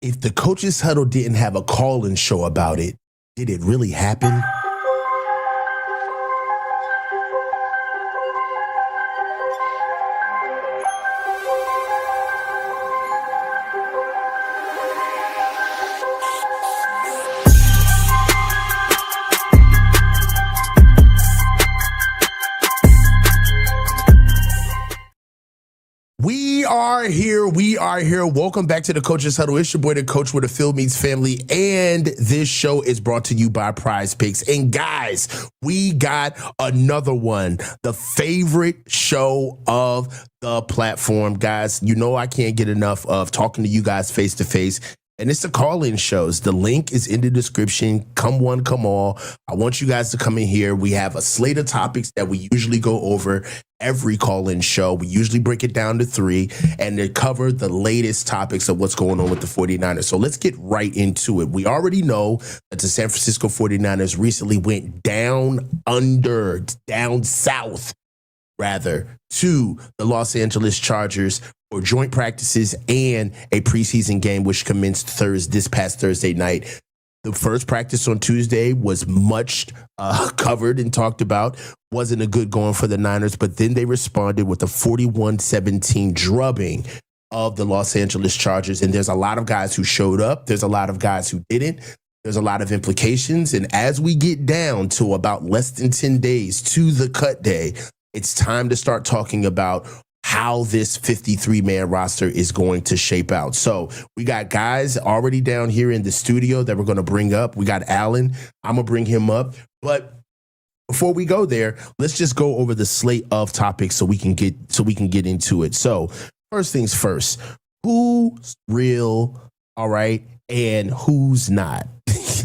If the coaches huddle didn't have a call-in show about it, did it really happen? We are here. Welcome back to the Coaches Huddle. It's your boy, the coach with the Field Meets family. And this show is brought to you by Prize Picks. And guys, we got another one, the favorite show of the platform. Guys, you know I can't get enough of talking to you guys face to face. And it's the call-in shows. The link is in the description. Come one, come all. I want you guys to come in here. We have a slate of topics that we usually go over every call-in show. We usually break it down to 3, and they cover the latest topics of what's going on with the 49ers. So let's get right into it. We already know that the San Francisco 49ers recently went down south, to the Los Angeles Chargers for joint practices and a preseason game, which commenced this past Thursday night. The first practice on Tuesday was much covered and talked about. Wasn't a good going for the Niners, but then they responded with a 41-17 drubbing of the Los Angeles Chargers. And there's a lot of guys who showed up. There's a lot of guys who didn't. There's a lot of implications. And as we get down to about less than 10 days to the cut day, it's time to start talking about how this 53-man roster is going to shape out. So we got guys already down here in the studio that we're going to bring up. We got Alan. I'm going to bring him up. But before we go there, let's just go over the slate of topics so we can get into it. So first things first, who's real, all right, and who's not?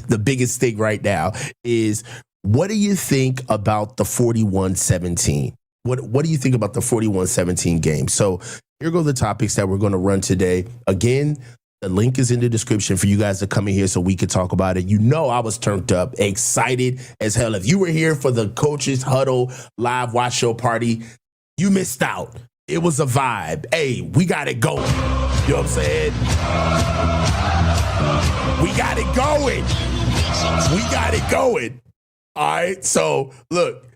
The biggest thing right now is, what do you think about the 41-17? What do you think about the 41-17 game? So here go the topics that we're going to run today. Again, the link is in the description for you guys to come in here so we could talk about it. You know I was turned up, excited as hell. If you were here for the Coaches Huddle live watch show party, you missed out. It was a vibe. Hey, we got it going. You know what I'm saying? We got it going. We got it going. All right, so look,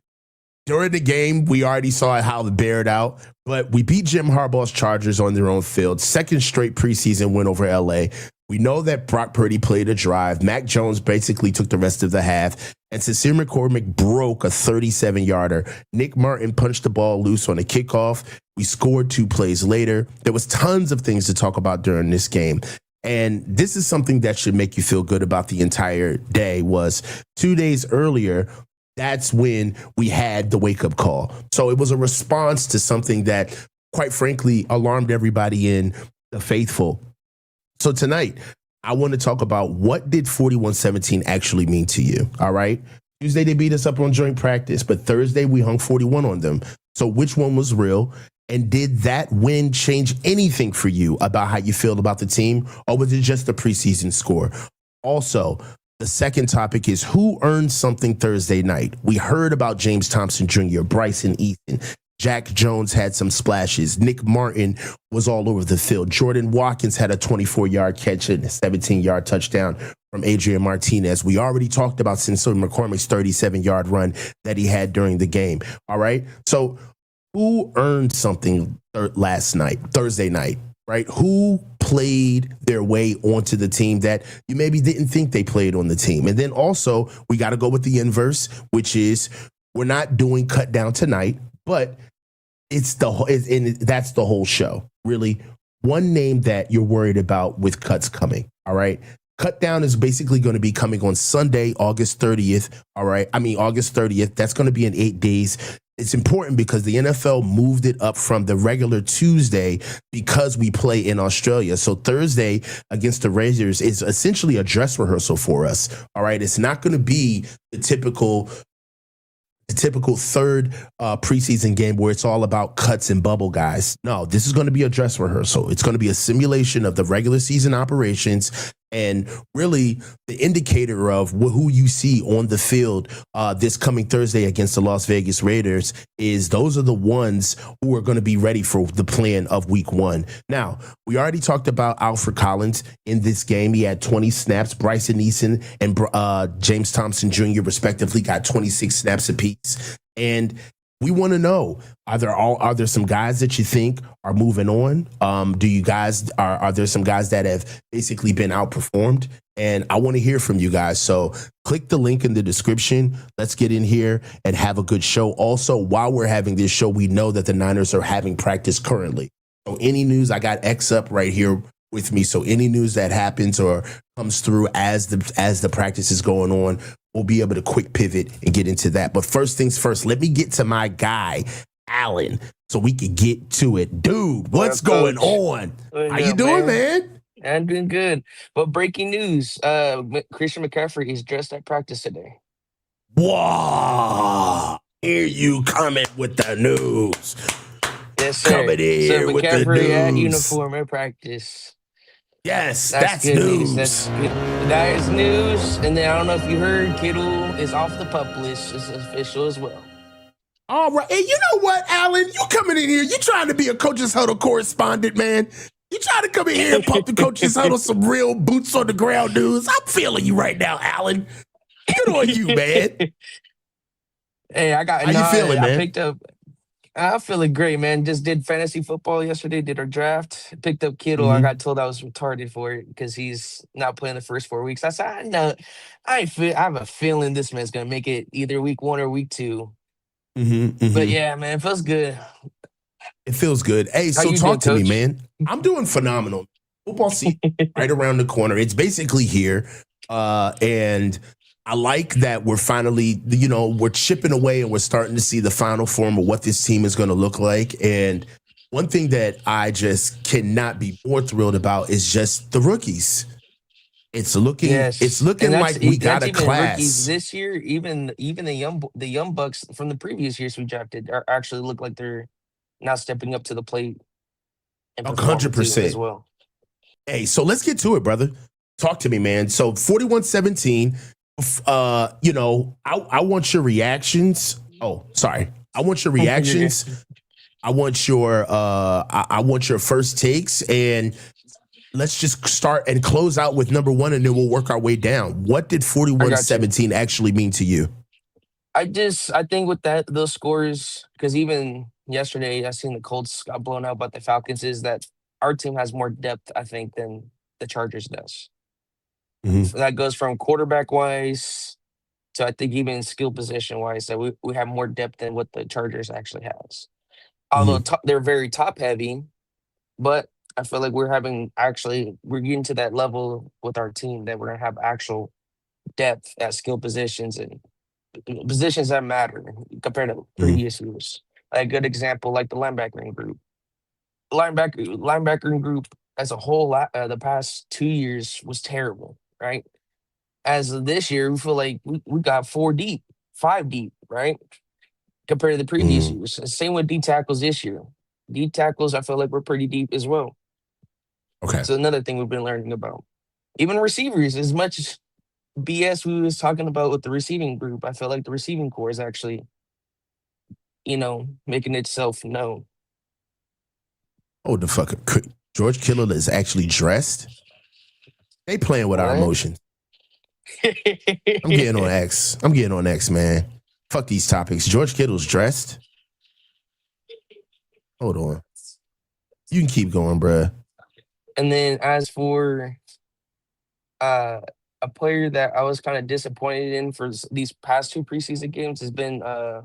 during the game, we already saw how it bared out, but we beat Jim Harbaugh's Chargers on their own field. Second straight preseason win over LA. We know that Brock Purdy played a drive. Mac Jones basically took the rest of the half, and Sincere McCormick broke a 37-yarder. Nick Martin punched the ball loose on a kickoff. We scored 2 plays later. There was tons of things to talk about during this game. And this is something that should make you feel good about the entire day. Was 2 days earlier, that's when we had the wake-up call. So it was a response to something that, quite frankly, alarmed everybody in the faithful. So tonight, I want to talk about, what did 41-17 actually mean to you, all right? Tuesday, they beat us up on joint practice, but Thursday, we hung 41 on them. So which one was real? And did that win change anything for you about how you feel about the team? Or was it just a preseason score? Also, the second topic is, who earned something Thursday night? We heard about James Thompson Jr., Bryson Eason. Jack Jones had some splashes. Nick Martin was all over the field. Jordan Watkins had a 24-yard catch and a 17-yard touchdown from Adrian Martinez. We already talked about Sincere McCormick's 37-yard run that he had during the game. All right? So who earned something Thursday night, right? Who played their way onto the team that you maybe didn't think they played on the team? And then also, we got to go with the inverse, which is, we're not doing cut down tonight, but that's the whole show. Really, one name that you're worried about with cuts coming, all right? Cut down is basically going to be coming on Sunday, August 30th, all right? August 30th. That's going to be in 8 days. It's important because the NFL moved it up from the regular Tuesday because we play in Australia. So Thursday against the Raiders is essentially a dress rehearsal for us. All right. It's not going to be the typical third preseason game where it's all about cuts and bubble guys. No, this is going to be a dress rehearsal. It's going to be a simulation of the regular season operations. And really, the indicator of who you see on the field this coming Thursday against the Las Vegas Raiders is those are the ones who are going to be ready for the plan of week one. Now, we already talked about Alfred Collins in this game. He had 20 snaps. Bryson Eason and James Thompson Jr., respectively, got 26 snaps apiece. And we want to know, are there some guys that you think are moving on? Do you guys are there some guys that have basically been outperformed? And I want to hear from you guys. So click the link in the description. Let's get in here and have a good show. Also, while we're having this show, we know that the Niners are having practice currently. So any news, I got X up right here with me. So any news that happens or comes through as the practice is going on, we'll be able to quick pivot and get into that. But first things first, let me get to my guy, Alan, so we can get to it. Dude, what's going on? How you doing, man? I'm doing good. But breaking news, Christian McCaffrey is dressed at practice today. Wow. Here you coming with the news. Yes, sir. Coming in so with the McCaffrey news. at uniform at practice. Yes, that's good news. That's good. That is news. And then I don't know if you heard, Kittle is off the PUP list. It's official as well. All right. And you know what, Alan? You coming in here, you trying to be a Coach's Huddle correspondent, man. You trying to come in here and pump the Coach's Huddle some real boots on the ground news. I'm feeling you right now, Alan. Good on you, man. Hey, How you feeling, man? I'm feeling great, man. Just did fantasy football yesterday, did our draft. Picked up Kittle. Mm-hmm. I got told I was retarded for it because he's not playing the first 4 weeks. I said, I know. I have a feeling this man's going to make it either week 1 or week 2. But yeah, man, it feels good. It feels good. Hey, so talk to me, man. I'm doing phenomenal. Football season right around the corner. It's basically here. And I like that we're finally, we're chipping away and we're starting to see the final form of what this team is going to look like. And one thing that I just cannot be more thrilled about is just the rookies. It's looking like we got a class rookies this year. Even the young bucks from the previous years we drafted are actually look like they're now stepping up to the plate and 100% as well. Hey, so let's get to it, brother. Talk to me, man. So 41-17. I want your reactions. Oh, sorry. I want your reactions. I want your first takes, and let's just start and close out with number one, and then we'll work our way down. What did 41-17 actually mean to you? I think with those scores, because even yesterday I seen the Colts got blown out by the Falcons, is that our team has more depth, I think, than the Chargers does. Mm-hmm. So that goes from quarterback wise to I think even skill position wise, that we have more depth than what the Chargers actually has. Although they're very top heavy, but I feel like we're getting to that level with our team that we're gonna have actual depth at skill positions and positions that matter compared to previous years. A good example, like the linebackering group. Linebackering group as a whole, the past 2 years was terrible, right? As of this year, we feel like we got 4 deep, 5 deep, right? Compared to the previous years. Same with D tackles this year. D tackles, I feel like we're pretty deep as well. Okay. So another thing we've been learning about. Even receivers, as much BS we was talking about with the receiving group, I feel like the receiving core is actually, making itself known. Oh, the fuck. George Kittle is actually dressed? They playing with our emotions. I'm getting on X, man. Fuck these topics. George Kittle's dressed? Hold on. You can keep going, bruh. And then as for a player that I was kind of disappointed in for these past 2 preseason games has been the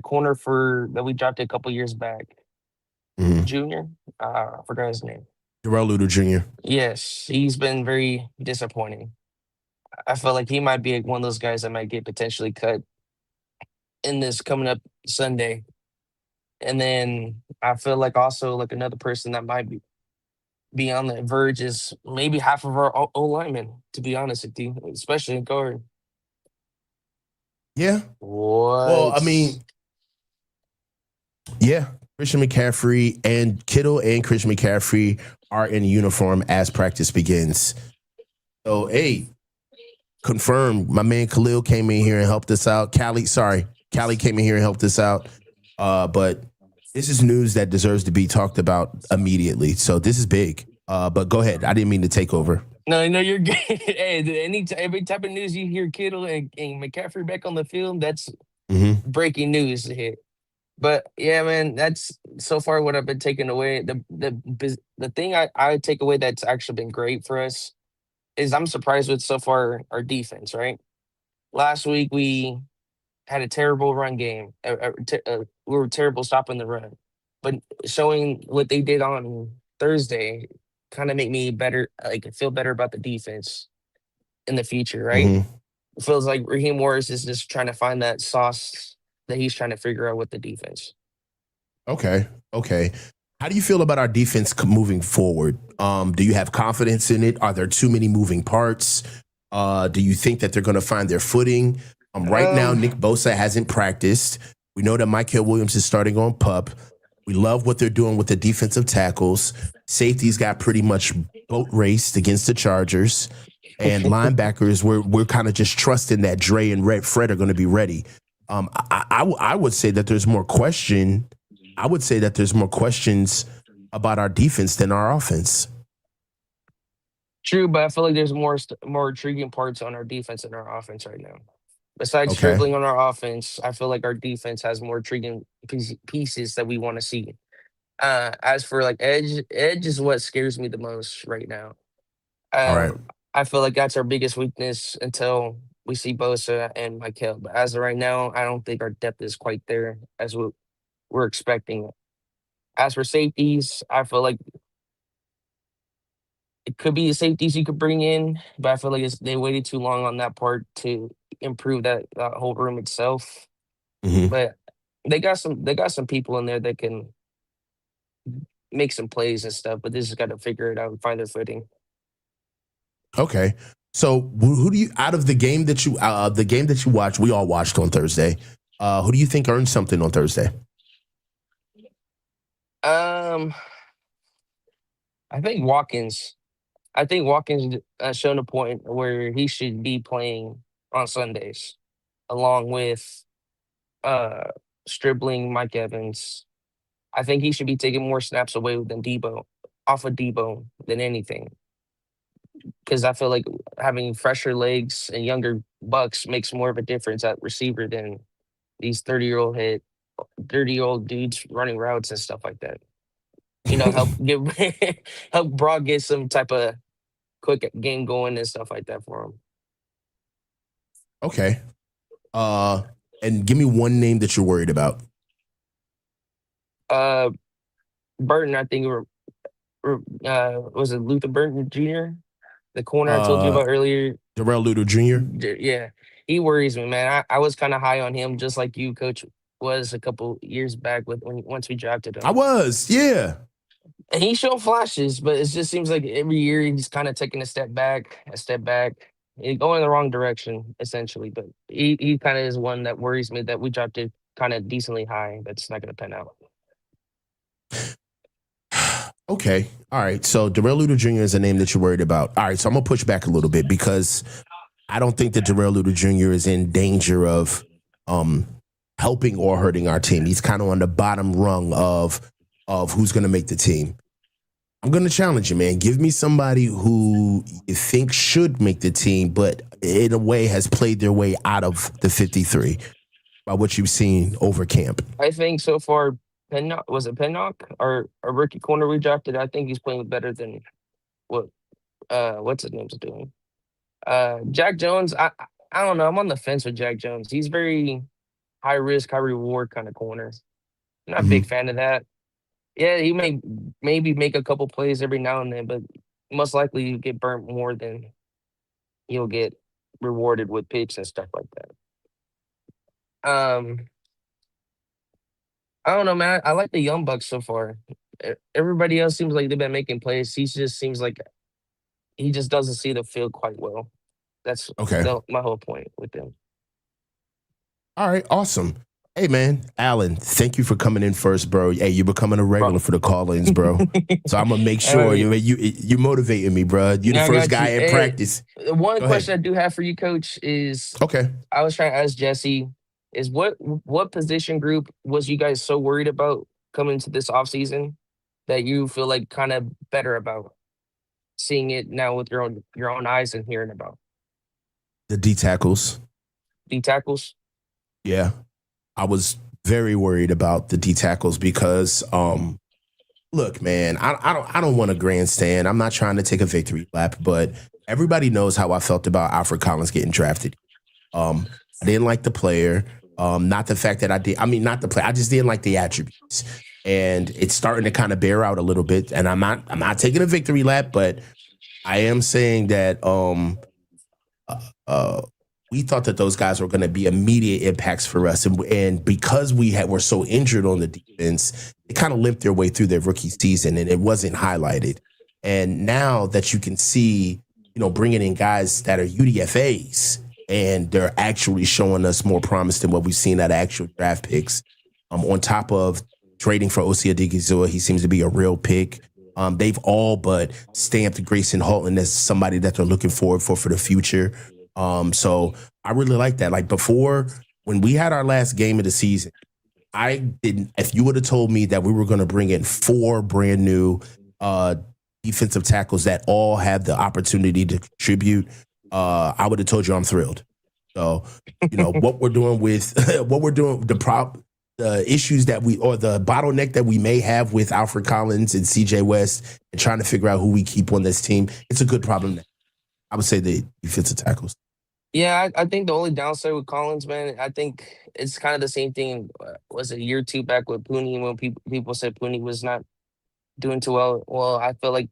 corner that we drafted a couple years back. Junior. I forgot his name. Darrell Luter Jr. Yes, he's been very disappointing. I feel like he might be one of those guys that might get potentially cut in this coming up Sunday. And then I feel like also like another person that might be on the verge is maybe half of our O linemen, to be honest with you, especially in guard. Yeah. What? Well, I mean, yeah. Christian McCaffrey and Kittle and Christian McCaffrey are in uniform as practice begins. So, hey, confirmed. My man Khalil came in here and helped us out. Callie came in here and helped us out. But this is news that deserves to be talked about immediately. So this is big. But go ahead. I didn't mean to take over. No, no, you're good. Hey, every type of news you hear Kittle and McCaffrey back on the field, that's Mm-hmm. breaking news here. But yeah, man, that's so far what I've been taking away. The thing I take away that's actually been great for us is I'm surprised with so far our defense. Right, last week we had a terrible run game. We were terrible stopping the run, but showing what they did on Thursday kind of make me better, like feel better about the defense in the future. Right, Mm-hmm. it feels like Raheem Morris is just trying to find that sauce that he's trying to figure out with the defense. Okay. Okay. How do you feel about our defense moving forward? Do you have confidence in it? Are there too many moving parts? Do you think that they're going to find their footing? Right now, Um, Nick Bosa hasn't practiced. We know that Michael Williams is starting on PUP. We love what they're doing with the defensive tackles. Safeties got pretty much boat raced against the Chargers. And linebackers, we're kind of just trusting that Dre and Fred are going to be ready. I would say that there's more question. I would say that there's more questions about our defense than our offense. True, but I feel like there's more intriguing parts on our defense than our offense right now. Besides Okay. dribbling on our offense, I feel like our defense has more intriguing pieces that we want to see. As for like edge is what scares me the most right now. All right. I feel like that's our biggest weakness until we see Bosa and Michael. But as of right now, I don't think our depth is quite there as we're expecting. As for safeties, I feel like it could be the safeties you could bring in, but I feel like they waited too long on that part to improve that whole room itself. Mm-hmm. But they got some people in there that can make some plays and stuff. But they just got to figure it out and find their footing. Okay. So who do you out of the game that you watched? We all watched on Thursday. Who do you think earned something on Thursday? Um, I think Watkins. I think Watkins has shown a point where he should be playing on Sundays, along with uh Stribling, Mike Evans. I think he should be taking more snaps away than Debo, off of Debo than anything. Because I feel like having fresher legs and younger bucks makes more of a difference at receiver than these 30-year-old dudes running routes and stuff like that. Help get help Broad get some type of quick game going and stuff like that for him. Okay. Uh, and give me one name that you're worried about. Uh, Burton, I think, was it Luther Burton Jr., the corner I told you Uh, about earlier? Darrell Luter Jr. Yeah, he worries me, man. I was kind of high on him, just like you, Coach, was a couple years back once we drafted I him. was, yeah. And he showed flashes, but it just seems like every year he's kind of taking a step back, going the wrong direction, essentially. But he kind of is one that worries me that we dropped it kind of decently high. That's not going to pan out. Okay. All right. So Darrell Luter Jr. is a name that you're worried about. All right. So I'm gonna push back a little bit because I don't think that Darrell Luter Jr. is in danger of um helping or hurting our team. He's kind of on the bottom rung of who's gonna make the team. I'm gonna challenge you, man. Give me somebody who you think should make the team, but in a way has played their way out of the 53 by what you've seen over camp. I think so far, Pennock or a rookie corner we drafted? I think he's playing better than what what's his name's doing. Jack Jones, I don't know. I'm on the fence with Jack Jones. He's very high risk, high reward kind of corner. I'm not a big Mhm. fan of that. Yeah, he may maybe make a couple plays every now and then, but most likely you get burnt more than you'll get rewarded with picks and stuff like that. I don't know, man. I like the young bucks so far. Everybody else seems like they've been making plays. He just seems like he just doesn't see the field quite well. That's Okay. my whole point with him. All right. Awesome. Hey man, Alan, thank you for coming in first, bro. Hey, you're becoming a Bro. regular for the call-ins, bro. So I'm gonna make sure Uh, you motivating me, bro. You the I first got guy you. in Hey, practice. the one Go ahead. question I do have for you, Coach, is Okay. I was trying to ask Jesse, is what position group was you guys so worried about coming into this offseason that you feel like kind of better about seeing it now with your own eyes and hearing about The D tackles. D tackles? Yeah. I was very worried about the D tackles because look, man, I don't want a grandstand. I'm not trying to take a victory lap, but everybody knows how I felt about Alfred Collins getting drafted. I didn't like the player. Not the fact that I did. I mean, not the play. I just didn't like the attributes, and it's starting to kind of bear out a little bit. And I'm not taking a victory lap, but I am saying that uh, uh, we thought that those guys were going to be immediate impacts for us, and because were so injured on the defense, they kind of limped their way through their rookie season, and it wasn't highlighted. And now that you can see, bringing in guys that are UDFA's, and they're actually showing us more promise than what we've seen at actual draft picks. On top of trading for Osia Odigizua, he seems to be a real pick. They've all but stamped Grayson Halton as somebody that they're looking forward for the future. So I really like that. Like before, when we had our last game of the season, I didn't. If you would have told me that we were going to bring in 4 brand new defensive tackles that all have the opportunity to contribute, I would have told you I'm thrilled. So, what we're doing with the issues that the bottleneck that we may have with Alfred Collins and CJ West and trying to figure out who we keep on this team, it's a good problem. I would say the defensive tackles. Yeah, I think the only downside with Collins, man, I think it's kind of the same thing. Was a year or two back with Pooney when people said Pooney was not doing too well. Well, I feel like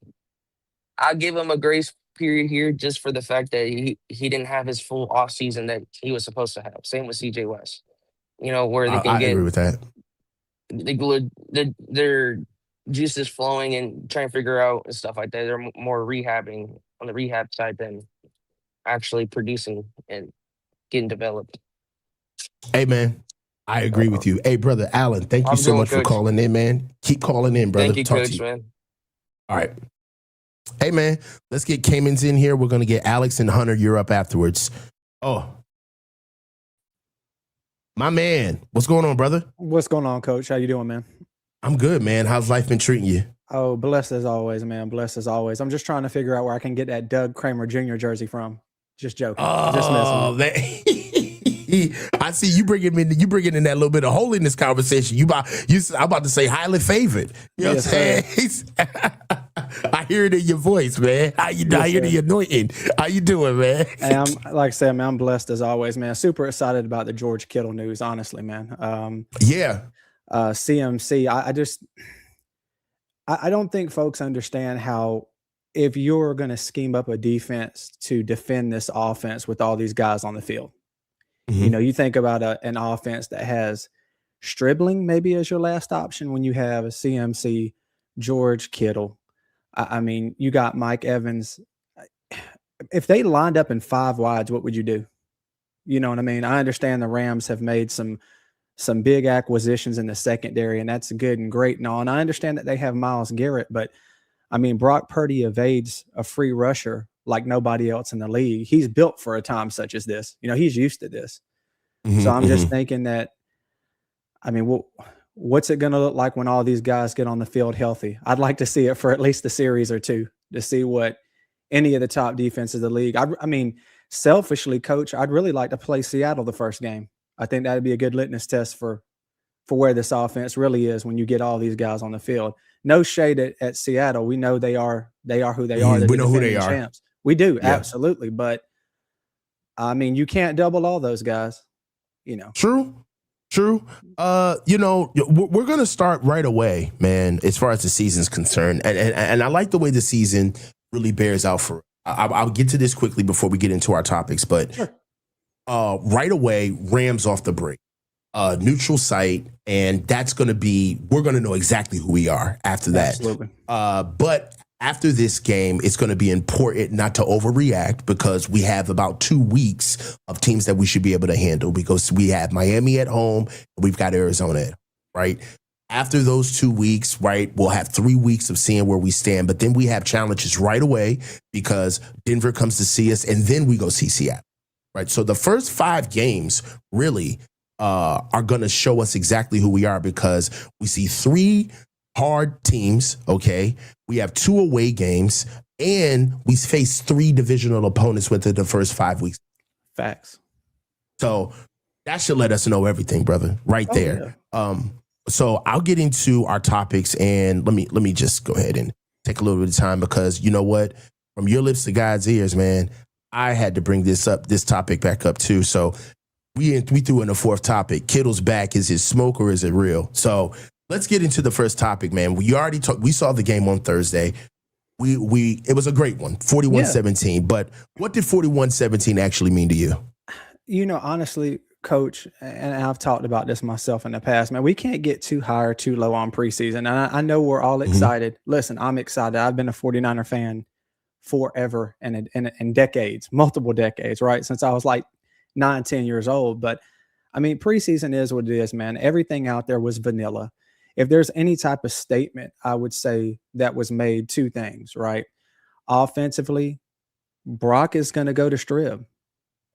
I give him a grace period here just for the fact that he didn't have his full off season that he was supposed to have. Same with CJ West. Where they can I get agree with that. their juices flowing and trying to figure out and stuff like that. They're more rehabbing on the rehab side than actually producing and getting developed. Hey, man, I agree Uh, with you. Hey, brother Alan, thank you I'm so going, much for Coach. calling in, man. Keep calling in, brother. Thank you, Talk to Coach, you. man. All right. Hey, man, let's get Caymans in here. We're going to get Alex and Hunter. You're up afterwards. Oh, my man. What's going on, brother? What's going on, Coach? How you doing, man? I'm good, man. How's life been treating you? Oh, blessed as always, man. Blessed as always. I'm just trying to figure out where I can get that Doug Kramer Jr. jersey from. Just joking. Just messing Oh, with you. I see you bringing in that little bit of holiness conversation. I'm about to say highly favored. You know Yes, what I'm saying? I hear it in your voice, man. I hear the anointing. How you doing, man? Hey, I'm like I said, man, I'm blessed as always, man. Super excited about the George Kittle news, honestly, man. Yeah. CMC. I don't think folks understand how if you're going to scheme up a defense to defend this offense with all these guys on the field. Mm-hmm. You think about an offense that has Stribling maybe as your last option when you have a CMC, George Kittle. I mean, you got Mike Evans. If they lined up in 5 wides, what would you do? You know what I mean? I understand the Rams have made some big acquisitions in the secondary, and that's good and great and all. And I understand that they have Myles Garrett, but I mean, Brock Purdy evades a free rusher like nobody else in the league. He's built for a time such as this. He's used to this. Mm-hmm, So I'm just thinking that, I mean, what's it going to look like when all these guys get on the field healthy? I'd like to see it for at least a series or two to see what any of the top defenses of the league. I mean, selfishly, Coach, I'd really like to play Seattle the first game. I think that'd be a good litmus test for where this offense really is when you get all these guys on the field. No shade at Seattle. We know they are who they are. They're we know who they are. Champs. We do, yeah. Absolutely. But I mean, you can't double all those guys. True. We're gonna start right away, man. As far as the season's concerned, and I like the way the season really bears out for. I'll get to this quickly before we get into our topics, but sure. Right away, Rams off the break. Neutral site, and we're going to know exactly who we are after that. Absolutely. But after this game, it's going to be important not to overreact because we have about 2 weeks of teams that we should be able to handle because we have Miami at home and we've got Arizona at home, right? After those 2 weeks, right, we'll have 3 weeks of seeing where we stand, but then we have challenges right away because Denver comes to see us and then we go see Seattle, right? So the first 5 games really are going to show us exactly who we are because we see 3 hard teams, okay? We have 2 away games, and we face 3 divisional opponents within the first 5 weeks. Facts. So that should let us know everything, brother, right there. Yeah. So I'll get into our topics, and let me just go ahead and take a little bit of time because you know what? From your lips to God's ears, man, I had to bring this topic back up too. So we threw in a 4th topic. Kittle's back. Is it smoke or is it real? So let's get into the first topic, man. We already talked. We saw the game on Thursday. It was a great one, 41-17. But what did 41-17 actually mean to you? You know, honestly, Coach, and I've talked about this myself in the past, man, we can't get too high or too low on preseason. And I know we're all excited. Mm-hmm. Listen, I'm excited. I've been a 49er fan forever and in decades, multiple decades, right? Since I was like 9, 10 years old. But I mean, preseason is what it is, man. Everything out there was vanilla. If there's any type of statement, I would say that was made 2 things, right? Offensively, Brock is going to go to strip.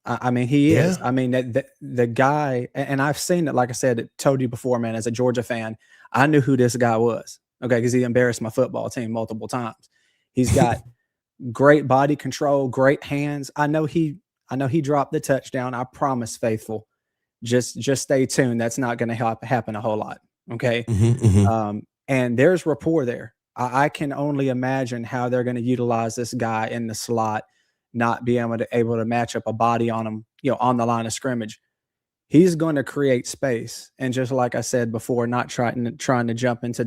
I mean, he is. I mean, the guy, and I've seen it, like I said, told you before, man, as a Georgia fan, I knew who this guy was, okay, because he embarrassed my football team multiple times. He's got great body control, great hands. I know he dropped the touchdown. I promise, faithful. Just stay tuned. That's not going to happen a whole lot. Okay. And there's rapport there. I can only imagine how they're going to utilize this guy in the slot, not be able to match up a body on him, on the line of scrimmage. He's going to create space. And just like I said before, not trying to jump into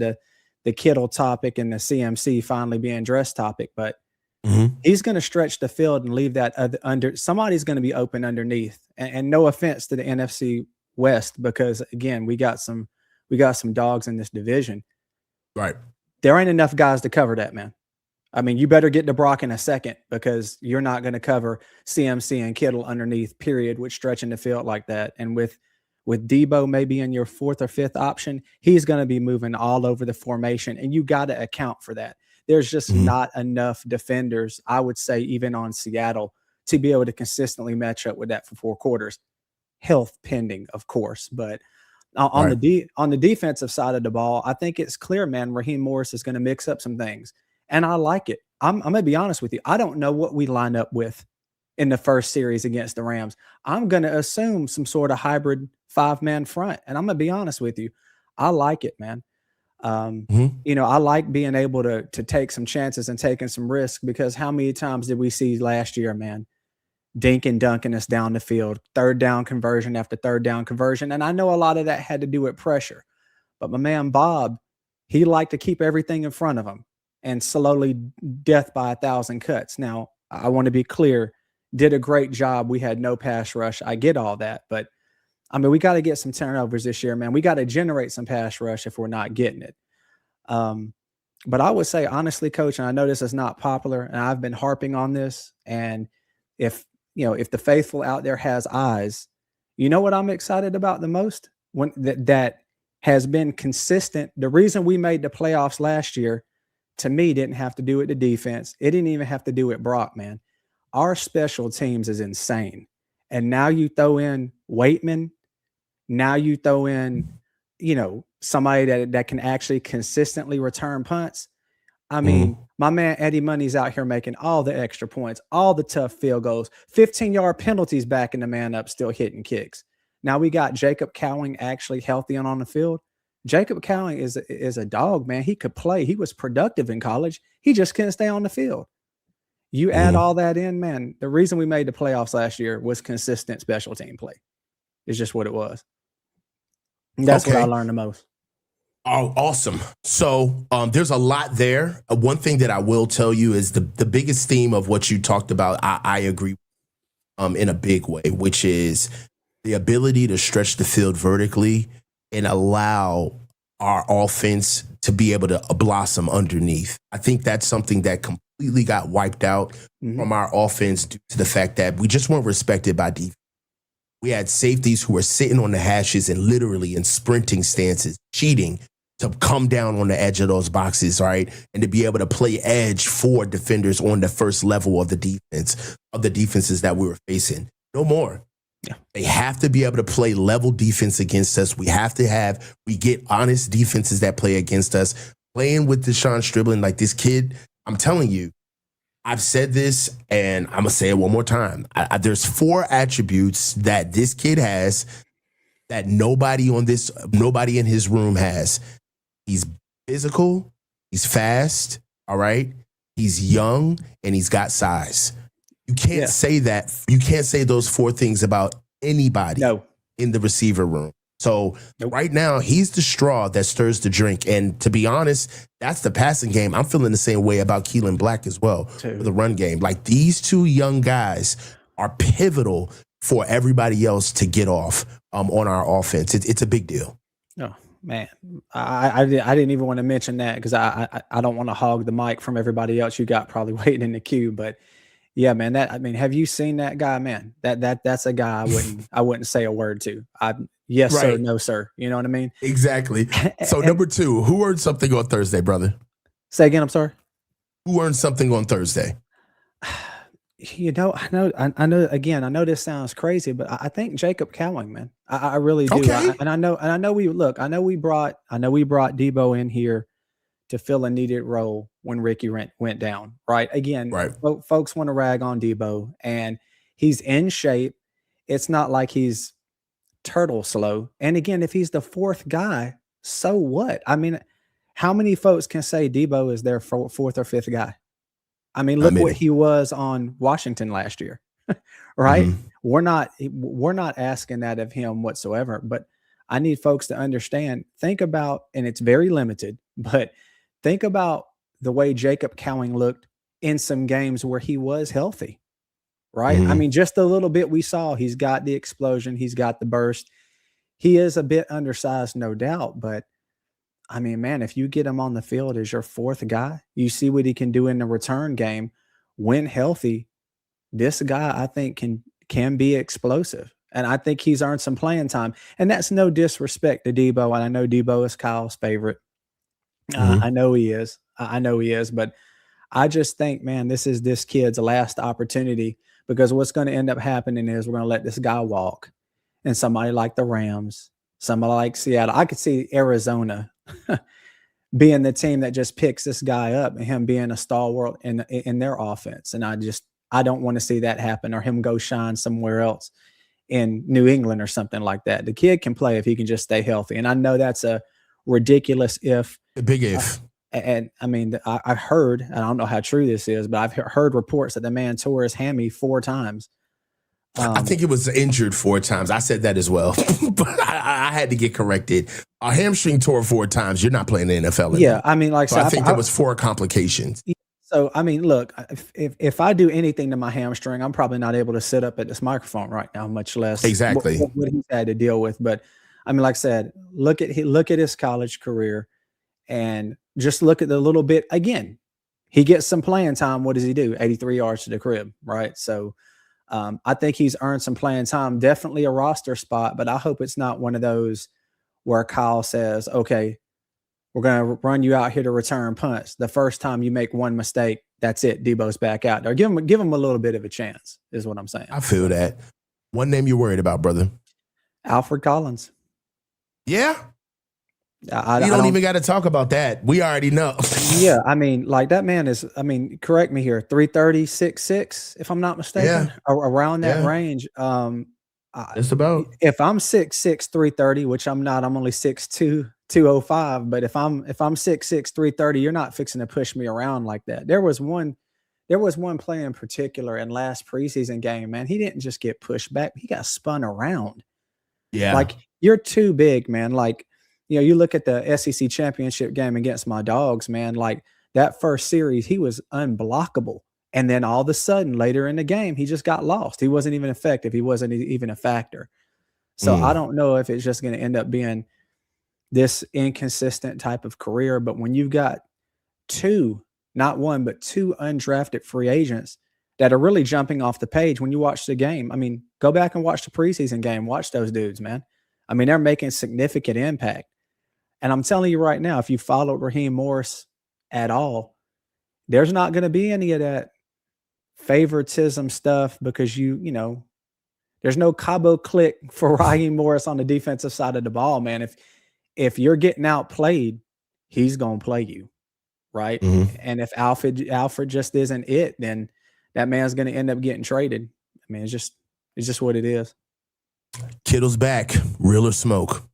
the Kittle topic and the CMC finally being dressed topic, but he's going to stretch the field and leave that under. Somebody's going to be open underneath. And no offense to the NFC West, because again, we got some dogs in this division. Right. There ain't enough guys to cover that, man. I mean, you better get to Brock in a second because you're not going to cover CMC and Kittle underneath, period, with stretching the field like that. And with Debo maybe in your 4th or 5th option, he's going to be moving all over the formation, and you got to account for that. There's just not enough defenders, I would say, even on Seattle, to be able to consistently match up with that for 4 quarters. Health pending, of course, but on the defensive side of the ball, I think it's clear, man, Raheem Morris is going to mix up some things. And I like it. I'm going to be honest with you. I don't know what we line up with in the first series against the Rams. I'm going to assume some sort of hybrid 5-man front. And I'm going to be honest with you. I like it, man. I like being able to take some chances and taking some risks, because how many times did we see last year, man, dink and dunking us down the field, 3rd down conversion after 3rd down conversion. And I know a lot of that had to do with pressure, but my man, Bob, he liked to keep everything in front of him and slowly death by 1,000 cuts. Now, I want to be clear, did a great job. We had no pass rush. I get all that, but I mean, we got to get some turnovers this year, man. We got to generate some pass rush if we're not getting it. But I would say, honestly, Coach, and I know this is not popular, and I've been harping on this, and if the faithful out there has eyes, you know what I'm excited about the most? When that has been consistent. The reason we made the playoffs last year, to me, didn't have to do with the defense. It didn't even have to do with Brock, man. Our special teams is insane. And now you throw in Waitman. Now you throw in, somebody that can actually consistently return punts. I mean, my man Eddie Money's out here making all the extra points, all the tough field goals, 15-yard penalties, backing the man up, still hitting kicks. Now we got Jacob Cowing actually healthy and on the field. Jacob Cowing is a dog, man. He could play. He was productive in college. He just couldn't stay on the field. You add all that in, man. The reason we made the playoffs last year was consistent special team play. It's just what it was. And that's what I learned the most. Oh, awesome. So there's a lot there. One thing that I will tell you is the biggest theme of what you talked about, I agree in a big way, which is the ability to stretch the field vertically and allow our offense to be able to blossom underneath. I think that's something that completely got wiped out from our offense due to the fact that we just weren't respected by defense. We had safeties who were sitting on the hashes and literally in sprinting stances, cheating to come down on the edge of those boxes, right? And to be able to play edge for defenders on the first level of the defense, of the defenses that we were facing. No more. Yeah. They have to be able to play level defense against us. We get honest defenses that play against us. Playing with Deshaun Stribling, like this kid, I'm telling you, I've said this and I'm going to say it one more time. There's 4 attributes that this kid has that nobody in his room has. He's physical, he's fast, all right? He's young, and he's got size. You can't say that. You can't say those 4 things about anybody in the receiver room. So right now, he's the straw that stirs the drink. And to be honest, that's the passing game. I'm feeling the same way about Keelan Black as well for the run game. Like, these 2 young guys are pivotal for everybody else to get off on our offense. It's a big deal. Oh, man. I didn't even want to mention that because I don't want to hog the mic from everybody else you got probably waiting in the queue. But yeah, man, have you seen that guy, man? That's a guy I wouldn't say a word to. Yes, right. Sir, no, sir. You know what I mean? Exactly. So number 2, who earned something on Thursday, brother? Say again, I'm sorry. Who earned something on Thursday? I know. Again, I know this sounds crazy, but I think Jacob Cowing, man. I really do. Okay. I know we brought Debo in here to fill a needed role when Ricky went down. Right. Again, right. Folks want to rag on Debo, and he's in shape. It's not like he's turtle slow. And again, if he's the 4th guy, so what? I mean, how many folks can say Debo is their 4th or 5th guy? I mean, look what he was on Washington last year, right? Mm-hmm. We're not asking that of him whatsoever, but I need folks to understand, think about, and it's very limited, but think about the way Jacob Cowing looked in some games where he was healthy, right? Mm-hmm. I mean, just a little bit we saw, he's got the explosion, he's got the burst. He is a bit undersized, no doubt, but I mean, man, if you get him on the field as your 4th guy, you see what he can do in the return game. When healthy, this guy, I think, can be explosive. And I think he's earned some playing time. And that's no disrespect to Debo. And I know Debo is Kyle's favorite. I know he is. But I just think, man, this is this kid's last opportunity, because what's going to end up happening is we're going to let this guy walk. And somebody like the Rams, somebody like Seattle, I could see Arizona being the team that just picks this guy up and him being a stalwart in their offense. And I don't want to see that happen, or him go shine somewhere else in New England or something like that. The kid can play if he can just stay healthy. And I know that's a ridiculous if. A big if. And I mean, I heard, and I don't know how true this is, but I've heard reports that the man tore his hammy 4 times. I think it was injured 4 times. I said that as well, but I had to get corrected. A hamstring tore 4 times. You're not playing the NFL anymore. Yeah, I mean, like, so I think there was 4 complications. So, I mean, look, if I do anything to my hamstring, I'm probably not able to sit up at this microphone right now, much less exactly what he's had to deal with. But I mean, like I said, look at his college career, and just look at the little bit. Again, he gets some playing time. What does he do? 83 yards to the crib, right? So I think he's earned some playing time, definitely a roster spot, but I hope it's not one of those where Kyle says, okay, we're going to run you out here to return punts. The first time you make one mistake, that's it. Debo's back out there. Give him a little bit of a chance, is what I'm saying. I feel that. One name you're worried about, brother? Alfred Collins. Yeah? You don't even got to talk about that. We already know. Yeah, I mean, like, that man is, I mean, correct me here, 330, 6'6", if I'm not mistaken, around that range. Just about. If I'm 6'6", 330, which I'm not, I'm only 6'2", 205. But if I'm 6'6", 330, you're not fixing to push me around like that. There was one play in particular in last preseason game, man. He didn't just get pushed back; he got spun around. Yeah, like, you're too big, man. Like, you know, you look at the SEC championship game against my Dogs, man. Like, that first series, he was unblockable. And then all of a sudden, later in the game, he just got lost. He wasn't even effective. He wasn't even a factor. So I don't know if it's just going to end up being this inconsistent type of career. But when you've got two, not one, but two undrafted free agents that are really jumping off the page when you watch the game. I mean, go back and watch the preseason game. Watch those dudes, man. I mean, they're making significant impact. And I'm telling you right now, if you followed Raheem Morris at all, there's not going to be any of that favoritism stuff because there's no Cabo click for Raheem Morris on the defensive side of the ball, man. If you're getting outplayed, he's gonna play you, right? Mhm. And if Alfred just isn't it, then that man's gonna end up getting traded. I mean, it's just what it is. Kittle's back. Real or smoke?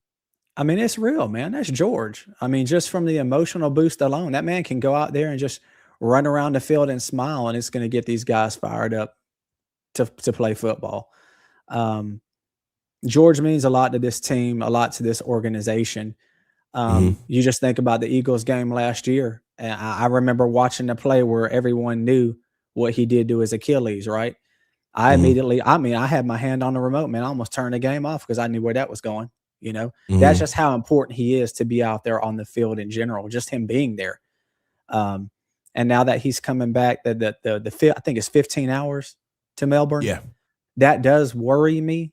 I mean, it's real, man. That's George. I mean, just from the emotional boost alone, that man can go out there and just run around the field and smile, and it's gonna get these guys fired up to play football. George means a lot to this team, a lot to this organization. Mhm. You just think about the Eagles game last year. And I remember watching the play where everyone knew what he did to his Achilles, right? Mhm. I had my hand on the remote, man. I almost turned the game off because I knew where that was going. That's Mhm. just how important he is to be out there on the field in general, just him being there. Um, and now that he's coming back, I think it's 15 hours to Melbourne. Yeah. That does worry me.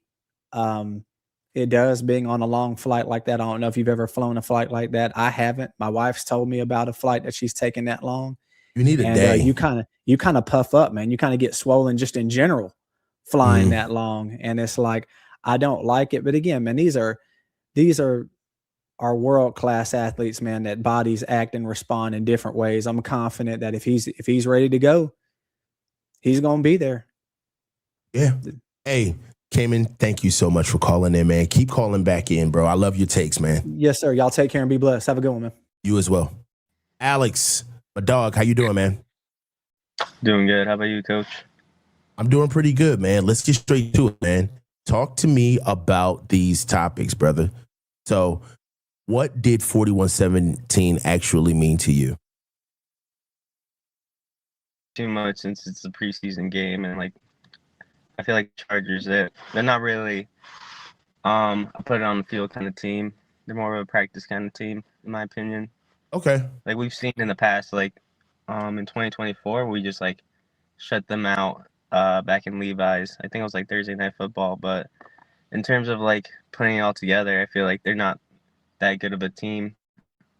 Um, it does, being on a long flight like that. I don't know if you've ever flown a flight like that. I haven't. My wife's told me about a flight that she's taken that long, You need a and day. you kind of puff up, man. You kind of get swollen just in general flying Mhm. that long, and it's like I don't like it. But again, man, these are our world class athletes, man. That bodies act and respond in different ways. I'm confident that if he's ready to go, he's gonna be there. Yeah. Hey, Cayman, thank you so much for calling in, man. Keep calling back in, bro. I love your takes, man. Yes, sir. Y'all take care and be blessed. Have a good one, man. You as well. Alex, my dog, how you doing, man? Doing good. How about you, Coach? I'm doing pretty good, man. Let's get straight to it, man. Talk to me about these topics, brother. So, what did 4117 actually mean to you? Too much since it's a preseason game, and I feel like Chargers they're not really a put it on the field kind of team. They're more of a practice kind of team, in my opinion. Okay. Like we've seen in the past, in 2024, we just shut them out back in Levi's. I think it was Thursday Night Football, but in terms of putting it all together, I feel like they're not that good of a team.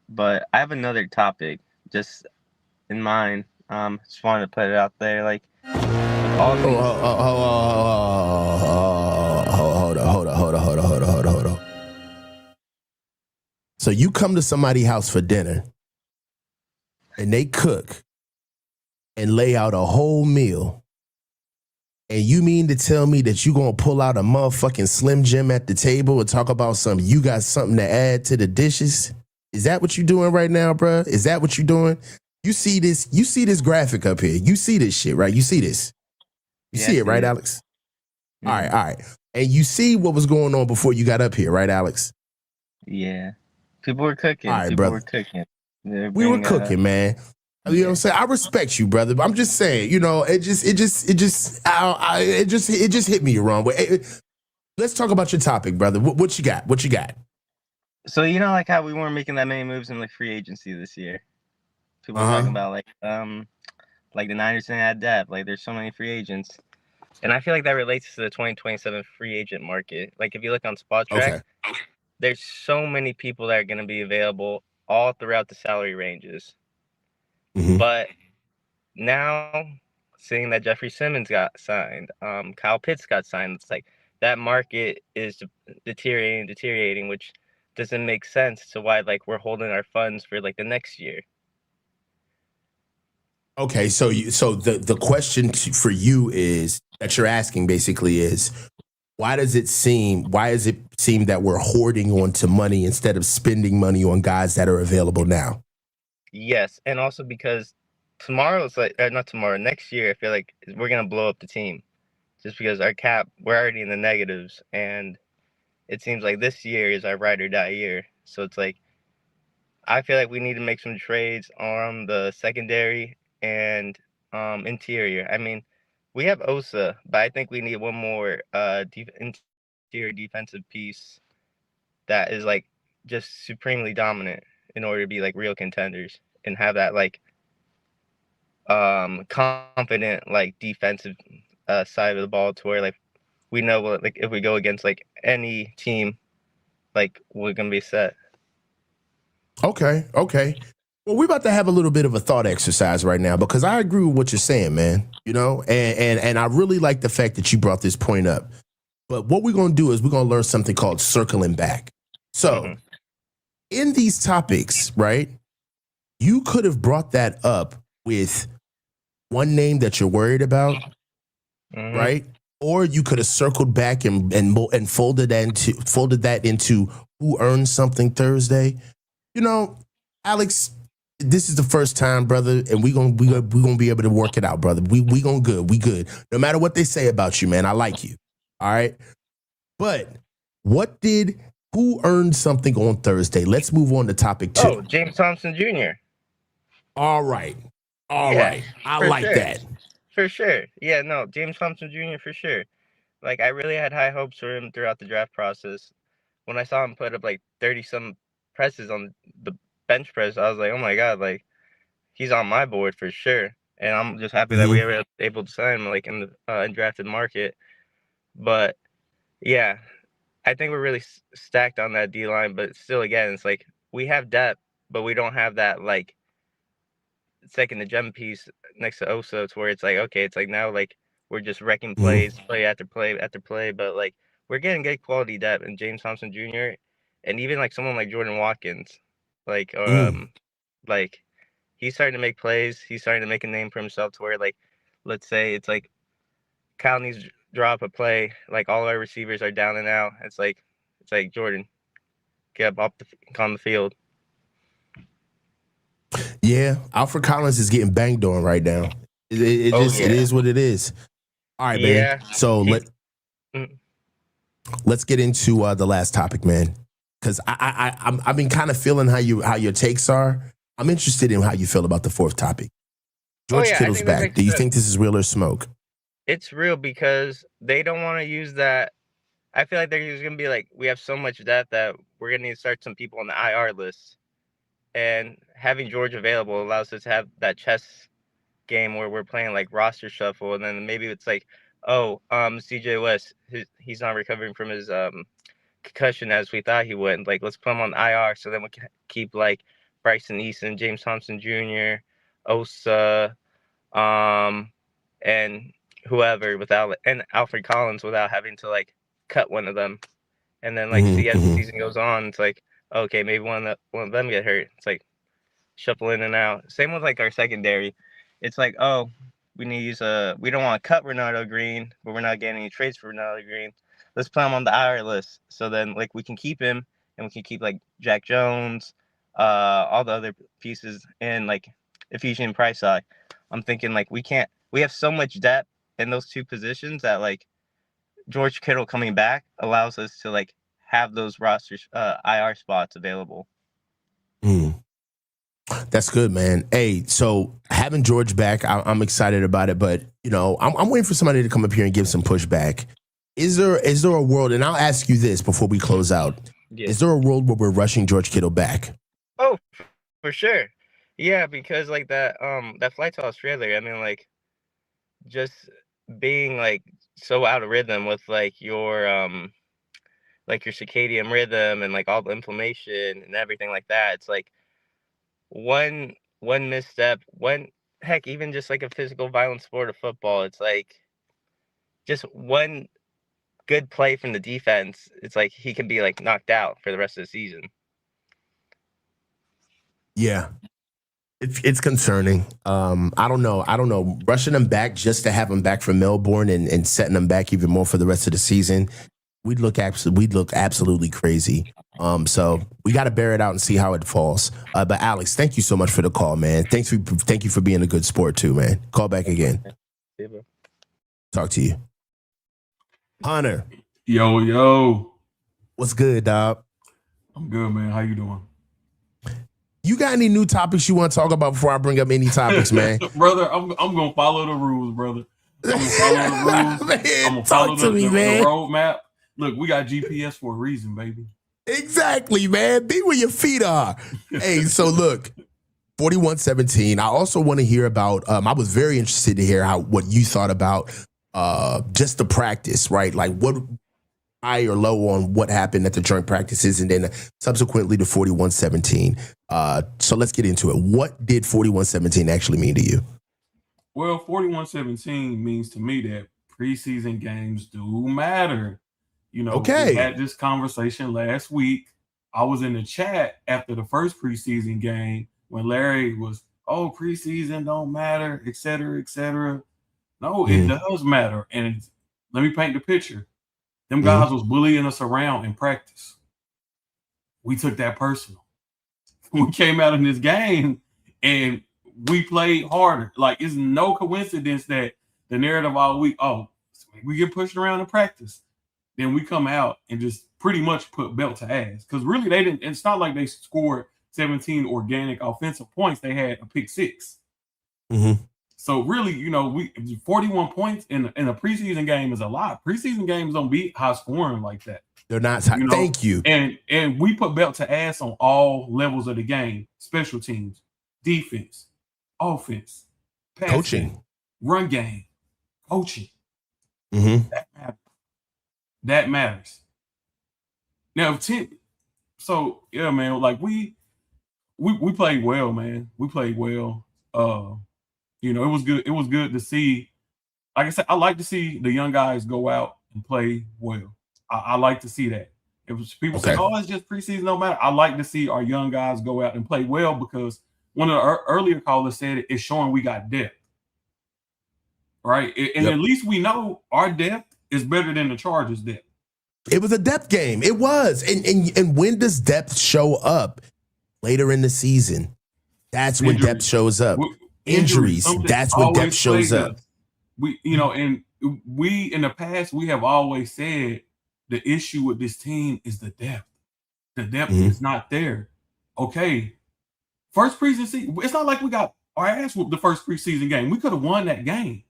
But I have another topic just in mind. Just wanted to put it out there, with all these. Hold on. So you come to somebody's house for dinner and they cook and lay out a whole meal. And you mean to tell me that you gonna pull out a motherfucking Slim Jim at the table and talk about you got something to add to the dishes? Is that what you doing right now, bruh? Is that what you doing? You see this graphic up here. You see this shit, right? You see this. You Yeah, see I it, right, see it. Alex? All right. And you see what was going on before you got up here, right, Alex? Yeah. People were cooking. All right, People brother. were cooking. We were cooking, man. You know what I'm saying? I respect you, brother. But I'm just saying, it just hit me the wrong way. Let's talk about your topic, brother. What you got? What you got? So how we weren't making that many moves in free agency this year. People were talking about the Niners didn't add depth. There's so many free agents, and I feel like that relates to the 2027 free agent market. If you look on Spot Track, there's so many people that are going to be available all throughout the salary ranges. Mm-hmm. But now, seeing that Jeffrey Simmons got signed, Kyle Pitts got signed, it's that market is deteriorating, which doesn't make sense to why we're holding our funds for the next year. Okay, so the question for you is that you're asking basically is why does it seem that we're hoarding onto money instead of spending money on guys that are available now? Yes, and also because next year I feel like we're gonna blow up the team, just because our cap, we're already in the negatives, and it seems like this year is our ride or die year. So it's I feel like we need to make some trades on the secondary and interior. I mean, we have Osa, but I think we need one more interior defensive piece that is just supremely dominant in order to be like real contenders and have that like confident like defensive side of the ball to where like we know like if we go against like any team, like we're gonna be set. Okay. Well, we're about to have a little bit of a thought exercise right now because I agree with what you're saying, man. You know, and I really like the fact that you brought this point up. But what we're gonna do is we're gonna learn something called circling back. So in these topics, right, you could have brought that up with one name that you're worried about, right? Or you could have circled back and folded that into who earned something Thursday. You know, Alex, this is the first time, brother, and we gonna be able to work it out, brother. We good. No matter what they say about you, man, I like you. All right, but who earned something on Thursday? Let's move on to topic 2. Oh, James Thompson Jr. All right. I like sure. that. For sure. Yeah, no, James Thompson Jr. for sure. Like, I really had high hopes for him throughout the draft process. When I saw him put up like 30-some presses on the bench press, I was like, oh my God, like, he's on my board for sure. And I'm just happy that we were able to sign him like in the undrafted market. But yeah, I think we're really stacked on that D line. But still, again, it's like we have depth, but we don't have that like second to gem piece next to Oso to where it's like, okay, it's like now like we're just wrecking plays, play after play after play. But like we're getting good quality depth in James Thompson Jr. and even like someone like Jordan Watkins, like like he's starting to make plays. He's starting to make a name for himself to where like, let's say it's like Kyle needs to drop a play, like all our receivers are down and out. It's like Jordan, get up on the field. Yeah, Alfred Collins is getting banged on right now. It is what it is. All right, man. So let's get into the last topic, man. Because I've been kind of feeling how your takes are. I'm interested in how you feel about the 4th topic. George Kittle's back. Do you think this is real or smoke? It's real because they don't want to use that. I feel like there's going to be like, we have so much depth that we're going to need to start some people on the IR list. And having George available allows us to have that chess game where we're playing like roster shuffle. And then maybe it's like, CJ West, he's not recovering from his concussion as we thought he would. Like, let's put him on the IR so then we can keep like Bryson Eason, James Thompson Jr., Osa, and whoever and Alfred Collins without having to like cut one of them. And then like see as the season goes on, it's like, okay, maybe one of them get hurt. It's like shuffle in and out. Same with like our secondary. It's like, oh, we need to use we don't want to cut Ronaldo Green, but we're not getting any trades for Ronaldo Green. Let's put him on the IR list. So then like we can keep him and we can keep like Jack Jones, all the other pieces and like Ephesian Price. I'm thinking like we have so much depth in those 2 positions that like George Kittle coming back allows us to like have those rosters IR spots available. That's good, man. Hey, so having George back, I'm excited about it, but you know, I'm waiting for somebody to come up here and give some pushback. Is there a world, and I'll ask you this before we close out, is there a world where we're rushing George Kittle back? Oh, for sure. Yeah, because like that flight to Australia, I mean like just being like so out of rhythm with like your circadian rhythm and like all the inflammation and everything like that. It's like one misstep, even just like a physical violent sport of football, it's like just one good play from the defense, it's like he can be like knocked out for the rest of the season. Yeah. It's concerning. I don't know. Rushing them back just to have them back from Melbourne and setting them back even more for the rest of the season, we'd look absolutely crazy. So we got to bear it out and see how it falls. But Alex, thank you so much for the call, man. Thank you for being a good sport too, man. Call back again. Talk to you, Hunter. Yo. What's good, dog? I'm good, man. How you doing? You got any new topics you want to talk about before I bring up any topics, man? Brother, I'm gonna follow the rules, brother. I'm gonna follow the rules. Man, I'm gonna follow the roadmap. Look, we got GPS for a reason, baby. Exactly, man. Be where your feet are. Hey, so look, 41-17. I also want to hear about, I was very interested to hear what you thought about just the practice, right? Like what high or low on what happened at the joint practices and then subsequently to 41-17. So let's get into it. What did 41-17 actually mean to you? Well, 41-17 means to me that preseason games do matter. You know, Okay. we had this conversation last week. I was in the chat after the first preseason game when Larry was, oh, preseason don't matter, et cetera, et cetera. No, it does matter. And let me paint the picture. Them guys was bullying us around in practice. We took that personal. We came out in this game and we played harder. Like, it's no coincidence that the narrative all week, oh, we get pushed around in practice. Then we come out and just pretty much put belt to ass. Because really, they didn't. It's not like they scored 17 organic offensive points. They had a pick 6. So really, you know, 41 points in a preseason game is a lot. Preseason games don't be high scoring like that. They're not. Thank you. And we put belt to ass on all levels of the game: special teams, defense, offense, passing, coaching, run game, coaching. That matters. That matters. Now, so yeah, man. Like we played well, man. We played well. You know, it was good. It was good to see. Like I said, I like to see the young guys go out and play well. I like to see that. If people say, "Oh, it's just preseason, no matter," I like to see our young guys go out and play well because one of the earlier callers said it's showing we got depth, right? And at least we know our depth is better than the Chargers' depth. It was a depth game. It was, and when does depth show up? Later in the season. That's when depth shows up. Injuries. That's when depth shows up. We, you know, and we in the past we have always said the issue with this team is the depth. The depth is not there. Okay. First preseason, it's not like we got our ass whooped the first preseason game. We could have won that game,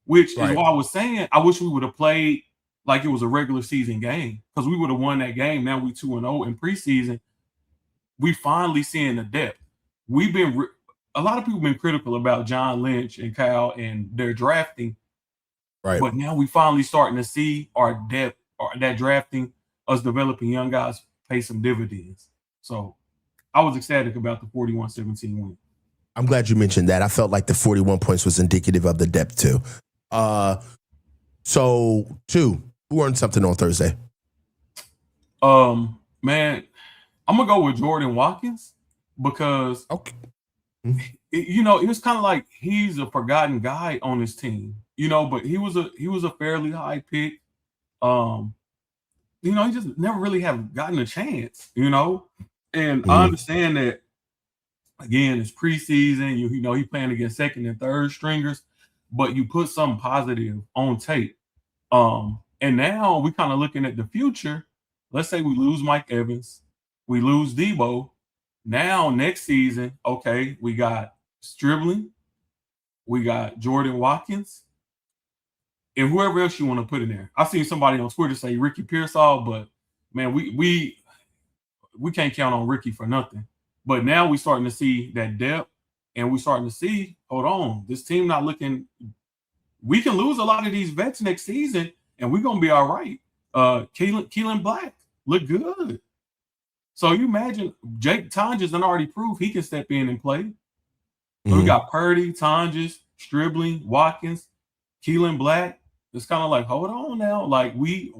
which is why I was saying I wish we would have played like it was a regular season game because we would have won that game. Now we 2-0 in preseason. We finally seeing the depth. We've been a lot of people been critical about John Lynch and Kyle and their drafting, right? But now we finally starting to see our depth, or that drafting, us developing young guys pay some dividends. So I was ecstatic about the 41-17 win. I'm glad you mentioned that. I felt like the 41 points was indicative of the depth too. So who earned something on Thursday? Man, I'm gonna go with Jordan Watkins because you know, it was kind of like he's a forgotten guy on his team, you know, but he was a fairly high pick. You know, he just never really have gotten a chance, you know. And I understand that again, it's preseason, you know, he playing against second and third stringers, but you put something positive on tape. And now we kind of looking at the future. Let's say we lose Mike Evans, we lose Debo. Now, next season, okay, we got Stribling, we got Jordan Watkins, and whoever else you want to put in there. I've seen somebody on Twitter say Ricky Pearsall, but man, we can't count on Ricky for nothing. But now we're starting to see that depth, and we're starting to see, hold on, this team not looking. We can lose a lot of these vets next season, and we're gonna be all right. Keelan Black look good. So you imagine Jake Tonjes done already proved he can step in and play. So we got Purdy, Tonjes, Stribling, Watkins, Keelan Black. It's kind of like, hold on now. Like we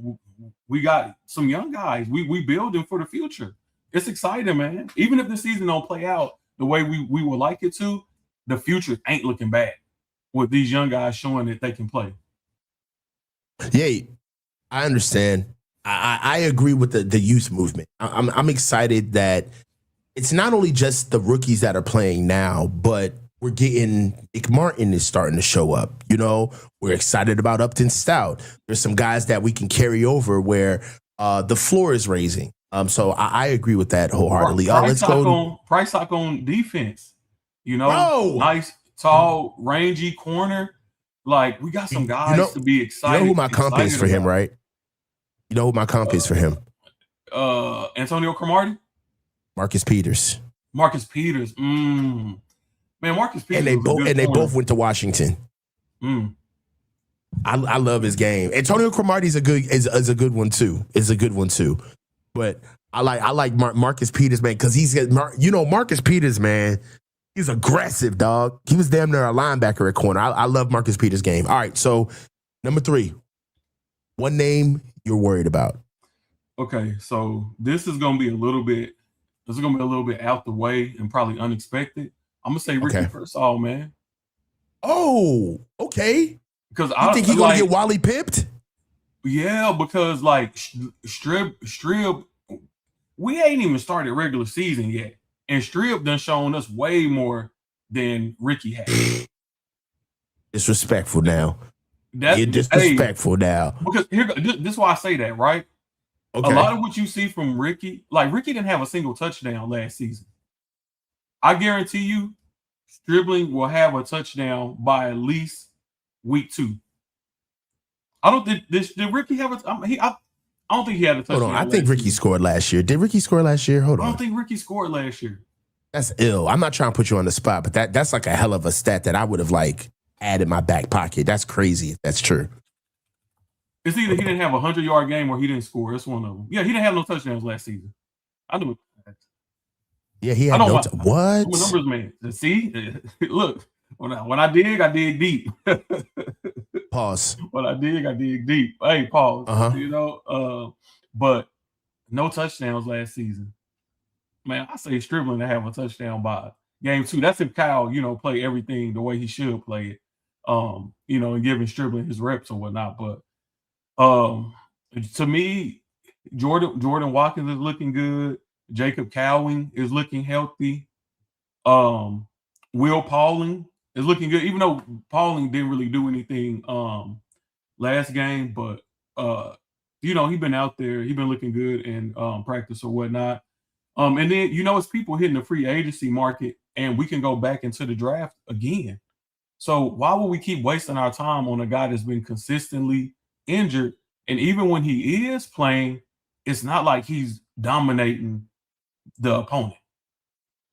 got some young guys. We building for the future. It's exciting, man. Even if the season don't play out the way we would like it to, the future ain't looking bad with these young guys showing that they can play. Yeah, I understand. I agree with the youth movement. I'm excited that it's not only just the rookies that are playing now, but we're getting Nick Martin is starting to show up. You know, we're excited about Upton Stout. There's some guys that we can carry over where the floor is raising. So I agree with that wholeheartedly. Price talk on defense. You know, nice, tall, rangy corner. Like we got some guys to be excited. You know who my comp is for him, right? You know who my comp is for him? Antonio Cromartie? Marcus Peters. Marcus Peters. Man, Marcus Peters. And they both went to Washington. I love his game. Antonio Cromartie is a good one too. But I like Marcus Peters, man, because Marcus Peters, man, he's aggressive, dog. He was damn near a linebacker at corner. I love Marcus Peters' game. All right, so number 3, one name you're worried about. Okay, so this is gonna be a little bit out the way and probably unexpected. I'm gonna say Ricky Pearsall, man. Oh, okay. Because I think he's gonna get Wally pipped. Yeah, because like Strib, we ain't even started regular season yet, and Strib done shown us way more than Ricky has. Disrespectful now. You're disrespectful now. Because this is why I say that, right? Okay. A lot of what you see from Ricky, like Ricky didn't have a single touchdown last season. I guarantee you, Stribling will have a touchdown by at least week 2. I don't think did Ricky have a? I don't think he had a touchdown. Hold on, I think Ricky scored last year. Did Ricky score last year? Hold on. I don't think Ricky scored last year. That's ill. I'm not trying to put you on the spot, but that's like a hell of a stat that I would have like had in my back pocket. That's crazy if that's true. It's either he didn't have a 100-yard game or he didn't score. It's one of them. Yeah, he didn't have no touchdowns last season. I knew it. Yeah, he had no. What? I'm a numbers man. See, look. When I dig deep. Pause. When I dig deep. Hey, pause. But no touchdowns last season. Man, I say Stribling to have a touchdown by game 2. That's if Kyle, play everything the way he should play it. And giving Stribling his reps or whatnot. But to me, Jordan Watkins is looking good. Jacob Cowing is looking healthy. Will Pauling is looking good, even though Pauling didn't really do anything last game, but he's been out there, he's been looking good in practice or whatnot. And then it's people hitting the free agency market, and we can go back into the draft again. So why would we keep wasting our time on a guy that's been consistently injured? And even when he is playing, it's not like he's dominating the opponent.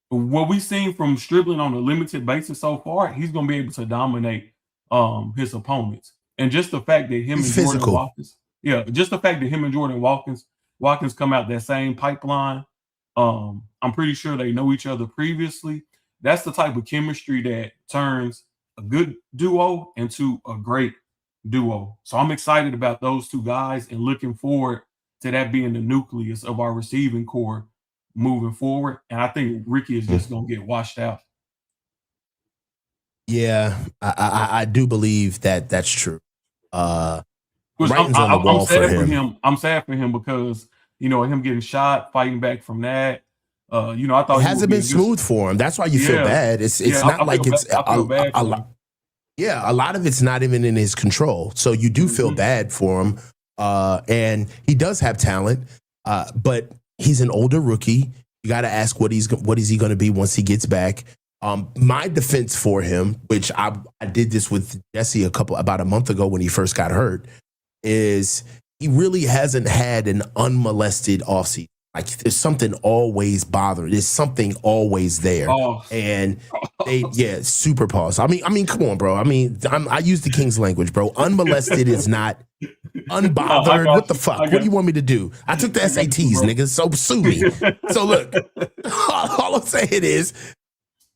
What we've seen from Stribling on a limited basis so far, he's going to be able to dominate his opponents. And just the fact that him and Jordan Watkins come out that same pipeline, I'm pretty sure they know each other previously. That's the type of chemistry that turns a good duo into a great duo. So I'm excited about those two guys and looking forward to that being the nucleus of our receiving core moving forward. And I think Ricky is just going to get washed out. Yeah, I do believe that that's true. I'm sad for him. I'm sad for him because, him getting shot, fighting back from that. I thought it hasn't been smooth for him. That's why you feel bad. It's not like it's a lot. Yeah, a lot of it's not even in his control. So you do feel bad for him. And he does have talent, but he's an older rookie. You got to ask what is he going to be once he gets back. My defense for him, which I did this with Jesse about a month ago when he first got hurt, is he really hasn't had an unmolested offseason. Like there's something always bothering. There's something always there, and super pause. I mean, come on, bro. I use the King's language, bro. Unmolested is not unbothered. What the fuck? What do you want me to do? I took the SATs, nigga. So sue me. So look, all I'm saying is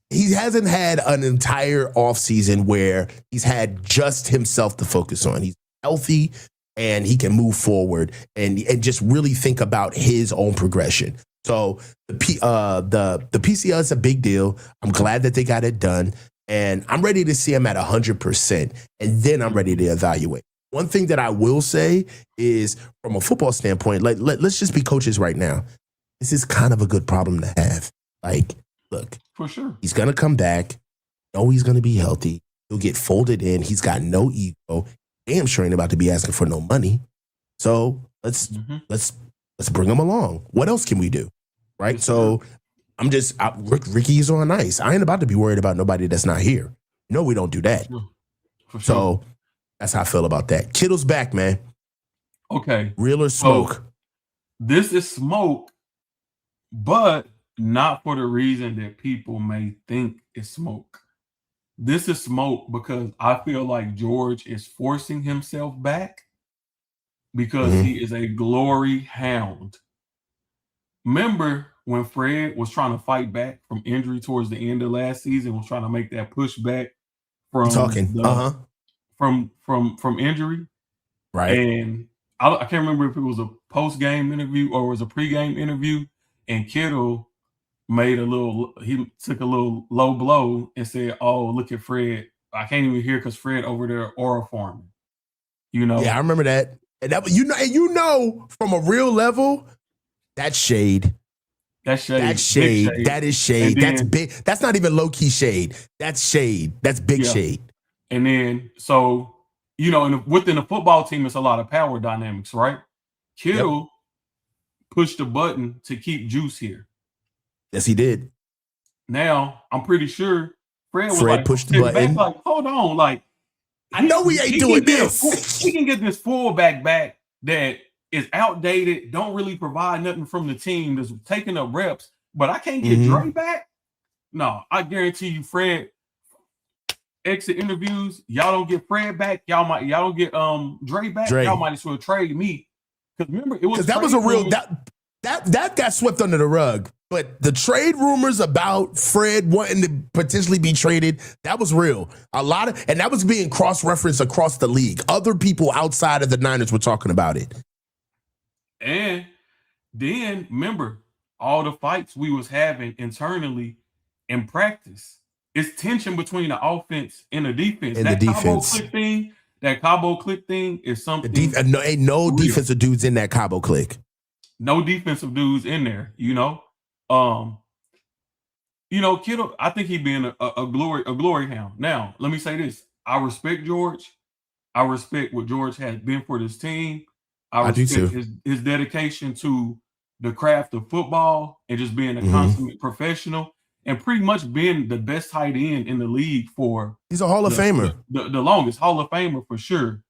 he hasn't had an entire offseason where he's had just himself to focus on. He's healthy. And he can move forward and just really think about his own progression. So the PCL is a big deal. I'm glad that they got it done. And I'm ready to see him at 100%. And then I'm ready to evaluate. One thing that I will say is from a football standpoint, let's just be coaches right now. This is kind of a good problem to have. Like, look, for sure, he's going to come back. No, he's going to be healthy. He'll get folded in. He's got no ego. Damn sure ain't about to be asking for no money. So let's bring him along. What else can we do? Right? So Ricky's on ice. I ain't about to be worried about nobody that's not here. No, we don't do that. For sure. So that's how I feel about that. Kittle's back, man. Okay. Real or smoke? this is smoke, but not for the reason that people may think it's smoke. This is smoke because I feel like George is forcing himself back because he is a glory hound. Remember when Fred was trying to fight back from injury towards the end of last season, was trying to make that pushback from from injury, right? And I can't remember if it was a post-game interview or it was a pre-game interview, and Kittle he took a little low blow and said, "Oh, look at Fred. I can't even hear because Fred over there aura farming." Yeah, I remember that. And that you know from a real level, that's shade. That's shade. That's shade. Shade. That is shade. Then, that's big. That's not even low-key shade. That's shade. That's big shade. And then, so, within the football team, it's a lot of power dynamics, right? Kittle pushed the button to keep Juice here. Yes, he did. Now, I'm pretty sure Fred pushed the button. Back, hold on. Like, I know we ain't doing this. We can get this fullback back that is outdated, don't really provide nothing from the team, that's taking up reps, but I can't get Dre back? No, I guarantee you, Fred, exit interviews, y'all don't get Fred back, y'all don't get Dre back, y'all might as well trade me. Because remember, it was that was a real that got swept under the rug. But the trade rumors about Fred wanting to potentially be traded, that was real. And that was being cross-referenced across the league. Other people outside of the Niners were talking about it. And then remember all the fights we was having internally in practice. It's tension between the offense and the defense. And that the defense. Cabo click thing is something. Ain't no defensive dudes in that Cabo click. No defensive dudes in there, Kittle, I think he being a glory hound. Now, let me say this. I respect George. I respect what George has been for this team. I respect his dedication to the craft of football and just being a consummate professional and pretty much being the best tight end in the league for. He's a Hall of Famer. The longest Hall of Famer for sure.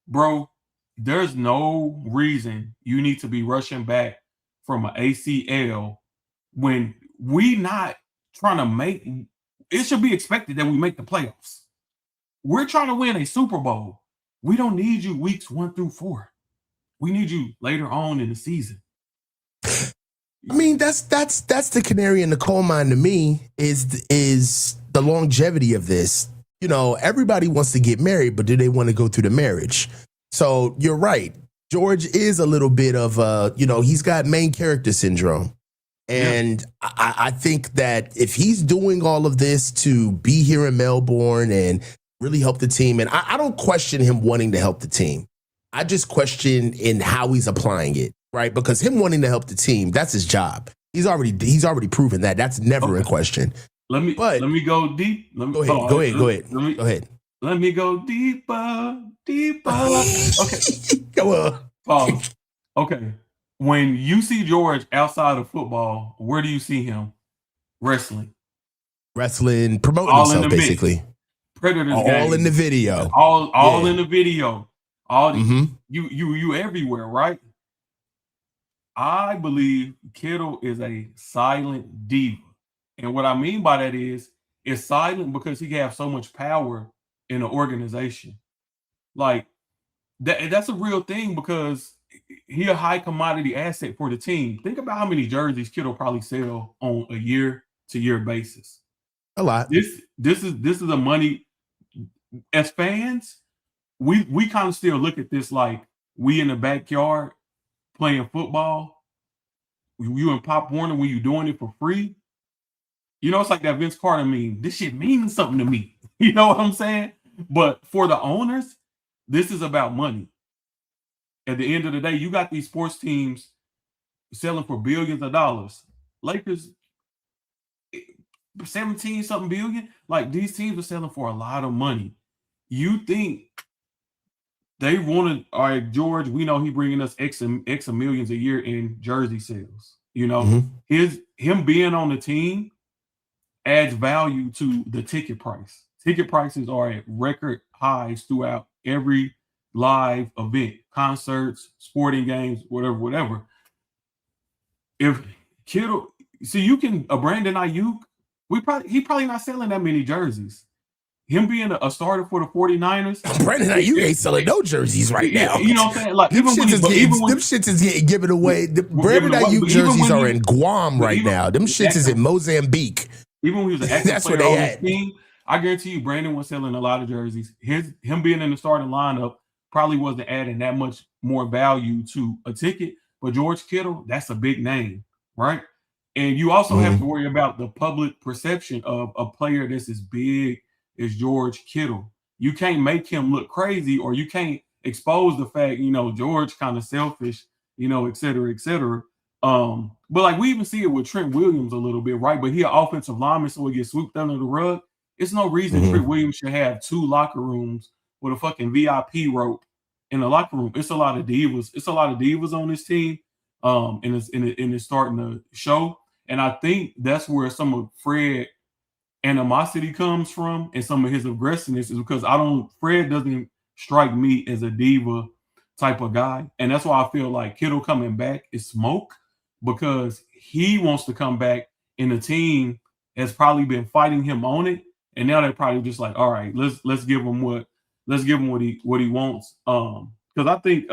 Bro, there's no reason you need to be rushing back from an ACL when we not trying to make it. Should be expected that we make the playoffs. We're trying to win a Super Bowl. We don't need you weeks 1 through 4. We need you later on in the season. I mean, that's the canary in the coal mine to me is the longevity of this. Everybody wants to get married, but do they want to go through the marriage? So you're right. George is a little bit of he's got main character syndrome. And I think that if he's doing all of this to be here in Melbourne and really help the team, and I don't question him wanting to help the team. I just question in how he's applying it, right? Because him wanting to help the team, that's his job. He's already proven that. That's never in question. Let me go deep. Go ahead. Let me go deeper. Okay. Go on. Okay. When you see George outside of football, where do you see him? Wrestling, promoting himself, basically. Predators all games, in the video. All in the video. You everywhere, right? I believe Kittle is a silent diva. And what I mean by that is it's silent because he has so much power in the organization. Like that's a real thing because he a high commodity asset for the team. Think about how many jerseys Kittle probably sell on a year-to-year basis. A lot. This is a money. As fans, we kind of still look at this like we in the backyard playing football. You and Pop Warner when you doing it for free. It's like that Vince Carter meme. This shit means something to me. You know what I'm saying? But for the owners, this is about money. At the end of the day, you got these sports teams selling for billions of dollars. Lakers, 17-something billion. Like these teams are selling for a lot of money. You think they want to? All right, George. We know he bringing us X of millions a year in jersey sales. Him being on the team adds value to the ticket price. Ticket prices are at record highs throughout every live event, concerts, sporting games, whatever. if Kittle, see, you can Brandon Ayuk, he probably not selling that many jerseys. Him being a starter for the 49ers. Brandon Ayuk ain't selling no jerseys right now. You know what I'm saying? Like them shits is getting given away. Brandon Ayuk jerseys are in Guam right now. Them shits is in Mozambique. Even when he was an active player on his team, I guarantee you Brandon was selling a lot of jerseys. Him being in the starting lineup probably wasn't adding that much more value to a ticket. But George Kittle, that's a big name, right? And you also have to worry about the public perception of a player that's as big as George Kittle. You can't make him look crazy, or you can't expose the fact, George kind of selfish, et cetera, et cetera. But like we even see it with Trent Williams a little bit, right? But he an offensive lineman, so he gets swooped under the rug. It's no reason Trent Williams should have 2 locker rooms with a fucking VIP rope in the locker room. It's a lot of divas. It's a lot of divas on this team. And it's starting to show. And I think that's where some of Fred animosity comes from, and some of his aggressiveness is because Fred doesn't strike me as a diva type of guy. And that's why I feel like Kittle coming back is smoke, because he wants to come back and the team has probably been fighting him on it. And now they're probably just like, all right, let's give him what he wants. Because I think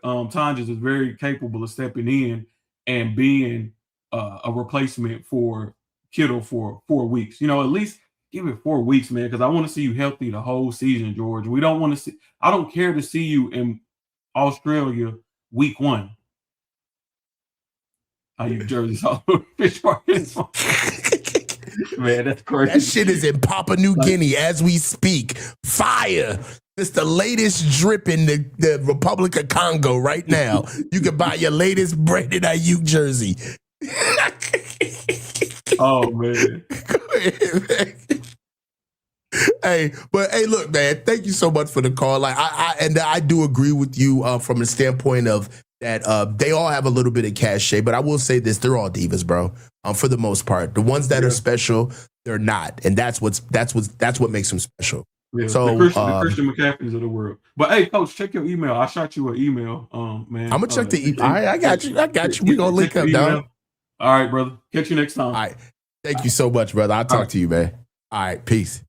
Tonjes is very capable of stepping in and being a replacement for Kittle for 4 weeks. At least give it 4 weeks, man, because I want to see you healthy the whole season, George. We don't want to see. I don't care to see you in Australia week 1. How you jerseys all over fish markets. Man, that's crazy. That shit is in Papua New Guinea as we speak. Fire. It's the latest drip in the Republic of Congo right now. You can buy your latest Brandon Ayuk jersey. Oh, man. Go ahead, man. Hey, look, man, thank you so much for the call. Like, I do agree with you from the standpoint of that they all have a little bit of cachet, but I will say this: they're all divas, bro. For the most part, the ones that are special, they're not, and that's what makes them special. Yeah, so the Christian McCaffreys of the world. But hey, Coach, check your email. I shot you an email, man. I'm gonna check the email. All right, I got you. We gonna link up, dog. All right, brother. Catch you next time. All right. Thank you so much, brother. I'll talk to you, man. All right, peace.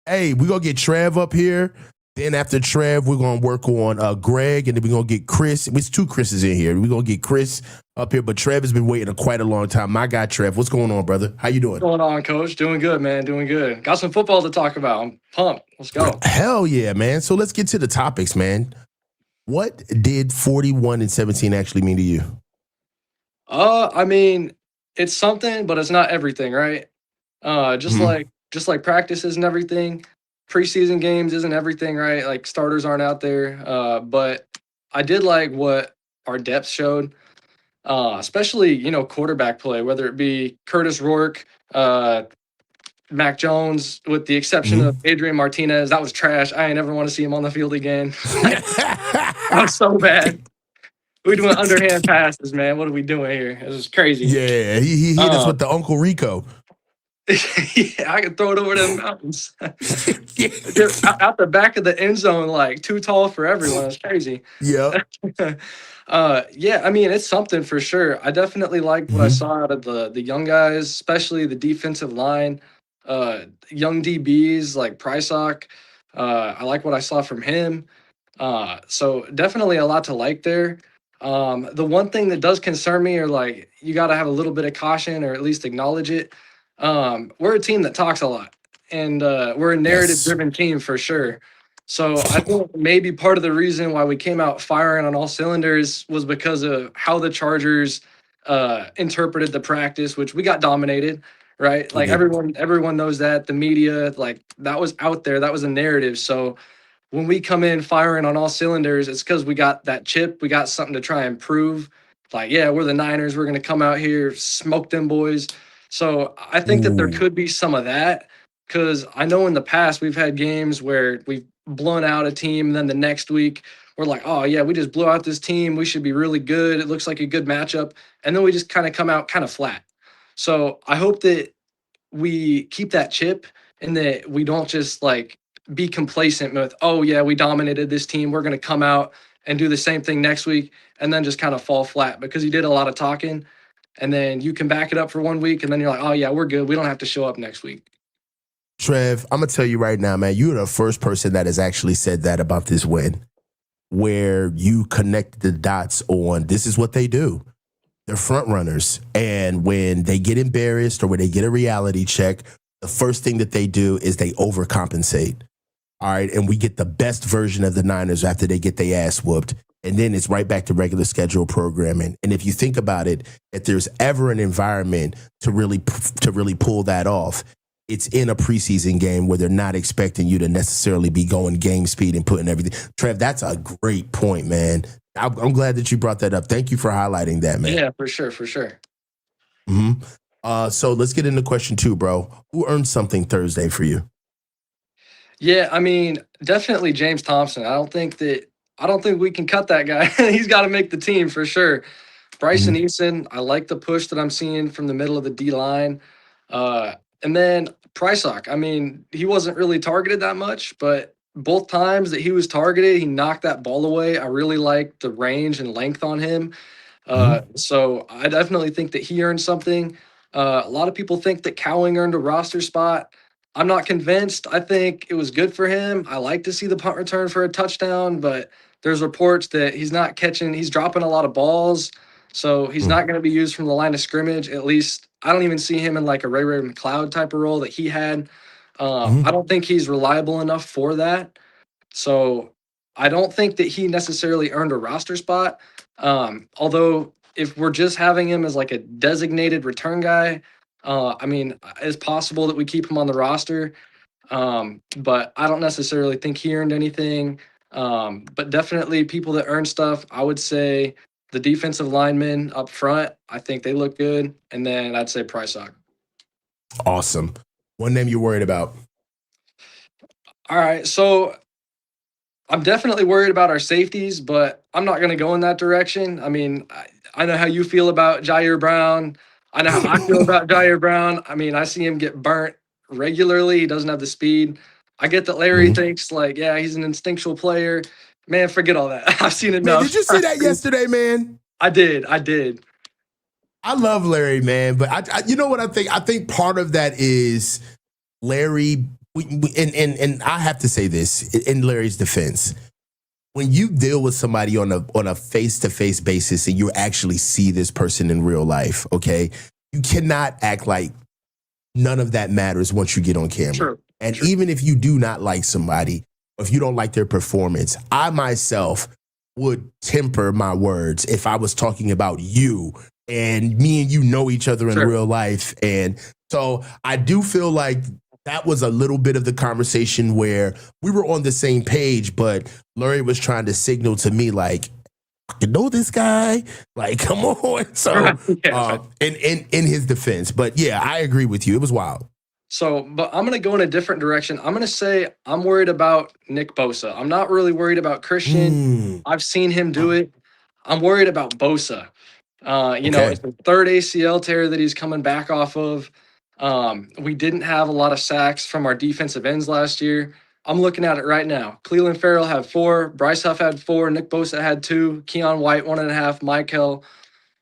Hey, we're going to get Trev up here. Then after Trev, we're going to work on Greg, and then we're going to get Chris. There's 2 Chris's in here. We're going to get Chris up here, but Trev has been waiting quite a long time. My guy, Trev, what's going on, brother? How you doing? What's going on, Coach? Doing good, man. Doing good. Got some football to talk about. I'm pumped. Let's go. Hell yeah, man. So let's get to the topics, man. What did 41-17 actually mean to you? I mean, it's something, but it's not everything, right? Just like practices and everything, preseason games isn't everything, right? Like starters aren't out there. But I did like what our depth showed, especially, quarterback play, whether it be Curtis Rourke, Mac Jones, with the exception of Adrian Martinez. That was trash. I ain't ever want to see him on the field again. That was so bad. We doing underhand passes, man. What are we doing here? This is crazy. Yeah, he hit us with the Uncle Rico. Yeah, I can throw it over the mountains. Out the back of the end zone, like too tall for everyone. It's crazy. Yeah. Yeah, I mean, it's something for sure. I definitely liked what I saw out of the young guys, especially the defensive line, young DBs like Prysock. I like what I saw from him. So definitely a lot to like there. The one thing that does concern me, or like you got to have a little bit of caution, or at least acknowledge it. We're a team that talks a lot, and we're a narrative-driven team for sure. So I think maybe part of the reason why we came out firing on all cylinders was because of how the Chargers interpreted the practice, which we got dominated, right? Like everyone knows that. The media, like that was out there. That was a narrative. So when we come in firing on all cylinders, it's because we got that chip. We got something to try and prove. Like, yeah, we're the Niners. We're going to come out here, smoke them boys. So I think that there could be some of that, because I know in the past we've had games where we've blown out a team, and then the next week we're like, oh, yeah, we just blew out this team. We should be really good. It looks like a good matchup. And then we just kind of come out kind of flat. So I hope that we keep that chip and that we don't just like be complacent with, oh, yeah, we dominated this team. We're going to come out and do the same thing next week and then just kind of fall flat because you did a lot of talking and then you can back it up for 1 week and then you're like, oh yeah, we're good. We don't have to show up next week. Trev, I'm going to tell you right now, man, you're the first person that has actually said that about this win, where you connect the dots on this is what they do. They're front runners. And when they get embarrassed or when they get a reality check, the first thing that they do is they overcompensate. All right. And we get the best version of the Niners after they get their ass whooped. And then it's right back to regular schedule programming. And if you think about it, if there's ever an environment to really pull that off, it's in a preseason game where they're not expecting you to necessarily be going game speed and putting everything. Trev, that's a great point, man. I'm glad that you brought that up. Thank you for highlighting that, man. Yeah, for sure. Mm-hmm. So let's get into question 2, bro. Who earned something Thursday for you? Yeah, I mean, definitely James Thompson. I don't think we can cut that guy. He's got to make the team for sure. Bryson Eason, I like the push that I'm seeing from the middle of the D line. And then Prysock, I mean, he wasn't really targeted that much, but both times that he was targeted, he knocked that ball away. I really liked the range and length on him. So I definitely think that he earned something. A lot of people think that Cowing earned a roster spot. I'm not convinced. I think it was good for him. I like to see the punt return for a touchdown, but there's reports that he's dropping a lot of balls. So he's not going to be used from the line of scrimmage. At least I don't even see him in like a Ray McLeod type of role that he had. I don't think he's reliable enough for that. So I don't think that he necessarily earned a roster spot. Although if we're just having him as like a designated return guy, I mean, it's possible that we keep him on the roster. But I don't necessarily think he earned anything. But definitely people that earn stuff, I would say the defensive linemen up front, I think they look good. And then I'd say Prysock. Awesome. One name you're worried about? All right. So I'm definitely worried about our safeties, but I'm not going to go in that direction. I mean, I know how you feel about Jair Brown. I know how I feel about Jair Brown. I mean, I see him get burnt regularly. He doesn't have the speed. I get that Larry thinks like, yeah, he's an instinctual player. Man, forget all that. I've seen enough. Man, did you see that yesterday, man? I did. I love Larry, man. But I you know what I think? I think part of that is Larry, and I have to say this in Larry's defense. When you deal with somebody on a face-to-face basis and you actually see this person in real life, okay, you cannot act like none of that matters once you get on camera. Sure. Even if you do not like somebody, or if you don't like their performance, I myself would temper my words if I was talking about you and me and you know each other in real life. And so I do feel like that was a little bit of the conversation where we were on the same page, but Larry was trying to signal to me like, you know this guy? Like, come on. So in his defense. But yeah, I agree with you. It was wild. So, but I'm going to go in a different direction. I'm going to say I'm worried about Nick Bosa. I'm not really worried about Christian. I've seen him do it. I'm worried about Bosa. You know, it's the third ACL tear that he's coming back off of. We didn't have a lot of sacks from our defensive ends last year. I'm looking at it right now. Cleveland Farrell had 4. Bryce Huff had 4. Nick Bosa had 2. Keon White, 1.5. Michael,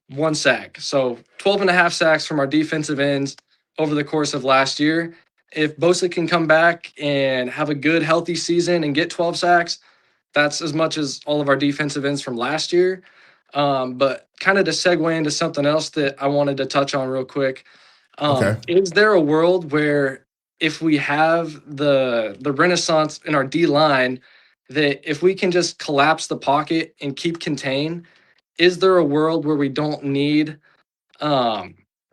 1 sack. So 12.5 sacks from our defensive ends over the course of last year. If Bosa can come back and have a good, healthy season and get 12 sacks, that's as much as all of our defensive ends from last year. But kind of to segue into something else that I wanted to touch on real quick. Is there a world where if we have the renaissance in our D line, that if we can just collapse the pocket and keep contained, is there a world where we don't need a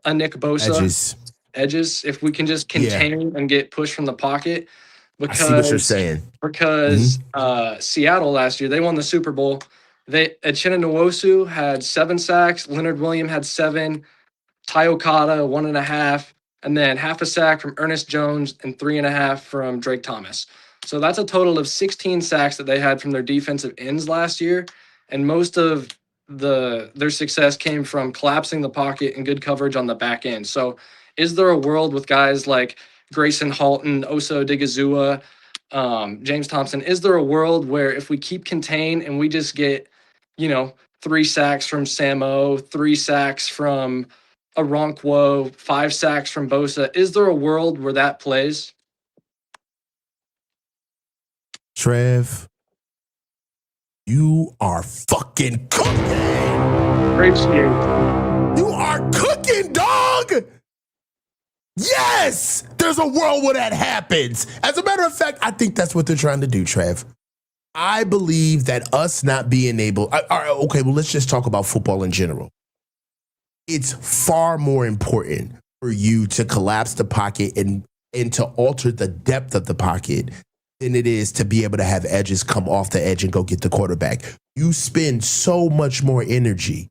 Nick Bosa edges if we can just contain and get pushed from the pocket? Because, I see what you're saying. Because Seattle last year, they won the Super Bowl. Uchenna Nwosu had 7 sacks. Leonard Williams had 7. Ty Okada, 1.5. And then half a sack from Ernest Jones and 3.5 from Drake Thomas. So that's a total of 16 sacks that they had from their defensive ends last year. And most of their success came from collapsing the pocket and good coverage on the back end. So is there a world with guys like Grayson Halton, Oso Digizua, James Thompson, is there a world where if we keep contained and we just get, 3 sacks from Samo, 3 sacks from Okonkwo, 5 sacks from Bosa, is there a world where that plays? Trev, you are fucking cooking. Appreciate it. You are cooking, dog. Yes, there's a world where that happens. As a matter of fact, I think that's what they're trying to do, Trev. I believe that us not being able, all right, okay, well, let's just talk about football in general. It's far more important for you to collapse the pocket and to alter the depth of the pocket than it is to be able to have edges come off the edge and go get the quarterback. You spend so much more energy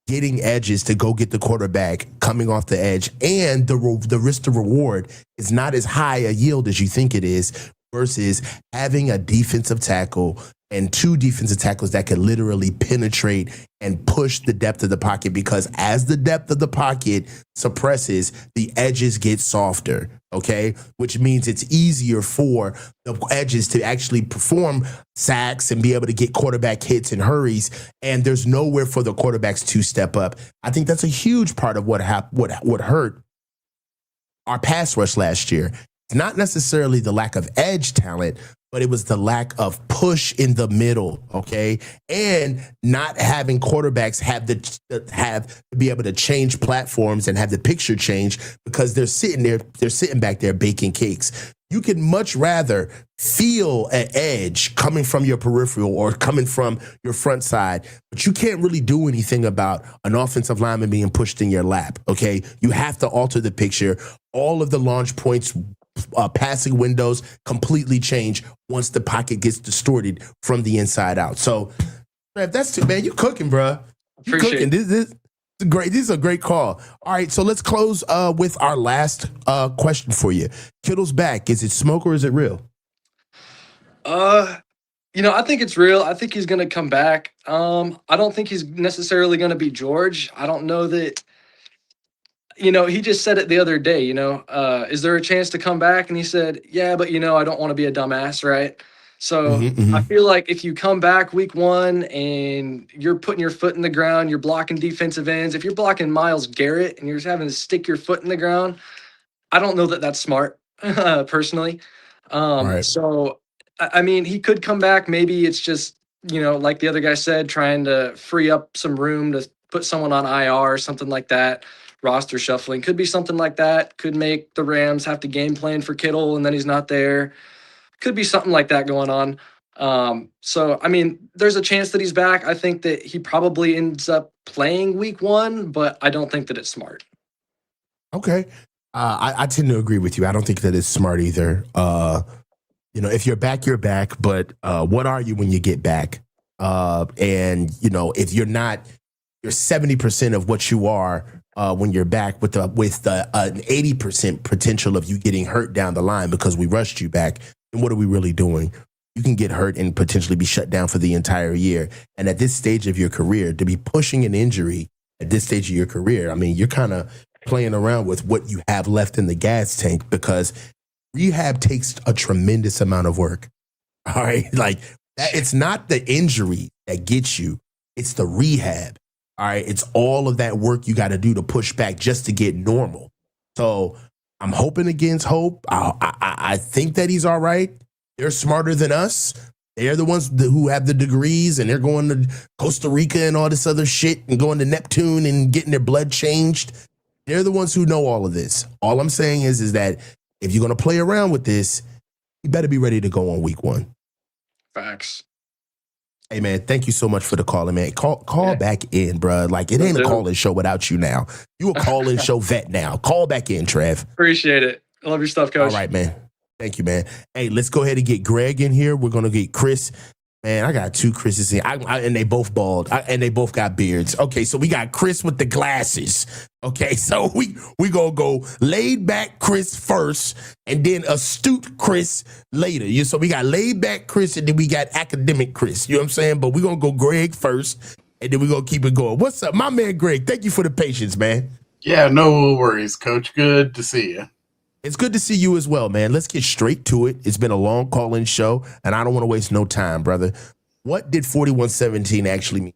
getting edges to go get the quarterback coming off the edge, and the risk to reward is not as high a yield as you think it is versus having a defensive tackle and 2 defensive tackles that can literally penetrate and push the depth of the pocket, because as the depth of the pocket suppresses, the edges get softer, okay? Which means it's easier for the edges to actually perform sacks and be able to get quarterback hits and hurries, and there's nowhere for the quarterbacks to step up. I think that's a huge part of what hurt our pass rush last year. It's not necessarily the lack of edge talent, but it was the lack of push in the middle, okay? And not having quarterbacks have to be able to change platforms and have the picture change, because they're sitting back there baking cakes. You can much rather feel an edge coming from your peripheral or coming from your front side, but you can't really do anything about an offensive lineman being pushed in your lap, okay? You have to alter the picture. All of the launch points, passing windows completely change once the pocket gets distorted from the inside out. So, man, you cooking, bro. You cooking. This is great. This is a great call. All right, so let's close with our last question for you. Kittle's back. Is it smoke or is it real? I think it's real. I think he's going to come back. I don't think he's necessarily going to be George. I don't know that. He just said it the other day, is there a chance to come back? And he said, yeah, but, I don't want to be a dumbass, right? So I feel like if you come back week 1 and you're putting your foot in the ground, you're blocking defensive ends, if you're blocking Myles Garrett and you're just having to stick your foot in the ground, I don't know that that's smart, personally. Right. So, I mean, he could come back. Maybe it's just, like the other guy said, trying to free up some room to put someone on IR or something like that. Roster shuffling could be something like that. Could make the Rams have to game plan for Kittle and then he's not there. Could be something like that going on. So, I mean, there's a chance that he's back. I think that he probably ends up playing week 1, but I don't think that it's smart. Okay. I tend to agree with you. I don't think that it's smart either. If you're back, you're back. But what are you when you get back? If you're not, you're 70% of what you are when you're back with an 80% potential of you getting hurt down the line because we rushed you back. And what are we really doing? You can get hurt and potentially be shut down for the entire year. And at this stage of your career, to be pushing an injury at this stage of your career, I mean, you're kind of playing around with what you have left in the gas tank, because rehab takes a tremendous amount of work. All right. Like that, it's not the injury that gets you, it's the rehab. All right. It's all of that work you got to do to push back just to get normal. So I'm hoping against hope. I think that he's all right. They're smarter than us. They're the ones who have the degrees, and they're going to Costa Rica and all this other shit and going to Neptune and getting their blood changed. They're the ones who know all of this. All I'm saying is that if you're going to play around with this, you better be ready to go on week 1. Facts. Hey, man, thank you so much for the call, man. Call back in, bro. Like, it ain't a call-in show without you now. You a call-in show vet now. Call back in, Trev. Appreciate it. I love your stuff, Coach. All right, man. Thank you, man. Hey, let's go ahead and get Greg in here. We're going to get Chris. Man, I got 2 Chris's in, and they both bald, and they both got beards. Okay, so we got Chris with the glasses. Okay, so we gonna go laid back Chris first, and then astute Chris later. So we got laid back Chris, and then we got academic Chris. You know what I'm saying? But we gonna go Greg first, and then we gonna keep it going. What's up, my man Greg? Thank you for the patience, man. Yeah, no worries, Coach. Good to see you. It's good to see you as well, man. Let's get straight to it. It's been a long call-in show, and I don't want to waste no time, brother. What did 41-17 actually mean?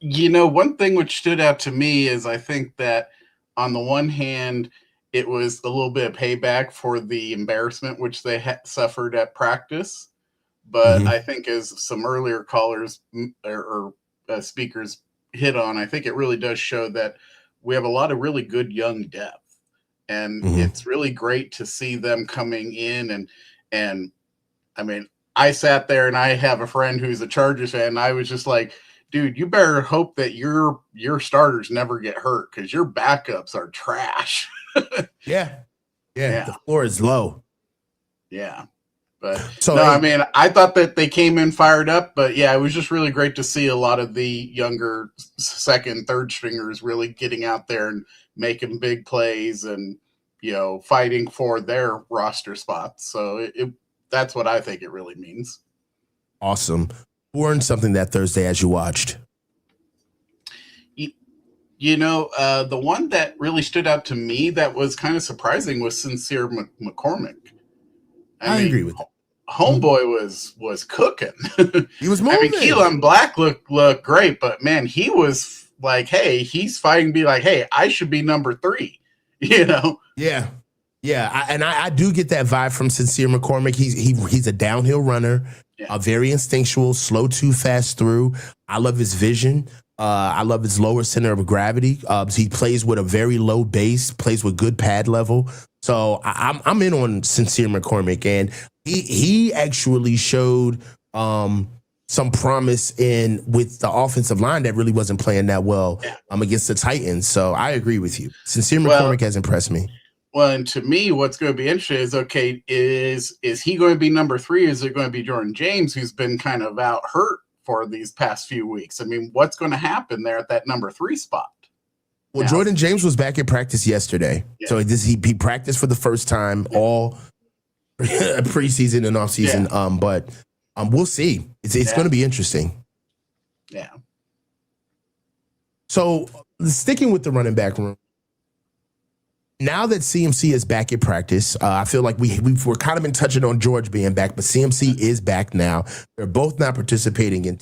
You know, one thing which stood out to me is I think that on the one hand, it was a little bit of payback for the embarrassment which they suffered at practice. But I think as some earlier callers or speakers hit on, I think it really does show that we have a lot of really good young depth. And it's really great to see them coming in. And I mean, I sat there and I have a friend who's a Chargers fan. And I was just like, dude, you better hope that your starters never get hurt because your backups are trash. Yeah. The floor is low. Yeah. But so, no, I mean, I thought that they came in fired up, but yeah, it was just really great to see a lot of the younger second, third stringers really getting out there and making big plays and, you know, fighting for their roster spots. So that's what I think it really means. Awesome. Who learned something that Thursday as you watched? You know, the one that really stood out to me that was kind of surprising was Sincere McCormick. I agree with that. Homeboy was cooking. He was moving. I mean, Keelan Black looked great, but man, he was like, hey, he's fighting to be like, hey, I should be number 3, you know? Yeah. I do get that vibe from Sincere McCormick. He's a downhill runner, very instinctual, slow to fast through. I love his vision. I love his lower center of gravity. He plays with a very low base, plays with good pad level. So I'm in on Sincere McCormick, and he actually showed some promise with the offensive line that really wasn't playing that well against the Titans. So I agree with you. Sincere McCormick has impressed me. Well, and to me, what's going to be interesting is, okay, is he going to be number 3? Is it going to be Jordan James, who's been kind of out hurt for these past few weeks? I mean, what's going to happen there at that number 3 spot? Well, now, Jordan James was back in practice yesterday. Yeah. So he practiced for the first time all preseason and offseason. Yeah. But we'll see. It's going to be interesting. Yeah. So sticking with the running back room, now that CMC is back in practice, I feel like we're kind of been touching on George being back, but CMC is back now. They're both not participating in.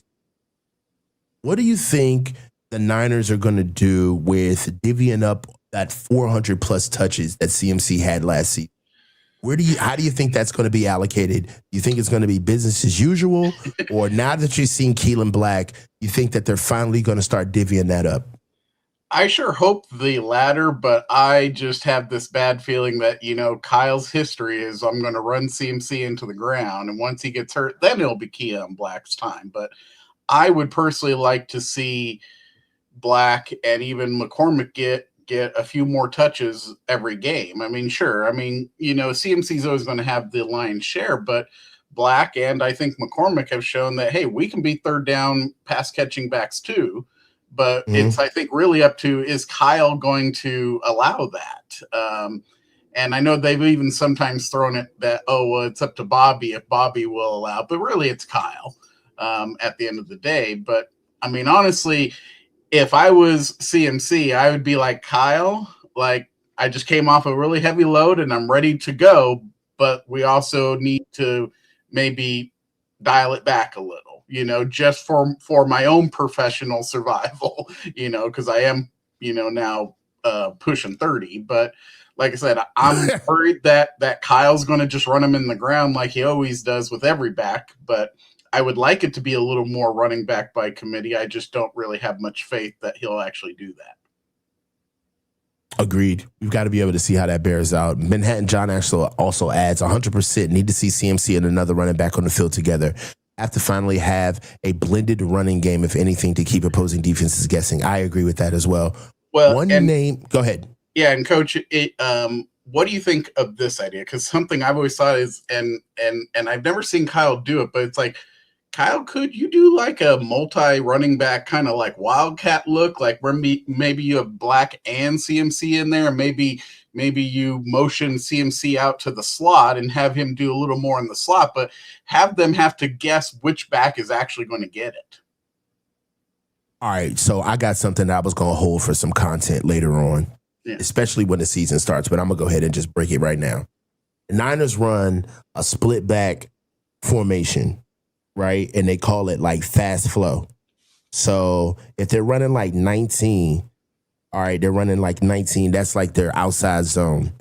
What do you think the Niners are going to do with divvying up that 400 plus touches that CMC had last season? How do you think that's going to be allocated? Do you think it's going to be business as usual, or now that you've seen Keelan Black, you think that they're finally going to start divvying that up? I sure hope the latter, but I just have this bad feeling that, you know, Kyle's history is I'm going to run CMC into the ground, and once he gets hurt, then it'll be Keelan Black's time. But I would personally like to see Black and even McCormick get a few more touches every game. I mean, sure. I mean, you know, CMC's always going to have the lion's share, but Black and I think McCormick have shown that, hey, we can be third down pass catching backs too. But it's, I think, really up to, is Kyle going to allow that? And I know they've even sometimes thrown it that, oh, well, it's up to Bobby if Bobby will allow. But really, it's Kyle at the end of the day. But, I mean, honestly, if I was CMC, I would be like, Kyle, like, I just came off a really heavy load and I'm ready to go. But we also need to maybe dial it back a little, you know, just for my own professional survival, you know, because I am, you know, now pushing 30. But like I said, I'm worried that Kyle's going to just run him in the ground like he always does with every back. But I would like it to be a little more running back by committee. I just don't really have much faith that he'll actually do that. Agreed. We've got to be able to see how that bears out. Manhattan John also adds 100% need to see CMC and another running back on the field together. Have to finally have a blended running game, if anything, to keep opposing defenses guessing. I agree with that as well. Well, go ahead. Yeah, and Coach, what do you think of this idea? Because something I've always thought is, and I've never seen Kyle do it, but it's like, Kyle, could you do like a multi-running back kind of like Wildcat look? Like where maybe you have Black and CMC in there, and maybe you motion CMC out to the slot and have him do a little more in the slot, but have them have to guess which back is actually going to get it. All right, so I got something that I was going to hold for some content later on. Yeah. especially when the season starts. But I'm going to go ahead and just break it right now. The Niners run a split back formation, right? And they call it like fast flow. So if they're running like 19, all right, they're running like 19. That's like their outside zone.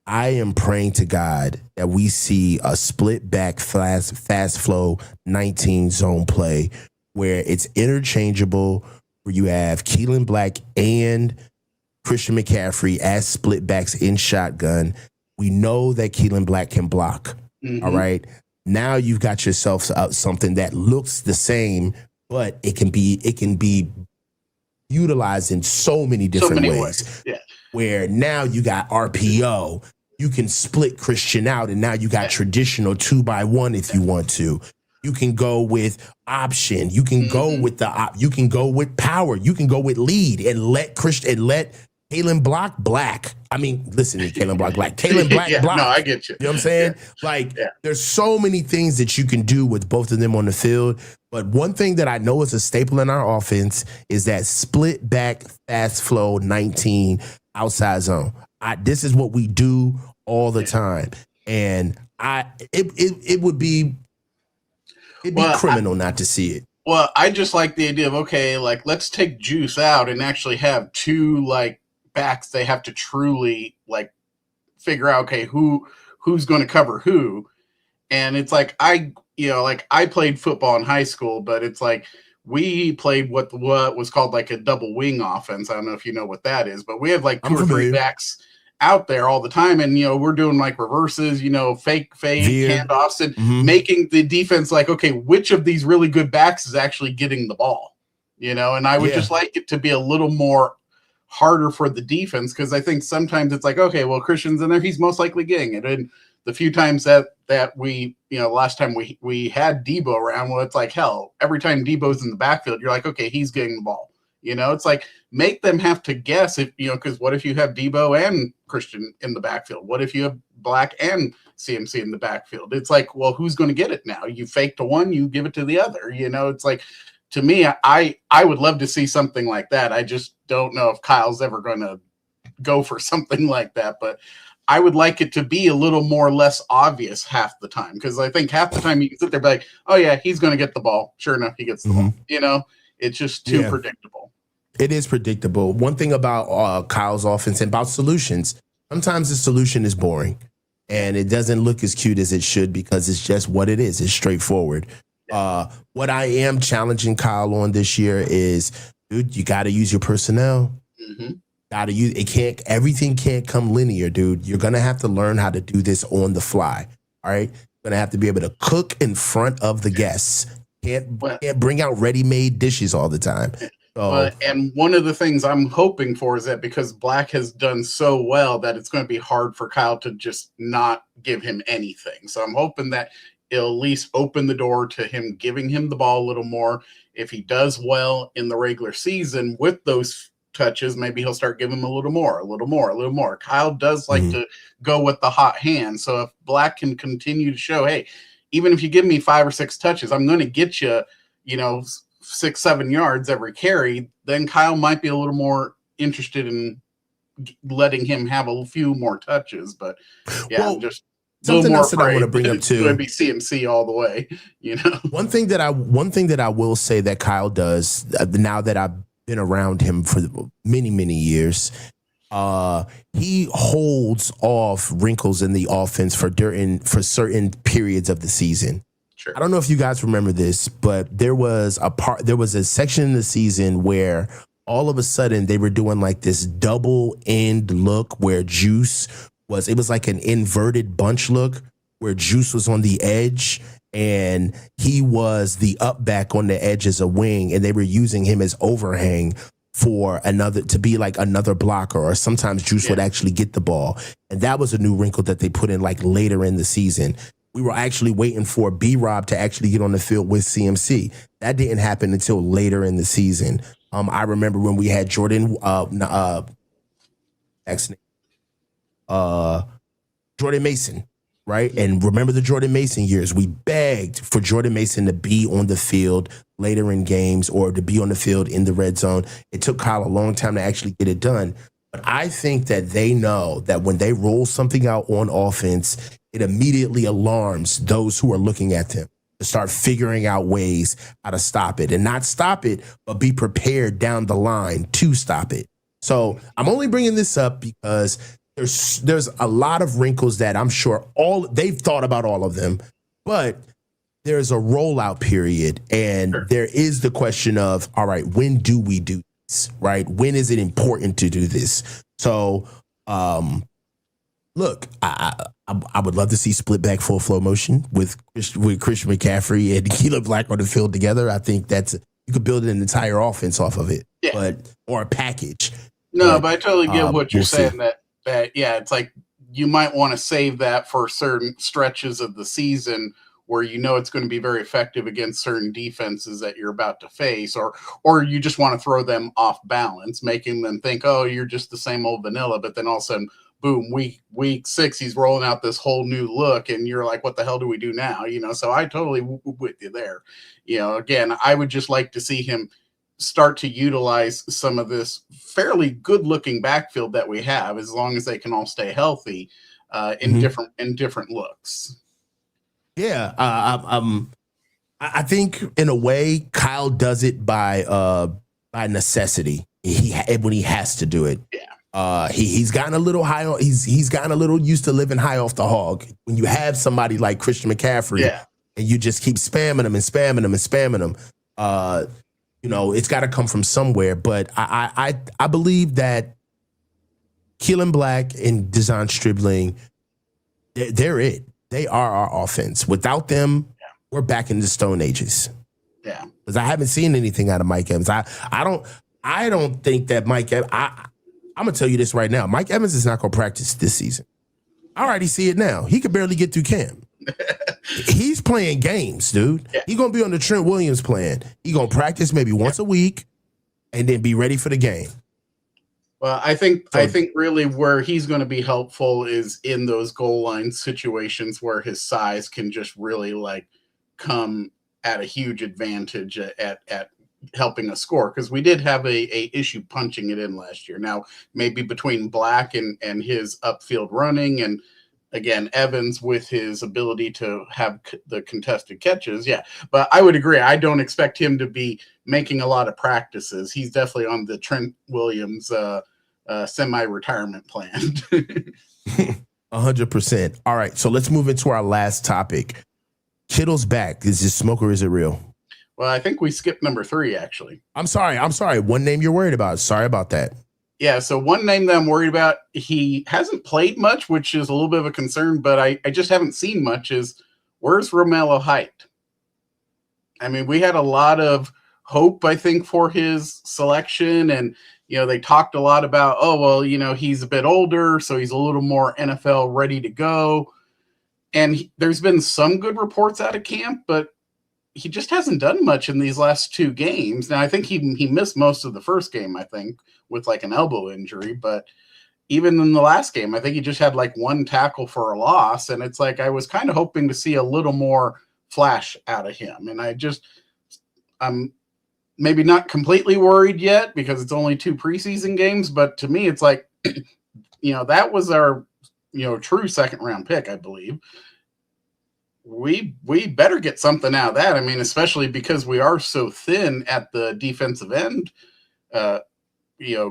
I am praying to God that we see a split back fast flow 19 zone play where it's interchangeable, where you have Keelan Black and Christian McCaffrey as split backs in shotgun. We know that Keelan Black can block. Mhm. All right. Now you've got yourself something that looks the same, but it can be utilized in so many different ways. Yeah. Where now you got RPO, you can split Christian out, and now you got traditional 2x1 if you want to. You can go with option. You can go with you can go with power. You can go with lead and let Kalen block black. I mean, listen to Kalen block black. Kalen black block. No, I get you. You know what I'm saying? Yeah. Like, there's so many things that you can do with both of them on the field. But one thing that I know is a staple in our offense is that split back, fast flow, 19 outside zone. This is what we do all the time. And it would be criminal not to see it. Well, I just like the idea of, okay, like, let's take Juice out and actually have two, like, backs they have to truly, like, figure out, okay, who's going to cover who. And it's like, I played football in high school, but it's like we played what was called like a double wing offense. I don't know if you know what that is, but we have like two or three backs out there all the time. And, we're doing like reverses, fake handoffs and making the defense like, okay, which of these really good backs is actually getting the ball, and I would just like it to be a little more harder for the defense. Cause I think sometimes it's like, okay, well, Christian's in there. He's most likely getting it. And the few times that we, last time we had Debo around, well, it's like, hell, every time Debo's in the backfield, you're like, okay, he's getting the ball. It's like, make them have to guess if, because what if you have Debo and Christian in the backfield? What if you have Black and CMC in the backfield? It's like, well, who's going to get it now? You fake to one, you give it to the other. It's like, to me, I would love to see something like that. I just don't know if Kyle's ever going to go for something like that, but I would like it to be a little more less obvious half the time, because I think half the time you can sit there and be like, oh, yeah, he's going to get the ball. Sure enough, he gets the ball. It's just too predictable. It is predictable. One thing about Kyle's offense and about solutions, sometimes the solution is boring and it doesn't look as cute as it should because it's just what it is. It's straightforward. What I am challenging Kyle on this year is, dude, you got to use your personnel. Gotta use it. Everything can't come linear, dude. You're gonna have to learn how to do this on the fly. All right. You're gonna have to be able to cook in front of the guests. Can't bring out ready-made dishes all the time. So, and one of the things I'm hoping for is that because Black has done so well that it's going to be hard for Kyle to just not give him anything. So I'm hoping that it'll at least open the door to him giving him the ball a little more. If he does well in the regular season with those touches, maybe he'll start giving him a little more. Kyle does like to go with the hot hand. So if Black can continue to show, hey, even if you give me 5 or 6 touches, I'm going to get you, 6-7 yards every carry, then Kyle might be a little more interested in letting him have a few more touches. But just something else that I want to bring up too. It's going to be CMC all the way, One thing that I will say that Kyle does now that I've been around him for many, many years, he holds off wrinkles in the offense for certain periods of the season. Sure. I don't know if you guys remember this, but there was a section in the season where all of a sudden they were doing like this double end look where it was like an inverted bunch look where Juice was on the edge and he was the up back on the edge as a wing, and they were using him as overhang to be like another blocker, or sometimes Juice would actually get the ball. And that was a new wrinkle that they put in like later in the season. We were actually waiting for B-Rob to actually get on the field with CMC. That didn't happen until later in the season. I remember when we had Jordan Mason, right? And remember the Jordan Mason years. We begged for Jordan Mason to be on the field later in games or to be on the field in the red zone. It took Kyle a long time to actually get it done. But I think that they know that when they roll something out on offense, it immediately alarms those who are looking at them to start figuring out ways how to stop it, and not stop it, but be prepared down the line to stop it. So I'm only bringing this up because there's a lot of wrinkles that I'm sure they've thought about all of them, but there's a rollout period, and there is the question of, all right, when do we do this, right? When is it important to do this? So, look, I would love to see split back full flow motion with Christian McCaffrey and Keelan Black on the field together. I think you could build an entire offense off of it, or a package. No, but I totally get what you're saying. See. That it's like you might want to save that for certain stretches of the season where you know it's going to be very effective against certain defenses that you're about to face, or you just want to throw them off balance, making them think, oh, you're just the same old vanilla, but then all of a sudden, boom, week 6, he's rolling out this whole new look, and you're like, what the hell do we do now? So I totally with you there. Again, I would just like to see him start to utilize some of this fairly good-looking backfield that we have, as long as they can all stay healthy in different looks. Yeah, I think in a way Kyle does it by necessity. When he has to do it. Yeah. He's gotten a little high. He's gotten a little used to living high off the hog. When you have somebody like Christian McCaffrey, and you just keep spamming him and spamming him and spamming him, it's got to come from somewhere. But I believe that Keelan Black and Dejon Stribling, they're it. They are our offense. Without them, we're back in the Stone Ages. Yeah, because I haven't seen anything out of Mike Evans. I don't think that Mike Evans. I'm gonna tell you this right now. Mike Evans is not gonna practice this season. I already see it now. He could barely get through camp. He's playing games, dude. Yeah. He's gonna be on the Trent Williams plan. He's gonna practice maybe once a week, and then be ready for the game. Well, I think really where he's going to be helpful is in those goal line situations where his size can just really come at a huge advantage at helping us score, because we did have a issue punching it in last year. Now, maybe between Black and his upfield running, and again, Evans with his ability to have the contested catches. Yeah, but I would agree. I don't expect him to be making a lot of practices. He's definitely on the Trent Williams semi-retirement plan. 100%. All right, so let's move into our last topic. Kittle's back. Is this smoke or is it real? Well, I think we skipped number 3, actually. I'm sorry. One name you're worried about. Sorry about that. Yeah, so one name that I'm worried about, he hasn't played much, which is a little bit of a concern, but I just haven't seen much, is where's Romello Height? I mean, we had a lot of hope, I think, for his selection, and they talked a lot about, he's a bit older, so he's a little more NFL ready to go. And there's been some good reports out of camp, but he just hasn't done much in these last 2 games. Now, I think he missed most of the first game, I think, with an elbow injury. But even in the last game, I think he just had 1 tackle for a loss. And it's I was kind of hoping to see a little more flash out of him. And I'm maybe not completely worried yet because it's only 2 preseason games. But to me, it's that was our, true second-round pick, I believe. We better get something out of that. I mean, especially because we are so thin at the defensive end,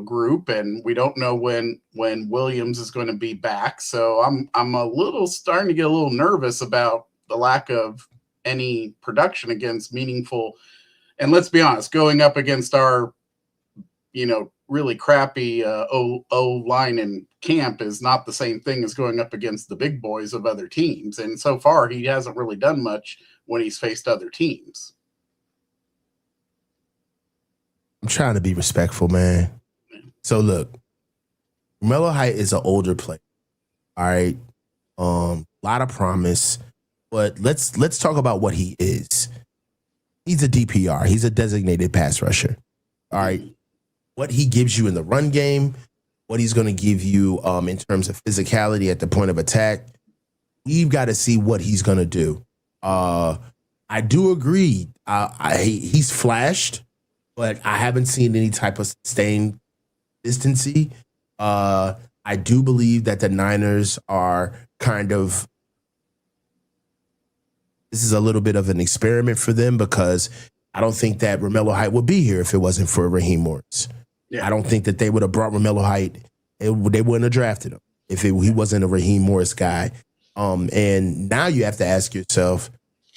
group, and we don't know when Williams is going to be back. So I'm a little starting to get a little nervous about the lack of any production against meaningful. And let's be honest, going up against our, really crappy O line in camp is not the same thing as going up against the big boys of other teams. And so far, he hasn't really done much when he's faced other teams. I'm trying to be respectful, man. So look, Romello Height is an older player. All right. Lot of promise, but let's talk about what he is. He's a DPR. He's a designated pass rusher. All right. What he gives you in the run game, what he's going to give you in terms of physicality at the point of attack, we've got to see what he's going to do. I do agree. He's flashed, but I haven't seen any type of sustained consistency. I do believe that the Niners are kind of, this is a little bit of an experiment for them because I don't think that Romello Height would be here if it wasn't for Raheem Morris. Yeah. I don't think that they would have brought Romello Height. They wouldn't have drafted him if he wasn't a Raheem Morris guy. And now you have to ask yourself,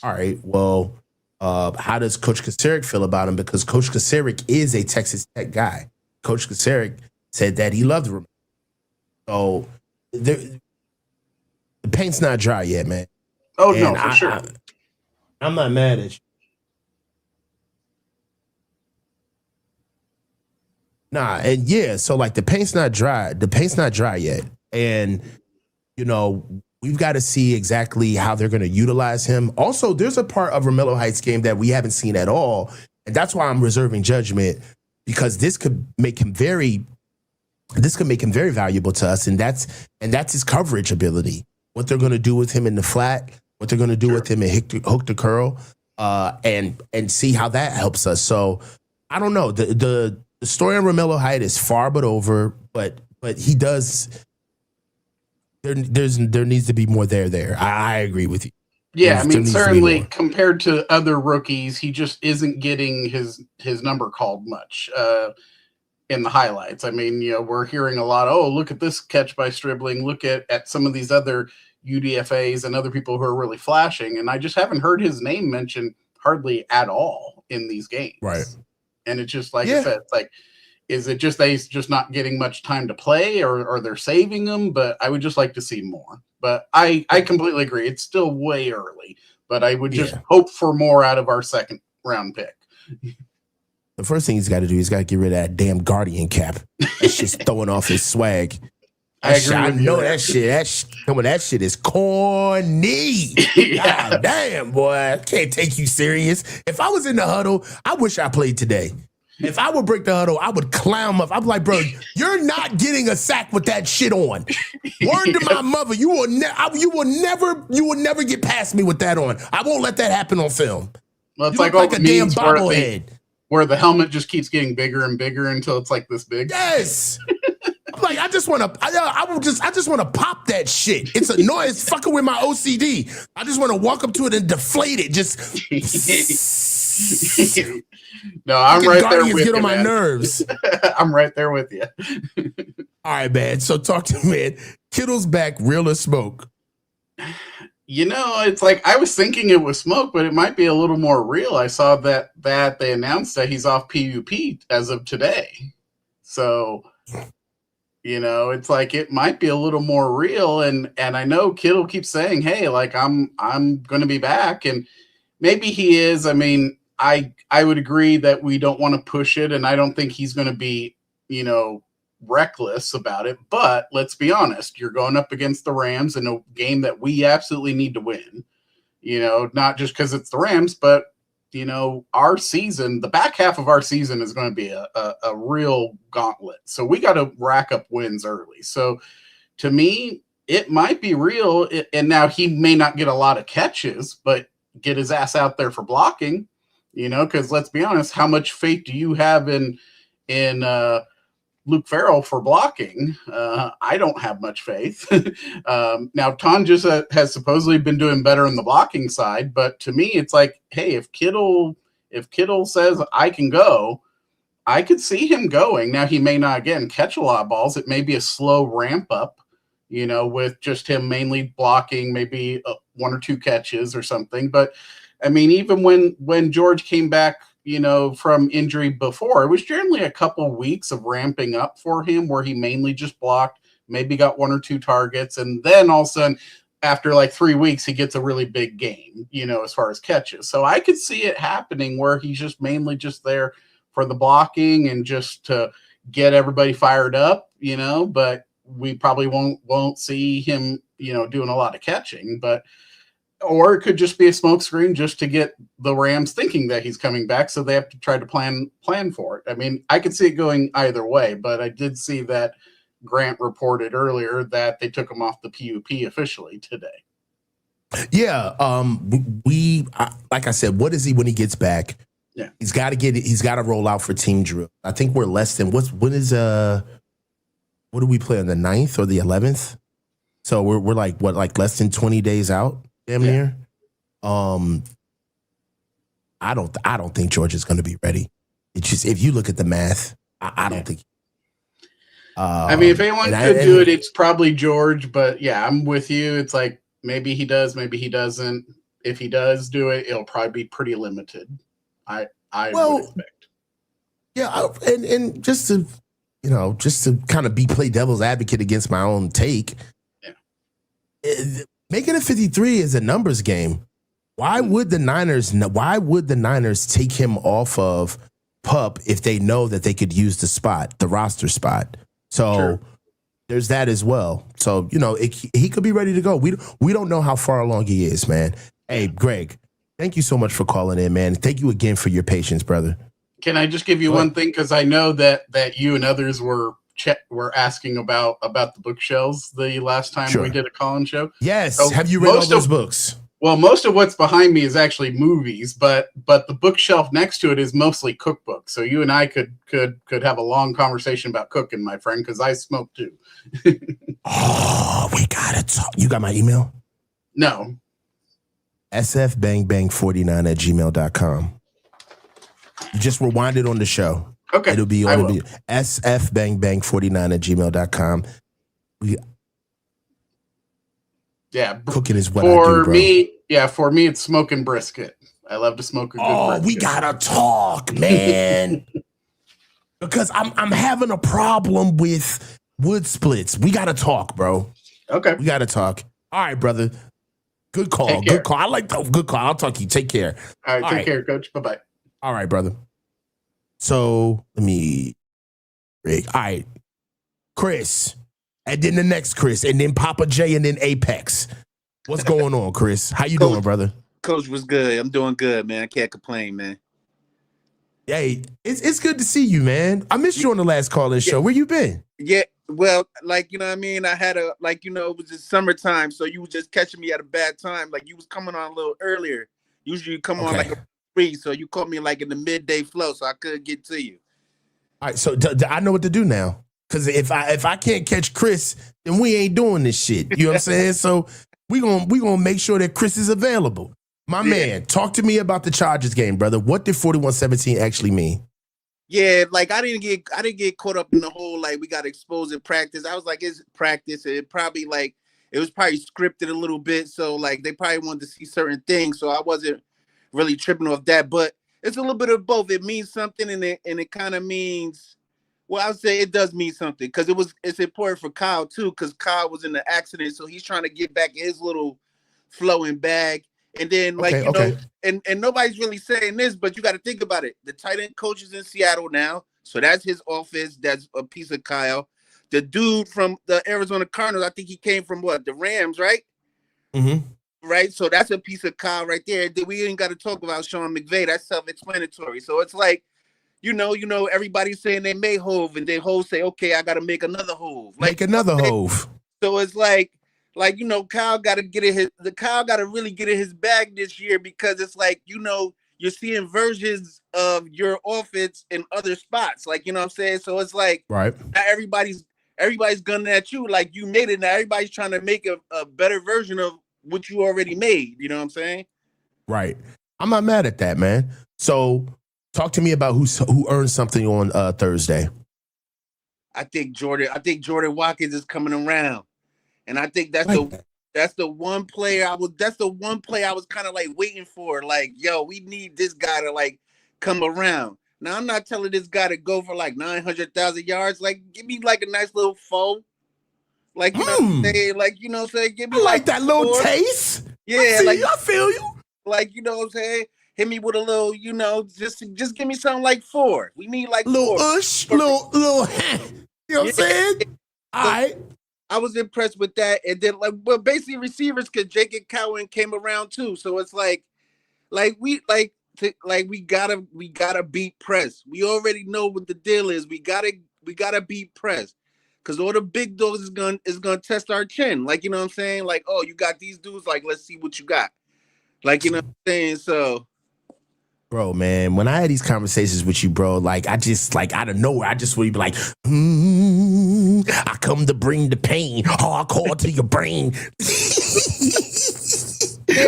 all right, well, how does Coach Kasarik feel about him? Because Coach Kasarik is a Texas Tech guy. Coach Kasarik said that he loved him. So the paint's not dry yet, man. Oh, no, for sure. I'm not mad at you. Nah, and yeah, so like the paint's not dry. The paint's not dry yet. And, you know, we've got to see exactly how they're going to utilize him. Also, there's a part of Romello Height's game that we haven't seen at all. And that's why I'm reserving judgment, because this could make him very valuable to us. And that's his coverage ability. What they're going to do with him in the flat, what they're going to do with him in hook to curl, and see how that helps us. So I don't know. The story on Romello Height is far but over, but he does. There needs to be more there. I agree with you. Yeah, I mean, certainly compared to other rookies, he just isn't getting his number called much in the highlights. I mean, you know, we're hearing a lot, oh, look at this catch by Stribling, look at some of these other UDFAs and other people who are really flashing, and I just haven't heard his name mentioned hardly at all in these games. Right. And it's just like I said, it's like, is it just that he's just not getting much time to play, or they're saving him? But I would just like to see more. But I completely agree. It's still way early, but I would just hope for more out of our second round pick. The first thing he's got to do, he's got to get rid of that damn Guardian cap. That's just throwing off his swag. I agree. I know that shit. That shit is corny. God damn, boy. I can't take you serious. If I was in the huddle, I wish I played today. If I would break the huddle, I would clown him up. I'm like, bro, you're not getting a sack with that shit on. Word to my mother, you will never get past me with that on. I won't let that happen on film. Well, it's like a damn bobblehead where the helmet just keeps getting bigger and bigger until it's like this big. Yes. I'm like, I just want to pop that shit. It's annoying. It's fucking with my OCD. I just want to walk up to it and deflate it. Just. No, I'm right there with you. Get on my nerves. I'm right there with you. All right, man. So talk to me, man. Kittle's back, real or smoke? You know, it's like I was thinking it was smoke, but it might be a little more real. I saw that they announced that he's off PUP as of today. So, you know, it's like it might be a little more real. And I know Kittle keeps saying, hey, like I'm going to be back. And maybe he is. I mean, I would agree that we don't want to push it, and I don't think he's going to be, you know, reckless about it. But let's be honest, you're going up against the Rams in a game that we absolutely need to win. You know, not just because it's the Rams, but, you know, our season, the back half of our season is going to be a real gauntlet. So we got to rack up wins early. So to me, it might be real. And now he may not get a lot of catches, but get his ass out there for blocking. You know, because let's be honest, how much faith do you have in Luke Farrell for blocking? I don't have much faith. Now, Ton just has supposedly been doing better on the blocking side, but to me, it's like, hey, if Kittle says I can go, I could see him going. Now, he may not, again, catch a lot of balls. It may be a slow ramp up, you know, with just him mainly blocking, maybe one or two catches or something. But I mean, even when George came back, you know, from injury before, it was generally a couple weeks of ramping up for him where he mainly just blocked, maybe got one or two targets. And then all of a sudden, after like 3 weeks, he gets a really big game, you know, as far as catches. So I could see it happening where he's just mainly just there for the blocking and just to get everybody fired up, you know, but we probably won't see him, you know, doing a lot of catching. But or it could just be a smokescreen just to get the Rams thinking that he's coming back, so they have to try to plan for it. I mean, I could see it going either way, but I did see that Grant reported earlier that they took him off the PUP officially today. Yeah, like I said, what is he when he gets back? Yeah, he's got to roll out for team drill. I think we're less than when is what do we play on the 9th or the 11th? So we're like what, like less than 20 days out, damn near. I don't think Georgia's going to be ready. It's just, if you look at the math, I don't think. I mean, if anyone could do it, it's probably George. But yeah, I'm with you. It's like maybe he does, maybe he doesn't. If he does do it, it'll probably be pretty limited. I would expect. Yeah, and just to kind of play devil's advocate against my own take. Yeah. Making it 53 is a numbers game. Why would the Niners take him off of PUP if they know that they could use the roster spot? So there's that as well. So, he could be ready to go. We don't know how far along he is, man. Hey, Greg, thank you so much for calling in, man. Thank you again for your patience, brother. Can I just give you one thing? Because I know that you and others were asking about the bookshelves the last time we did a call-in show. Yes. So have you read all those books? Well, most of what's behind me is actually movies, but the bookshelf next to it is mostly cookbooks. So you and I could have a long conversation about cooking, my friend, because I smoke too. Oh, we gotta talk. You got my email? No. sfbangbang49@gmail.com. You just rewind it on the show. Okay. It'll be sfbangbang49@gmail.com. Cooking is what I do, bro. For me, it's smoking brisket. I love to smoke a good brisket. We gotta talk, man. Because I'm having a problem with wood splits. We gotta talk, bro. Okay. We gotta talk. All right, brother. Good call. Good call. I like that. Good call. I'll talk to you. Take care. All right. Take care, Coach. Bye-bye. All right, brother. So let me. All right. Chris. And then the next Chris. And then Papa J. And then Apex. What's going on, Chris? How you doing, brother? Coach was good. I'm doing good, man. I can't complain, man. Hey, it's good to see you, man. I missed you on the last call-in show. Where you been? Yeah, well, you know what I mean? I had it was just summertime, so you was just catching me at a bad time. Like, you was coming on a little earlier. Usually you come on like a 3, so you caught me like in the midday flow, so I couldn't get to you. All right, so I know what to do now. Because if I can't catch Chris, then we ain't doing this shit. You know what I'm saying? So we gonna make sure that Chris is available. My man, talk to me about the Chargers game, brother. What did 41-17 actually mean? Yeah, like I didn't get caught up in the whole we got exposed in practice. I was like, it's practice. It was probably scripted a little bit, so they probably wanted to see certain things. So I wasn't really tripping off that. But it's a little bit of both. It means something, and it kind of means. Well, I'll say it does mean something because it's important for Kyle too, because Kyle was in the accident, so he's trying to get back his little flowing bag. And then and nobody's really saying this, but you got to think about it. The tight end coach is in Seattle now, so that's his office. That's a piece of Kyle. The dude from the Arizona Cardinals, I think he came from the Rams, right? Mm-hmm. Right. So that's a piece of Kyle right there. We ain't got to talk about Sean McVay. That's self-explanatory. So it's everybody's saying they made Hove, and then Hove say, okay, I got to make another Hove. Make another Hove. So it's Kyle got to Kyle got to really get in his bag this year because it's you're seeing versions of your offense in other spots. You know what I'm saying? So it's right. Now everybody's gunning at you like you made it. Now everybody's trying to make a better version of what you already made. You know what I'm saying? Right. I'm not mad at that, man. So talk to me about who earned something on Thursday. I think Jordan Watkins is coming around. And I think that's the one player I was kind of waiting for. We need this guy to come around. Now I'm not telling this guy to go for 900,000 yards. Give me a nice little foe. You know what I'm saying? You know what I'm saying? Give me that little taste. Yeah, I feel you. You know what I'm saying? Hit me with a little, just give me something like 4. We need little 4. Ush, little you know what I'm saying? All right. I was impressed with that, and then basically receivers, because Jacob Cowan came around too. So it's we gotta beat press. We already know what the deal is. We gotta beat press, because all the big dogs is gonna test our chin. You know what I'm saying? Oh, you got these dudes. Let's see what you got. You know what I'm saying? So. Bro, man, when I had these conversations with you, bro, I just, out of nowhere, I just would be team. I come to bring the pain. Hardcore to your brain.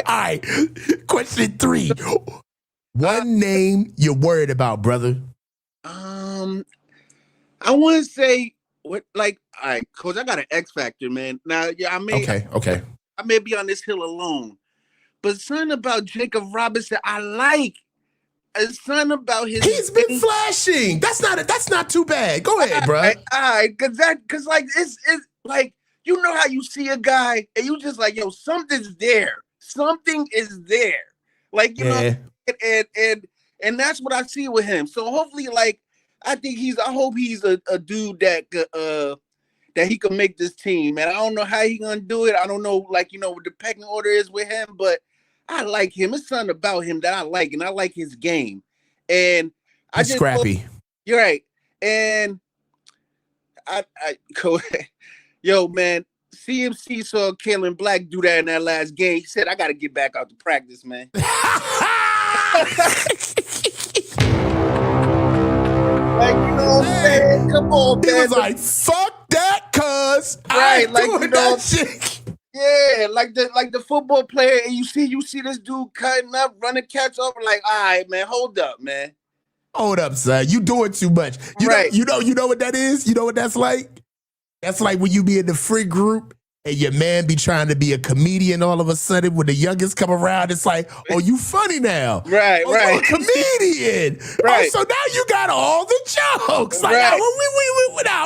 All right. Question 3. One name you're worried about, brother. I want to say what, like, all right, coach. I got an X factor, man. Now, yeah, Okay. I may be on this hill alone, but something about Jacob Robinson, I like. And something about his. He's been flashing. That's not too bad. Go ahead, bro. All right, cause like it's like, you know how you see a guy and you just like, yo, something's there. Something is there. Like, you know, and that's what I see with him. So hopefully, like, I hope he's a dude that he can make this team. And I don't know how he gonna do it. I don't know, like, you know, what the pecking order is with him, but I like him. It's something about him that I like, and I like his game. And he's scrappy. You're right. And I yo, man, CMC saw Kalen Black do that in that last game. He said, I gotta get back out to practice, man. Like, you know what I'm saying? Come on, man. He was like, fuck that, cuz. Right, like, doing you know, that shit. Yeah, like the football player, and you see this dude cutting up, running catch over, like, all right, man, hold up, man. Hold up, son. You doing too much. You know what that is? You know what that's like? That's like when you be in the free group and your man be trying to be a comedian all of a sudden when the youngest come around, it's like, oh, you funny now. Right. You're a comedian. Right. Oh, so now you got all the jokes. Like, right.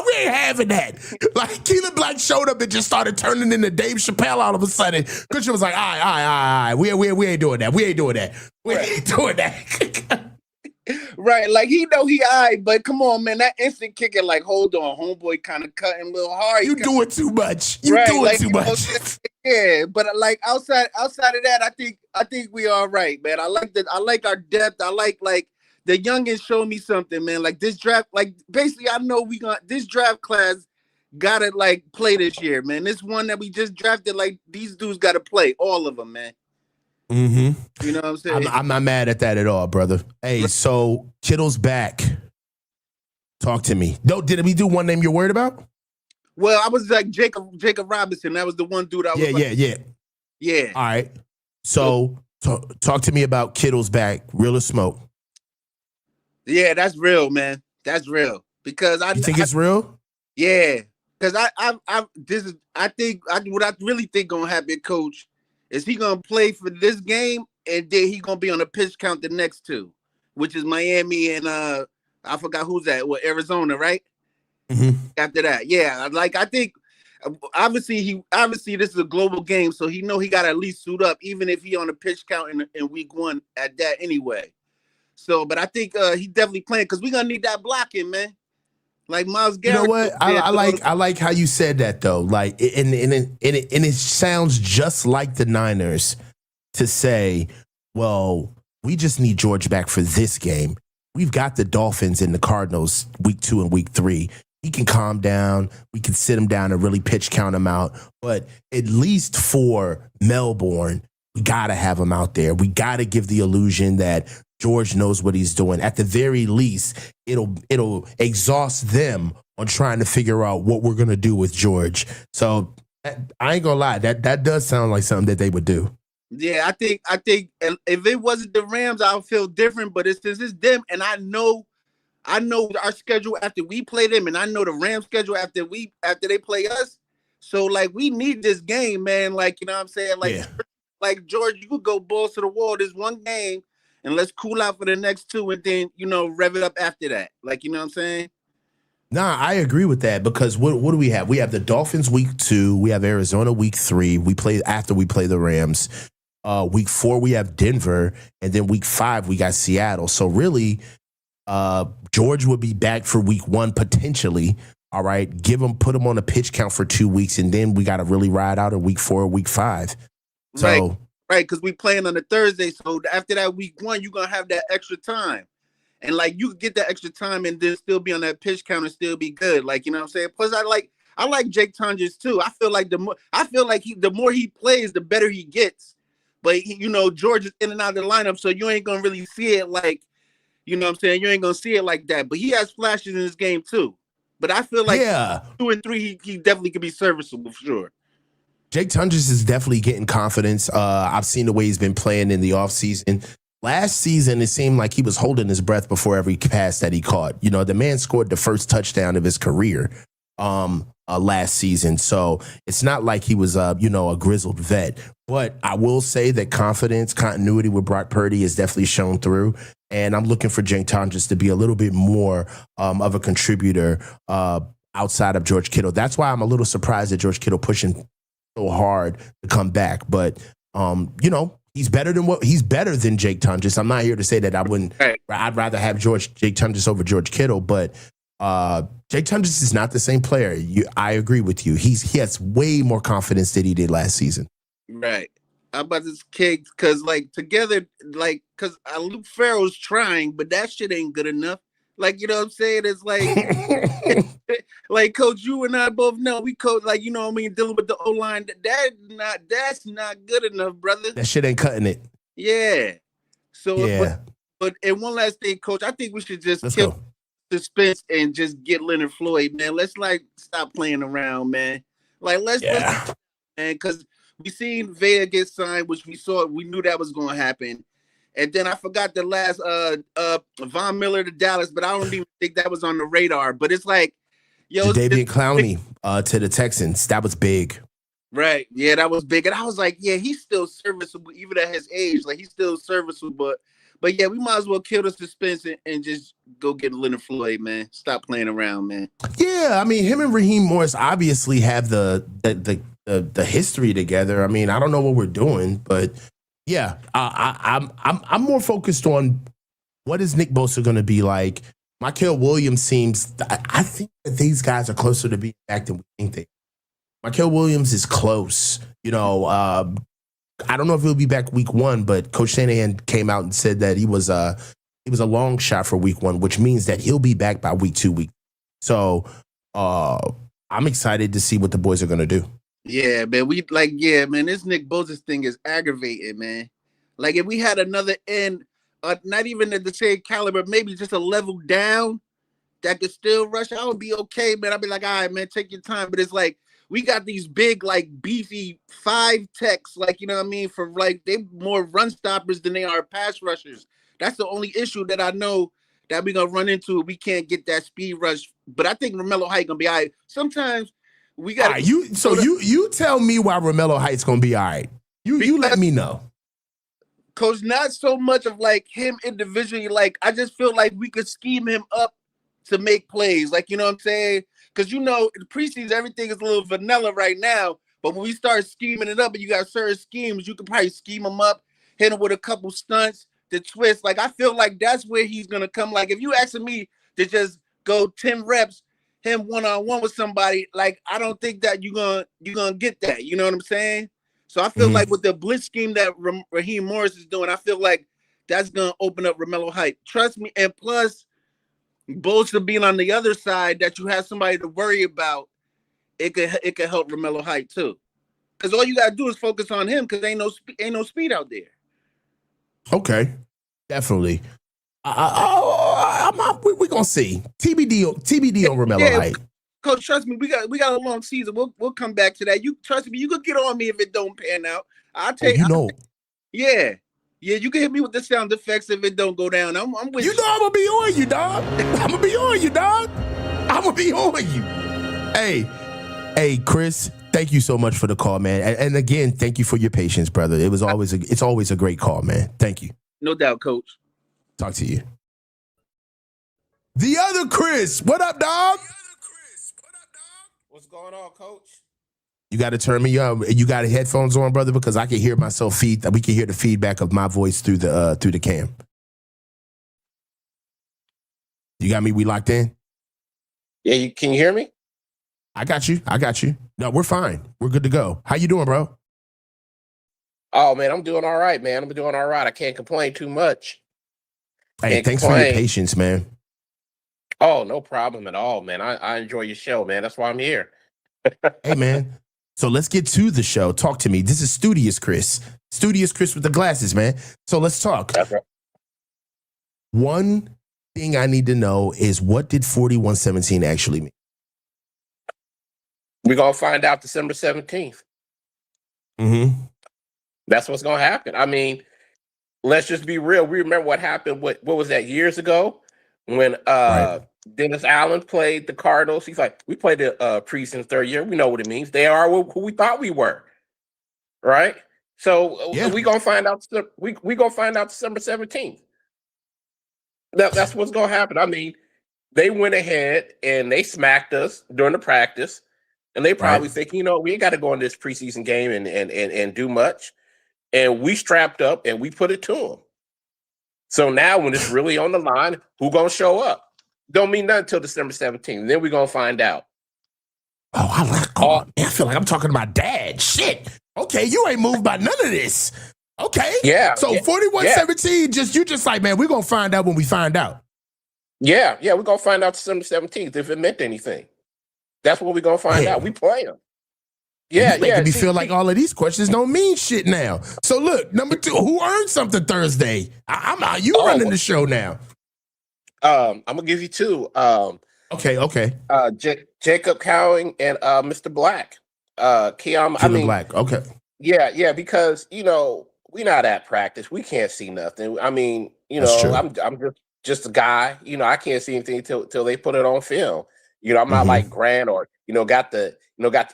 we ain't having that. Like, Keelan Black showed up and just started turning into Dave Chappelle all of a sudden. Christian was like, all right. We ain't doing that. We ain't doing that. Right, like he know he all right, but come on, man, that instant kicking, like, hold on, homeboy kind of cutting a little hard. You doing too much. You doing too much. Yeah, but like outside of that, I think we all right, man. I like our depth. I like the youngins show me something, man. Like this draft, like basically I know we got this draft class gotta like play this year, man. This one that we just drafted, like these dudes gotta play, all of them, man. Mm-hmm. You know what I'm saying? I'm not mad at that at all, brother. Hey, so Kittle's back. Talk to me. Did we do one name you're worried about? Well, I was like Jacob Robinson. That was the one dude I was Yeah. All right. So talk to me about Kittle's back. Real or smoke? Yeah, that's real, man. That's real. Because You think it's real? Yeah. Because I think what I really think gonna happen, coach, is he gonna play for this game and then he gonna be on a pitch count the next two, which is Miami and I forgot who's that. Well, Arizona, right? Mm-hmm. After that, yeah. Like I think obviously this is a global game, so he know he got to at least suit up, even if he on a pitch count in week 1 at that anyway. So, but I think he definitely playing because we're gonna need that blocking, man. Like Myles Garrett. You know what? I like how you said that though. Like, and it sounds just like the Niners to say, well, we just need George back for this game. We've got the Dolphins and the Cardinals week 2 and week 3. He can calm down. We can sit him down and really pitch count him out. But at least for Melbourne, we got to have him out there. We got to give the illusion that George knows what he's doing. At the very least, it'll exhaust them on trying to figure out what we're going to do with George. So I ain't going to lie. That does sound like something that they would do. Yeah, I think if it wasn't the Rams, I would feel different. But it's them, and I know our schedule after we play them, and I know the Rams schedule after they play us. So like we need this game, man. Like, you know what I'm saying? Like, like George, you could go balls to the wall this one game, and let's cool out for the next 2, and then rev it up after that. Like, you know what I'm saying? Nah, I agree with that because what do we have? We have the Dolphins week 2. We have Arizona week 3. We play after we play the Rams. Week 4 we have Denver, and then week 5 we got Seattle. So really, George would be back for week 1 potentially. All right, put him on a pitch count for 2 weeks, and then we got to really ride out in week 4 or week 5. So right, because we playing on a Thursday. So after that week 1, you're gonna have that extra time, and like you could get that extra time and then still be on that pitch count and still be good. Like, you know what I'm saying? Plus, I like Jake Tonjes too. I feel like the more he plays, the better he gets. But George is in and out of the lineup, so you ain't gonna really see it like, you know what I'm saying? You ain't gonna see it like that. But he has flashes in his game too. But I feel like Yeah. 2 and 3, he definitely could be serviceable for sure. Jake Tundras is definitely getting confidence. I've seen the way he's been playing in the offseason. Last season, it seemed like he was holding his breath before every pass that he caught. You know, the man scored the first touchdown of his career last season. So it's not like he was, a grizzled vet. But I will say that confidence, continuity with Brock Purdy is definitely shown through. And I'm looking for Jake Tundras to be a little bit more of a contributor outside of George Kittle. That's why I'm a little surprised that George Kittle pushing so hard to come back. But, he's better than Jake Tundras. I'm not here to say that I'd rather have Jake Tundras over George Kittle, but Jake Tundras is not the same player. I agree with you. He has way more confidence than he did last season. Right. I'm about this kid because together, because Luke Farrell's trying, but that shit ain't good enough. Like, you know what I'm saying? It's like, like Coach, you and I both know we coach, dealing with the O-line. That's not good enough, brother. That shit ain't cutting it. Yeah. So, yeah. But and one last thing, Coach, I think we should just Let's kill go. suspense and just get Leonard Floyd, man. Let's stop playing around, man. Let's man, because we seen Vega get signed, which we knew that was going to happen. And then I forgot the last Von Miller to Dallas, but I don't even think that was on the radar. But it's like, Jadeveon Clowney to the Texans. That was big. Right. Yeah, that was big. And I was like, yeah, he's still serviceable, even at his age. Like, he's still serviceable. But yeah, we might as well kill the suspense and just go get Leonard Floyd, man. Stop playing around, man. Yeah, I mean, him and Raheem Morris obviously have the history together. I mean, I don't know what we're doing, but yeah, I'm more focused on what is Nick Bosa going to be like. Mykel Williams seems. I think that these guys are closer to being back than we think they. Mykel Williams is close. I don't know if he'll be back week 1, but Coach Shanahan came out and said that he was a long shot for week 1, which means that he'll be back by week 2, week. So I'm excited to see what the boys are going to do. Yeah, man. This Nick Bosa's thing is aggravating, man. Like, if we had another end, not even at the same caliber, maybe just a level down that could still rush, I would be okay, man. I'd be like, all right, man, take your time. But it's like, we got these big, beefy 5 techs, you know what I mean? For they more run stoppers than they are pass rushers. That's the only issue that I know that we're gonna run into. We can't get that speed rush. But I think Romello Height gonna be all right. Sometimes we got right, you tell me why Romello Height's gonna be all right. You let me know. Coach, not so much of him individually. I just feel like we could scheme him up to make plays. You know what I'm saying? Because, in the preseason, everything is a little vanilla right now. But when we start scheming it up and you got certain schemes, you can probably scheme them up, hit him with a couple stunts, the twist. I feel like that's where he's going to come. If you asking me to just go 10 reps, him one-on-one with somebody, I don't think that you're gonna get that. You know what I'm saying? So I feel like with the blitz scheme that Raheem Morris is doing, I feel like that's going to open up Romello Height. Trust me. And plus, Bosa being on the other side, that you have somebody to worry about, it could help Romello Height too. Because all you gotta do is focus on him, because ain't no speed out there. Okay, definitely. We're gonna see. TBD on Romello Height. Coach, trust me, we got a long season. We'll come back to that. You trust me, you could get on me if it don't pan out. I'll take Yeah. Yeah, you can hit me with the sound effects if it don't go down. I'm with you. I'm gonna be on you, dog. I'm gonna be on you, dog. I'm gonna be on you. Hey, Chris, thank you so much for the call, man. And again, thank you for your patience, brother. It's always a great call, man. Thank you. No doubt, Coach. Talk to you. The other Chris, what up, dog? What's going on, Coach? You got to turn me up. You got headphones on, brother, because I can hear myself we can hear the feedback of my voice through the cam. You got me? We locked in? Yeah, can you hear me? I got you. No, we're fine. We're good to go. How you doing, bro? Oh, man, I'm doing all right, man. I'm doing all right. I can't complain too much. Hey, thanks for your patience, man. Oh, no problem at all, man. I enjoy your show, man. That's why I'm here. Hey, man. So let's get to the show. Talk to me. This is Studious Chris. Studious Chris with the glasses, man. So let's talk. That's right. One thing I need to know is, what did 4117 actually mean? We're gonna find out December 17th. Mm-hmm. That's what's gonna happen. I mean, let's just be real. We remember what happened. What was that years ago when Right. Dennis Allen played the Cardinals? He's like, we played the preseason third year. We know what it means. They are who we thought we were, right? So Yeah. we gonna find out. We gonna find out December 17th. That's what's gonna happen. I mean, they went ahead and they smacked us during the practice, and they probably Right. think, we ain't got to go in this preseason game and do much. And we strapped up and we put it to them. So now when it's really on the line, who gonna show up? Don't mean nothing until December 17th. Then we're gonna find out. Oh, man, I feel like I'm talking to my dad. Shit. Okay, you ain't moved by none of this. Okay. Yeah. So 41-17, you just like, man, we're gonna find out when we find out. Yeah, we're gonna find out December 17th if it meant anything. That's what we're gonna find out. We play them. Yeah, you making me feel like all of these questions don't mean shit now. So look, number 2, who earned something Thursday? I'm out. You running the show now. I'm gonna give you 2. Okay. Jacob Cowing and Mr. Black. Keon, Black. Okay. Yeah, because we're not at practice. We can't see nothing. I mean, That's true. I'm just a guy. I can't see anything till they put it on film. I'm not like Grant or got the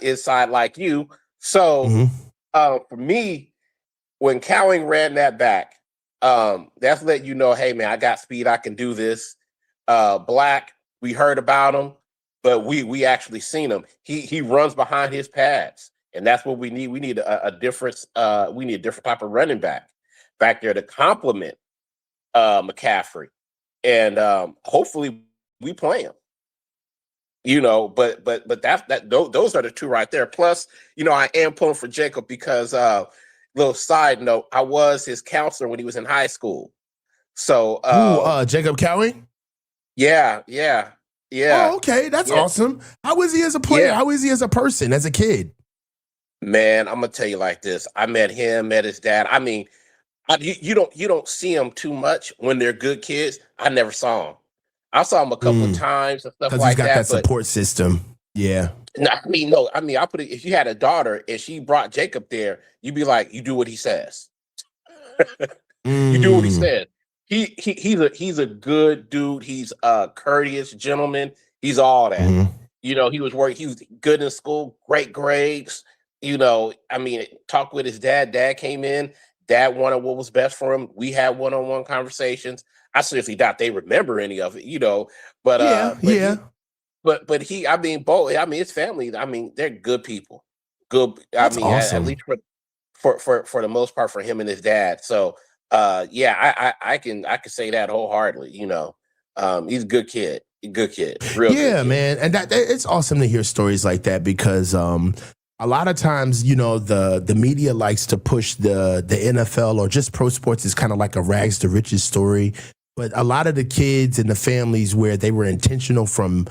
inside like you. So for me, when Cowing ran that back, that's letting you know, hey man, I got speed. I can do this. Black, we heard about him, but we actually seen him. He runs behind his pads, and that's what we need. We need a difference. We need a different type of running back there to complement McCaffrey, and hopefully we play him. But those are the 2 right there. Plus, I am pulling for Jacob because little side note, I was his counselor when he was in high school. So Jacob Cowing? Yeah. Oh, okay. That's awesome. How is he as a player? How is he as a person, as a kid? Man, I'm gonna tell you like this. I met him, met his dad. I mean, you don't see them too much when they're good kids. I never saw him. I saw him a couple of times and stuff like that. Because he's got that support system. Yeah. No, I put it. If you had a daughter and she brought Jacob there, you'd be like, you do what he says. You do what he says. He's a good dude. He's a courteous gentleman. He's all that. He was good in school, great grades. Talked with his dad. Dad came in. Dad wanted what was best for him. We had one-on-one conversations. I seriously doubt they remember any of it, But his family. They're good people. Good. That's awesome. At least for the most part, for him and his dad. So, I can say that wholeheartedly. He's a good kid. Real good kid. Man, and that it's awesome to hear stories like that because a lot of times, the media likes to push the NFL or just pro sports is kind of like a rags to riches story. But a lot of the kids and the families where they were intentional from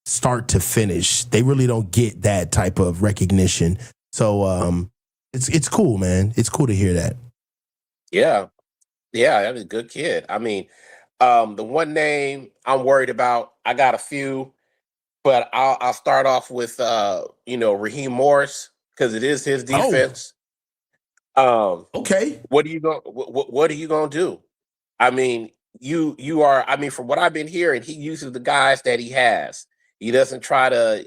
start to finish, they really don't get that type of recognition. So it's cool, man. It's cool to hear that. Yeah, that was a good kid. The one name I'm worried about, I got a few, but I'll start off with Raheem Morris because it is his defense. Okay. What are you gonna do? You are. From what I've been hearing, he uses the guys that he has. He doesn't try to,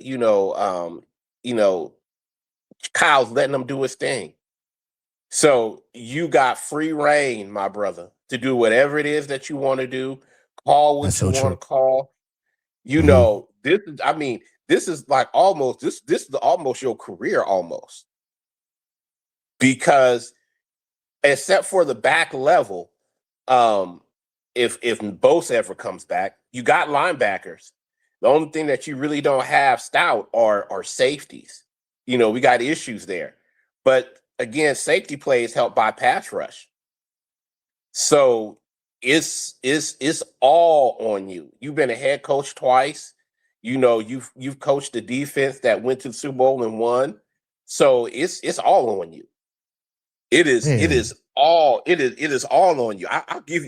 Kyle's letting him do his thing. So you got free reign, my brother, to do whatever it is that you want to do. Call what you want to call. This is like almost this is almost your career almost. Because except for the back level, if Bosa ever comes back, you got linebackers. The only thing that you really don't have stout are safeties. We got issues there. But again, safety plays help by pass rush. So it's all on you. You've been a head coach twice. You've coached the defense that went to the Super Bowl and won. So it's all on you. It is all on you. I'll give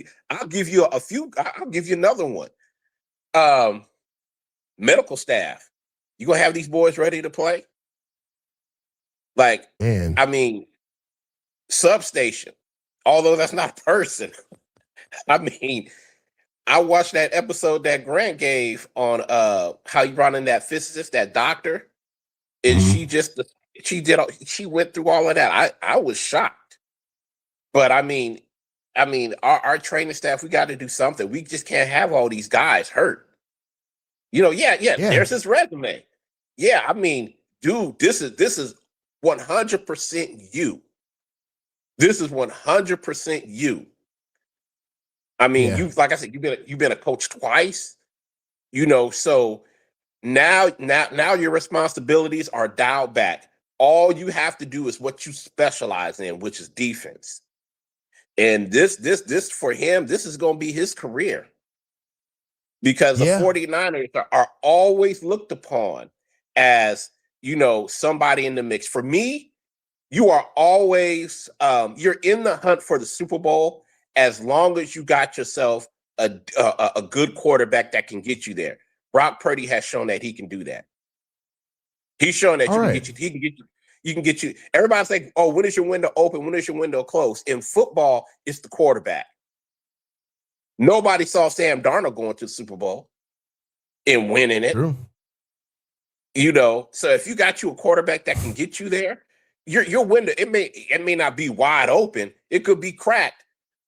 you a few. I'll give you another one. Medical staff. You gonna have these boys ready to play? Like, Man. I mean, Substation, although that's not a person. I mean, I watched that episode that Grant gave on how you brought in that physicist, that doctor, and Mhm. she went through all of that. I was shocked. But I mean, our training staff, we got to do something. We just can't have all these guys hurt. Yeah, Yeah. there's his resume. Yeah, I mean, dude, this is 100% you. This is 100% you. I mean, Yeah. like I said, you've been a coach twice, so now your responsibilities are dialed back. All you have to do is what you specialize in, which is defense. And this for him, this is going to be his career. Because the Yeah. 49ers are always looked upon as, somebody in the mix. For me, you are always you're in the hunt for the Super Bowl as long as you got yourself a good quarterback that can get you there. Brock Purdy has shown that he can do that. He's shown that All right. you can get you. Everybody's like, oh, when is your window open? When is your window closed? In football, it's the quarterback. Nobody saw Sam Darnold going to the Super Bowl and winning it. True. So if you got you a quarterback that can get you there, your window, it may not be wide open, it could be cracked,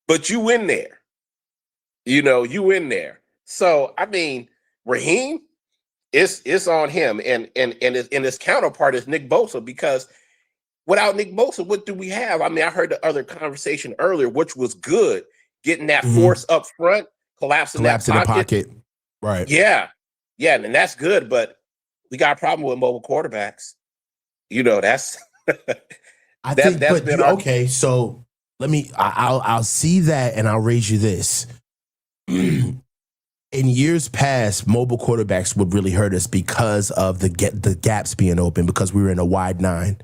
but you in there. You in there. So I mean, Raheem, it's on him, and his counterpart is Nick Bosa, because without Nick Bosa, what do we have? I mean, I heard the other conversation earlier, which was good, getting that force up front, collapsing Collapse in that the pocket. pocket. Right. Yeah, and that's good, but we got a problem with mobile quarterbacks. That's I that's think, but been our okay. So I'll see that, and I'll raise you this. In years past, mobile quarterbacks would really hurt us because of the gaps being open, because we were in a wide nine.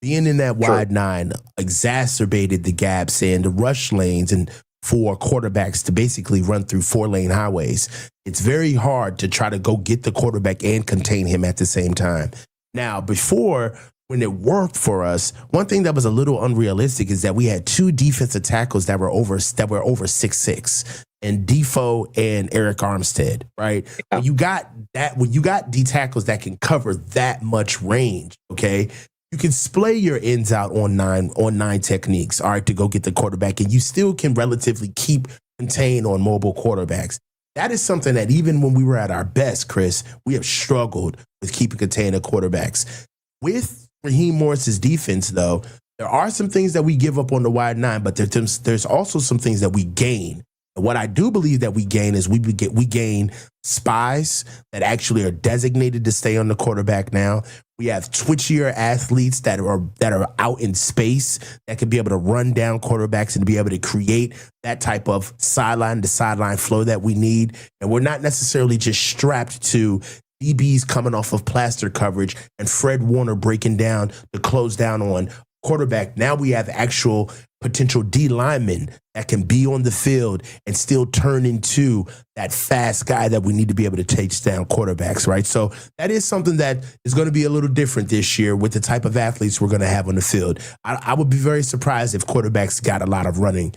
Being in that wide nine exacerbated the gaps and the rush lanes, and for quarterbacks to basically run through 4-lane highways. It's very hard to try to go get the quarterback and contain him at the same time. Now, before, when it worked for us, one thing that was a little unrealistic is that we had two defensive tackles that were over 6'6", and Defoe and Eric Armstead, right? When you got D tackles that can cover that much range, okay, you can splay your ends out on nine techniques, all right, to go get the quarterback, and you still can relatively keep contained on mobile quarterbacks. That is something that even when we were at our best, Chris, we have struggled with keeping contained of quarterbacks. With Raheem Morris's defense, though, there are some things that we give up on the wide nine, but there's also some things that we gain. And what I do believe that we gain is we gain spies that actually are designated to stay on the quarterback now. We have twitchier athletes that are out in space that can be able to run down quarterbacks and be able to create that type of sideline to sideline flow that we need. And we're not necessarily just strapped to DBs coming off of plaster coverage and Fred Warner breaking down to close down on quarterback. Now we have actual potential D linemen that can be on the field and still turn into that fast guy that we need to be able to chase down quarterbacks, right? So that is something that is going to be a little different this year with the type of athletes we're going to have on the field. I would be very surprised if quarterbacks got a lot of running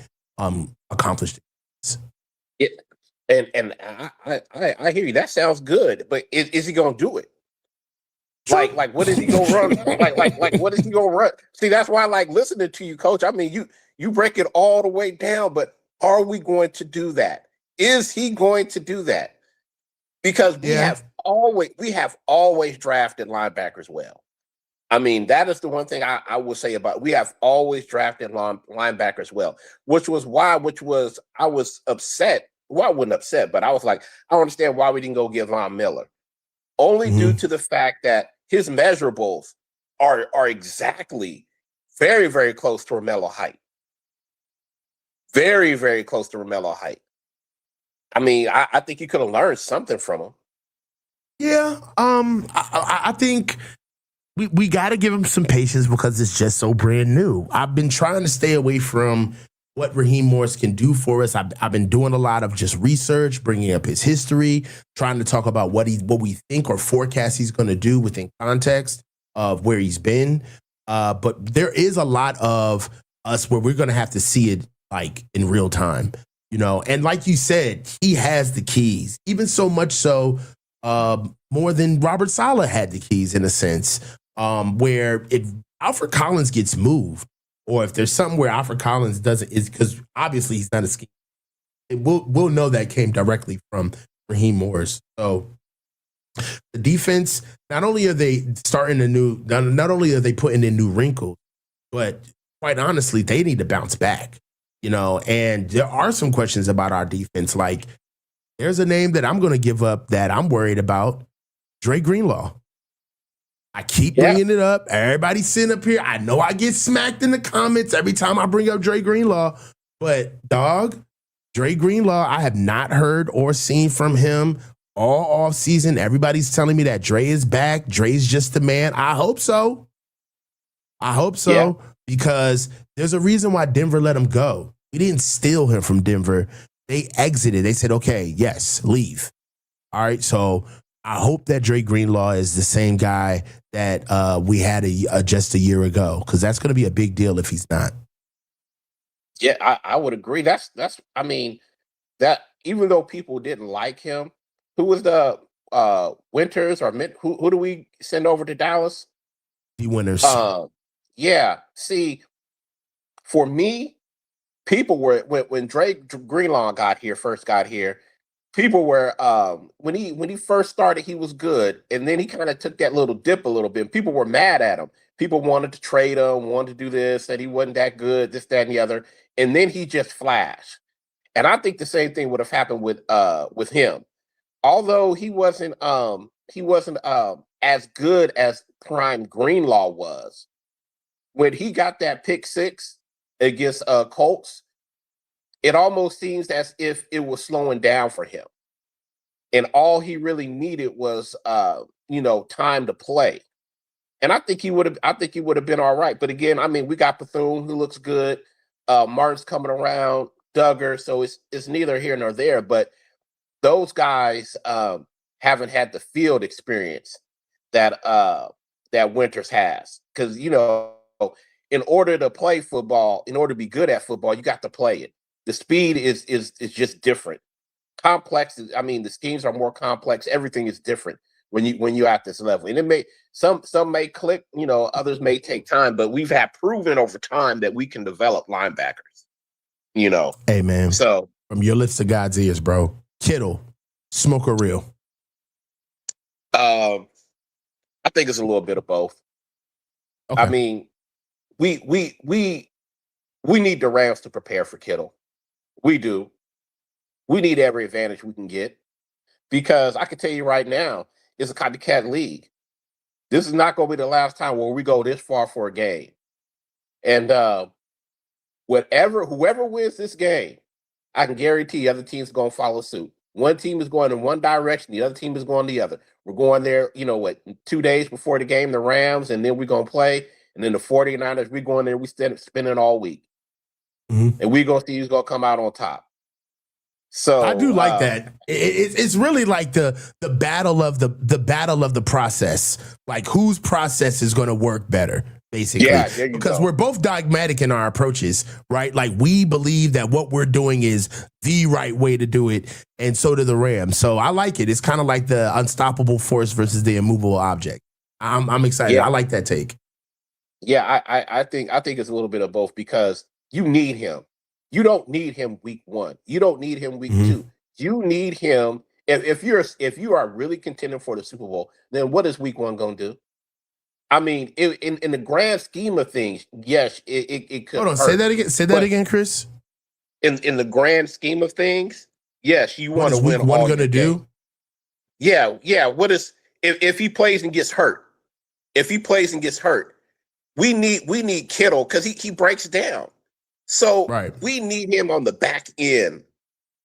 accomplished. Yeah, and I hear you. That sounds good, but is he going to do it? Like, what is he gonna run? like, what is he gonna run? See, that's why I like listening to you, Coach. I mean, you break it all the way down, but are we going to do that? Is he going to do that? Because we have always drafted linebackers well. I mean, that is the one thing I will say about it. We have always drafted linebackers well, which was I was upset. Well, I wasn't upset, but I was like, I don't understand why we didn't go get Von Miller. Only due to the fact that his measurables are exactly very, very close to Romello height. Very, very close to Romello height. I mean, I think you could have learned something from him. Yeah, I think we got to give him some patience because it's just so brand new. I've been trying to stay away from what Raheem Morris can do for us. I've been doing a lot of just research, bringing up his history, trying to talk about what we think or forecast he's going to do within context of where he's been. But there is a lot of us where we're going to have to see it like in real time, and like you said, he has the keys, even so much so more than Robert Saleh had the keys in a sense, where if Alfred Collins gets moved, or if there's something where Alfred Collins doesn't, is because obviously he's not a scheme. We'll know that came directly from Raheem Morris. So the defense, not only are they not only are they putting in new wrinkles, but quite honestly, they need to bounce back. And there are some questions about our defense. Like, there's a name that I'm going to give up that I'm worried about, Dre Greenlaw. I keep bringing it up. Everybody's sitting up here. I know I get smacked in the comments every time I bring up Dre Greenlaw, but dog, Dre Greenlaw, I have not heard or seen from him all off season. Everybody's telling me that Dre is back. Dre's just the man. I hope so. Because there's a reason why Denver let him go. We didn't steal him from Denver. They exited. They said, okay, yes, leave. All right, so I hope that Dre Greenlaw is the same guy that we had just a year ago, because that's going to be a big deal if he's not. Yeah, I would agree. I mean, that even though people didn't like him, who was the Winters or who do we send over to Dallas? The Winters. Yeah. See, for me, people were when Dre Greenlaw first got here, people were when he first started, he was good, and then he kind of took that little dip a little bit. People were mad at him. People wanted to trade him, wanted to do this, that he wasn't that good, this, that, and the other, and then he just flashed. And I think the same thing would have happened with him. Although he wasn't as good as prime Greenlaw was. When he got that pick six against Colts, it almost seems as if it was slowing down for him. And all he really needed was time to play. And I think he would have been all right. But again, I mean, we got Bethune, who looks good. Martin's coming around, Duggar, so it's neither here nor there. But those guys haven't had the field experience that Winters has. Because, in order to play football, in order to be good at football, you got to play it. The speed is just different. Complex. I mean, the schemes are more complex. Everything is different when you're at this level. And it may some may click, others may take time, but we've had proven over time that we can develop linebackers. Hey man. So from your lips to God's ears, bro. Kittle, smoke or real? I think it's a little bit of both. Okay. I mean, we need the Rams to prepare for Kittle. We do. We need every advantage we can get, because I can tell you right now, it's a copycat league. This is not going to be the last time where we go this far for a game. And whoever wins this game, I can guarantee the other team's going to follow suit. One team is going in one direction, the other team is going the other. We're going there, 2 days before the game, the Rams, and then we're going to play. And then the 49ers, we're going there, we spending all week. Mm-hmm. And we're going to see who's going to come out on top. So I do like that. It's really like the battle of the process. Like, whose process is going to work better, basically. Yeah, because we're both dogmatic in our approaches, right? Like, we believe that what we're doing is the right way to do it, and so do the Rams. So I like it. It's kind of like the unstoppable force versus the immovable object. I'm excited. Yeah. I like that take. Yeah, I think it's a little bit of both, because you need him. You don't need him week 1. You don't need him week 2. You need him if you are really contending for the Super Bowl. Then what is week 1 going to do? I mean, in the grand scheme of things, yes, it could. Hold on, say that again. Say that again, Chris. In the grand scheme of things, yes, you want to win. Week 1 going to do? Yeah. What is if he plays and gets hurt? If he plays and gets hurt, we need Kittle, because he breaks down. So we need him on the back end.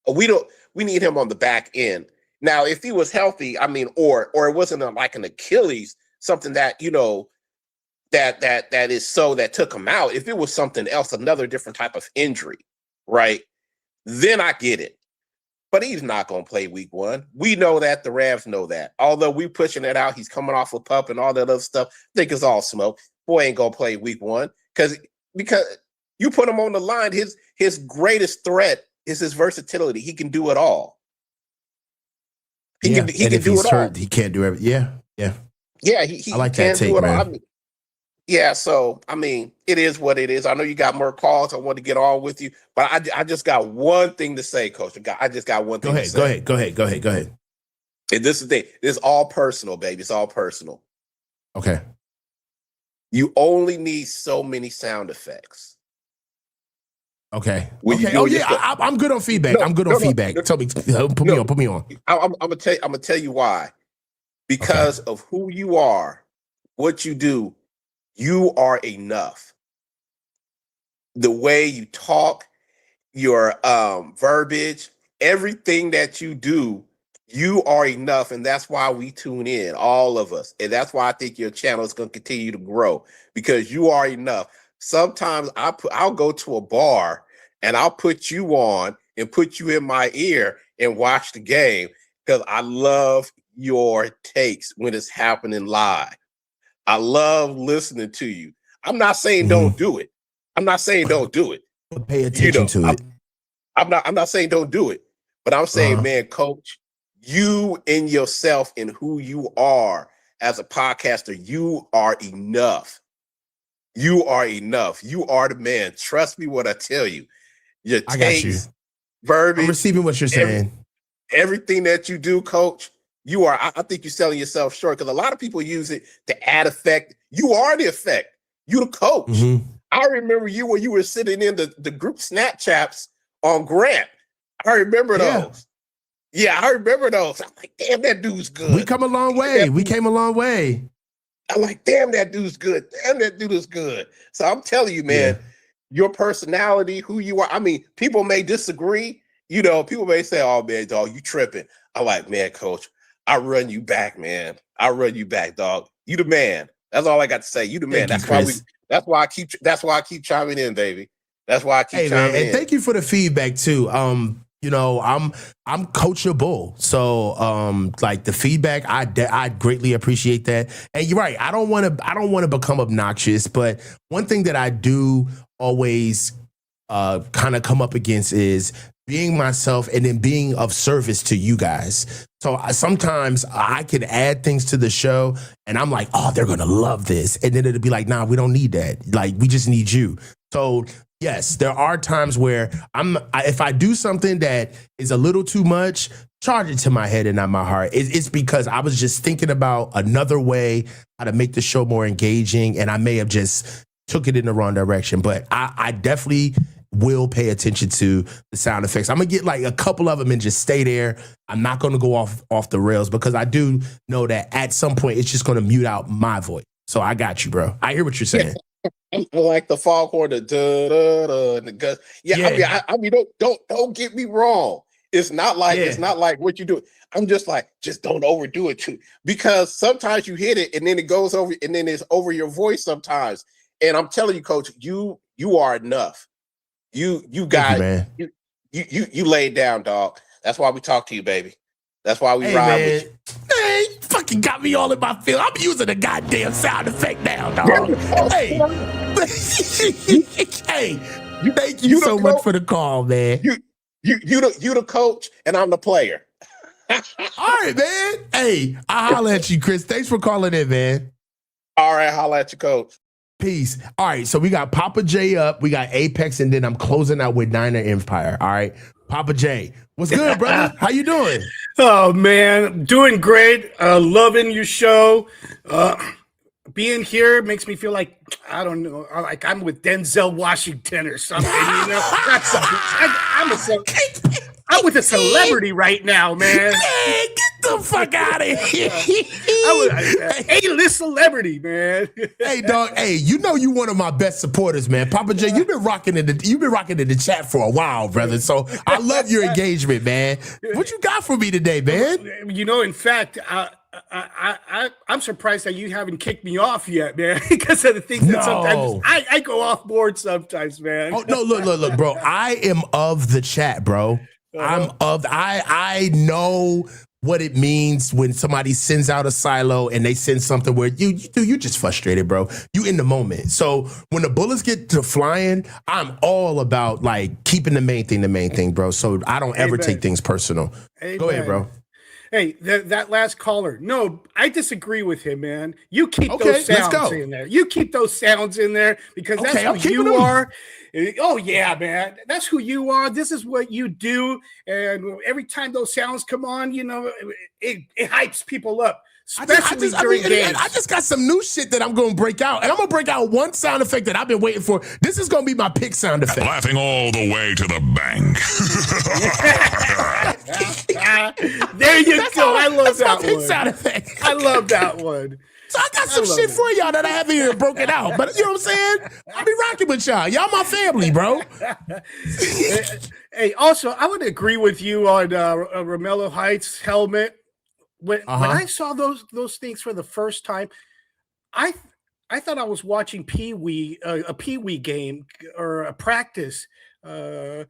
We need him on the back end. Now, if he was healthy, I mean, or it wasn't like an Achilles, something that, that took him out. If it was something else, another different type of injury, right? Then I get it. But he's not going to play week 1. We know that. The Rams know that. Although we pushing it out, he's coming off a pup and all that other stuff. I think it's all smoke. boy ain't gonna play week 1 because you put him on the line. His greatest threat is his versatility. He can do it all. He can do it all. He can't do everything. Yeah. He I like can that take, do it man. all. I mean, so I mean, it is what it is. I know you got more calls. I want to get on with you, but I just got one thing to say, Coach. I just got one thing to say. Go ahead. And this is the thing. This is all personal, baby. It's all personal. Okay. You only need so many sound effects. Okay. When Oh yeah, I'm good on feedback. I'm good on feedback. Tell me, put me on. I'm gonna tell you why. Because of who you are, what you do, you are enough. The way you talk, your verbiage, everything that you do, you are enough, and that's why we tune in, all of us. And that's why I think your channel is going to continue to grow, because you are enough. Sometimes I'll go to a bar and I'll put you on and put you in my ear and watch the game because I love your takes when it's happening live. I love listening to you. I'm not saying don't do it. I'm not saying don't do it. Pay attention to it. I'm not saying don't do it, but I'm saying, man, Coach, you and yourself and who you are as a podcaster, you are enough. You are enough. You are the man. Trust me when I tell you. Your takes, I got you. verbiage. I'm receiving what you're saying. Everything that you do, Coach, you are. I think you're selling yourself short because a lot of people use it to add effect. You are the effect. You the coach. Mm-hmm. I remember you when you were sitting in the group Snapchats on Grant. I remember those. Yeah, I remember those. I'm like, damn, that dude's good. We come a long way. We came a long way. I'm like, damn, that dude's good. Damn, that dude is good. So I'm telling you, man, your personality, who you are. I mean, people may disagree. You know, people may say, oh, man, dog, you tripping. I'm like, man, Coach, I run you back, man. I run you back, dog. You the man. That's all I got to say. You the man. That's why I keep chiming in, baby. That's why I keep chiming in. And thank you for the feedback too. You know, I'm coachable. So like the feedback, I greatly appreciate that. And you're right. I don't want to become obnoxious, but one thing that I do always kind of come up against is being myself and then being of service to you guys. So sometimes I can add things to the show and I'm like, oh, they're going to love this. And then it'll be like, nah, we don't need that. Like, we just need you. So yes, there are times where if I do something that is a little too much, charge it to my head and not my heart. It's because I was just thinking about another way how to make the show more engaging. And I may have just took it in the wrong direction, but I definitely will pay attention to the sound effects. I'm gonna get like a couple of them and just stay there. I'm not gonna go off the rails because I do know that at some point it's just gonna mute out my voice. So I got you, bro. I hear what you're saying. Like the foghorn, the da da da, and the gus. Yeah. I mean, don't get me wrong. It's not like what you do. I'm just like, just don't overdo it too, because sometimes you hit it and then it goes over, and then it's over your voice sometimes. And I'm telling you, Coach, you are enough. You got you laid down, dog. That's why we talk to you, baby. That's why we ride with you. Hey, fucking got me all in my feel. I'm using a goddamn sound effect now, dog. Hey, hey, thank you so much for the call, man. You the coach, and I'm the player. All right, man. Hey, I'll holler at you, Chris. Thanks for calling in, man. All right, holler at you, Coach. Peace. All right, so we got Papa J up, we got Apex, and then I'm closing out with Niner Empire. All right, Papa J, what's good, brother? How you doing? Oh man, doing great. Loving your show. Being here makes me feel like, I don't know, like I'm with Denzel Washington or something. You know, I'm with a celebrity right now, man. Hey, get the fuck out of here. A-list celebrity, man. Hey, dog. Hey, you know you one of my best supporters, man. Papa J, you've been rocking in the chat for a while, brother. So I love your engagement, man. What you got for me today, man? You know, in fact, I'm surprised that you haven't kicked me off yet, man, because of the things that sometimes I go off board sometimes, man. Oh no, look, bro. I am of the chat, bro. I know what it means when somebody sends out a silo and they send something where you just frustrated, bro. You in the moment. So when the bullets get to flying, I'm all about like keeping the main thing, bro. So I don't ever take things personal. Go ahead, bro. Hey, that last caller. No, I disagree with him, man. You keep those sounds in there. You keep those sounds in there because that's who you are. Oh, yeah, man. That's who you are. This is what you do. And every time those sounds come on, you know, it hypes people up. Especially during games. I just got some new shit that I'm going to break out. And I'm going to break out one sound effect that I've been waiting for. This is going to be my pick sound effect. Laughing all the way to the bank. There you go. I love that my pick sound effect. I love that one. So I got some shit for y'all that I haven't even broken out. But you know what I'm saying? I'll be rocking with y'all. Y'all my family, bro. Hey, also, I would agree with you on Romello Heights helmet. When I saw those things for the first time, I thought I was watching a Pee Wee game or a practice. I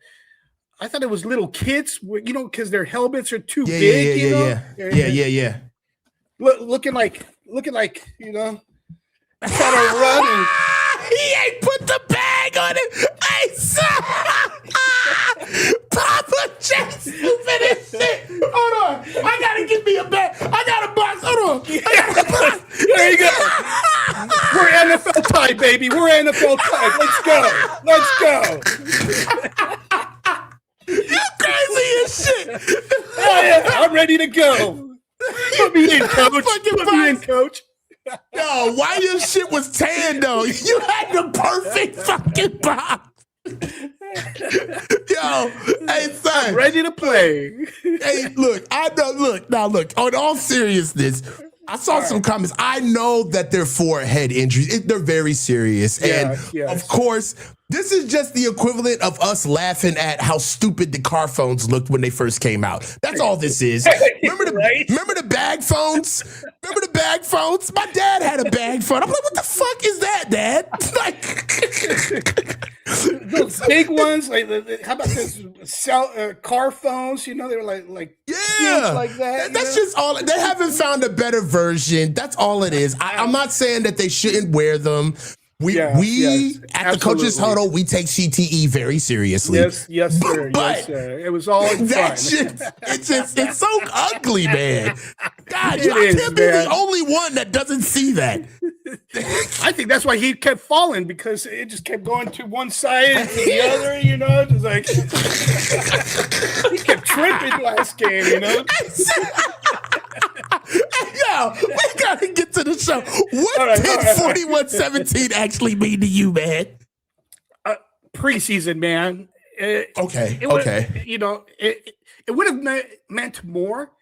thought it was little kids, you know, because their helmets are too big. Yeah. Looking like, you know, trying to run. And... He ain't put the bag on it. Hey, son. Papa J stupid as shit. Hold on. I gotta give me a bag. I got a box. Hold on. I got a box. There you go. We're NFL type, baby. We're NFL type. Let's go. You crazy as shit. Oh, yeah. I'm ready to go. Put me in, coach. Put me in, coach. Yo, why your shit was tan though? You had the perfect fucking box. Yo, hey son, I'm ready to play. Hey, look, look. On all seriousness, I saw some comments. I know that they're for head injuries. They're very serious, and of course, this is just the equivalent of us laughing at how stupid the car phones looked when they first came out. That's all this is. Remember the bag phones? Remember the bag phones? My dad had a bag phone. I'm like, what the fuck is that, Dad? Like those big ones. Like, how about this car phones? You know, they were like huge like that. That's just all. They haven't found a better version. That's all it is. I'm not saying that they shouldn't wear them. We at the Coaches Huddle, we take CTE very seriously. Yes, sir. But it was all in that fun. shit, it's so ugly, man. God, I can't be the only one that doesn't see that. I think that's why he kept falling, because it just kept going to one side and to the other, you know, just like he kept tripping last game, you know. Yo, we gotta get to the show. What did 41-17 actually mean to you, man? Preseason, man. Okay. You know, it would have meant more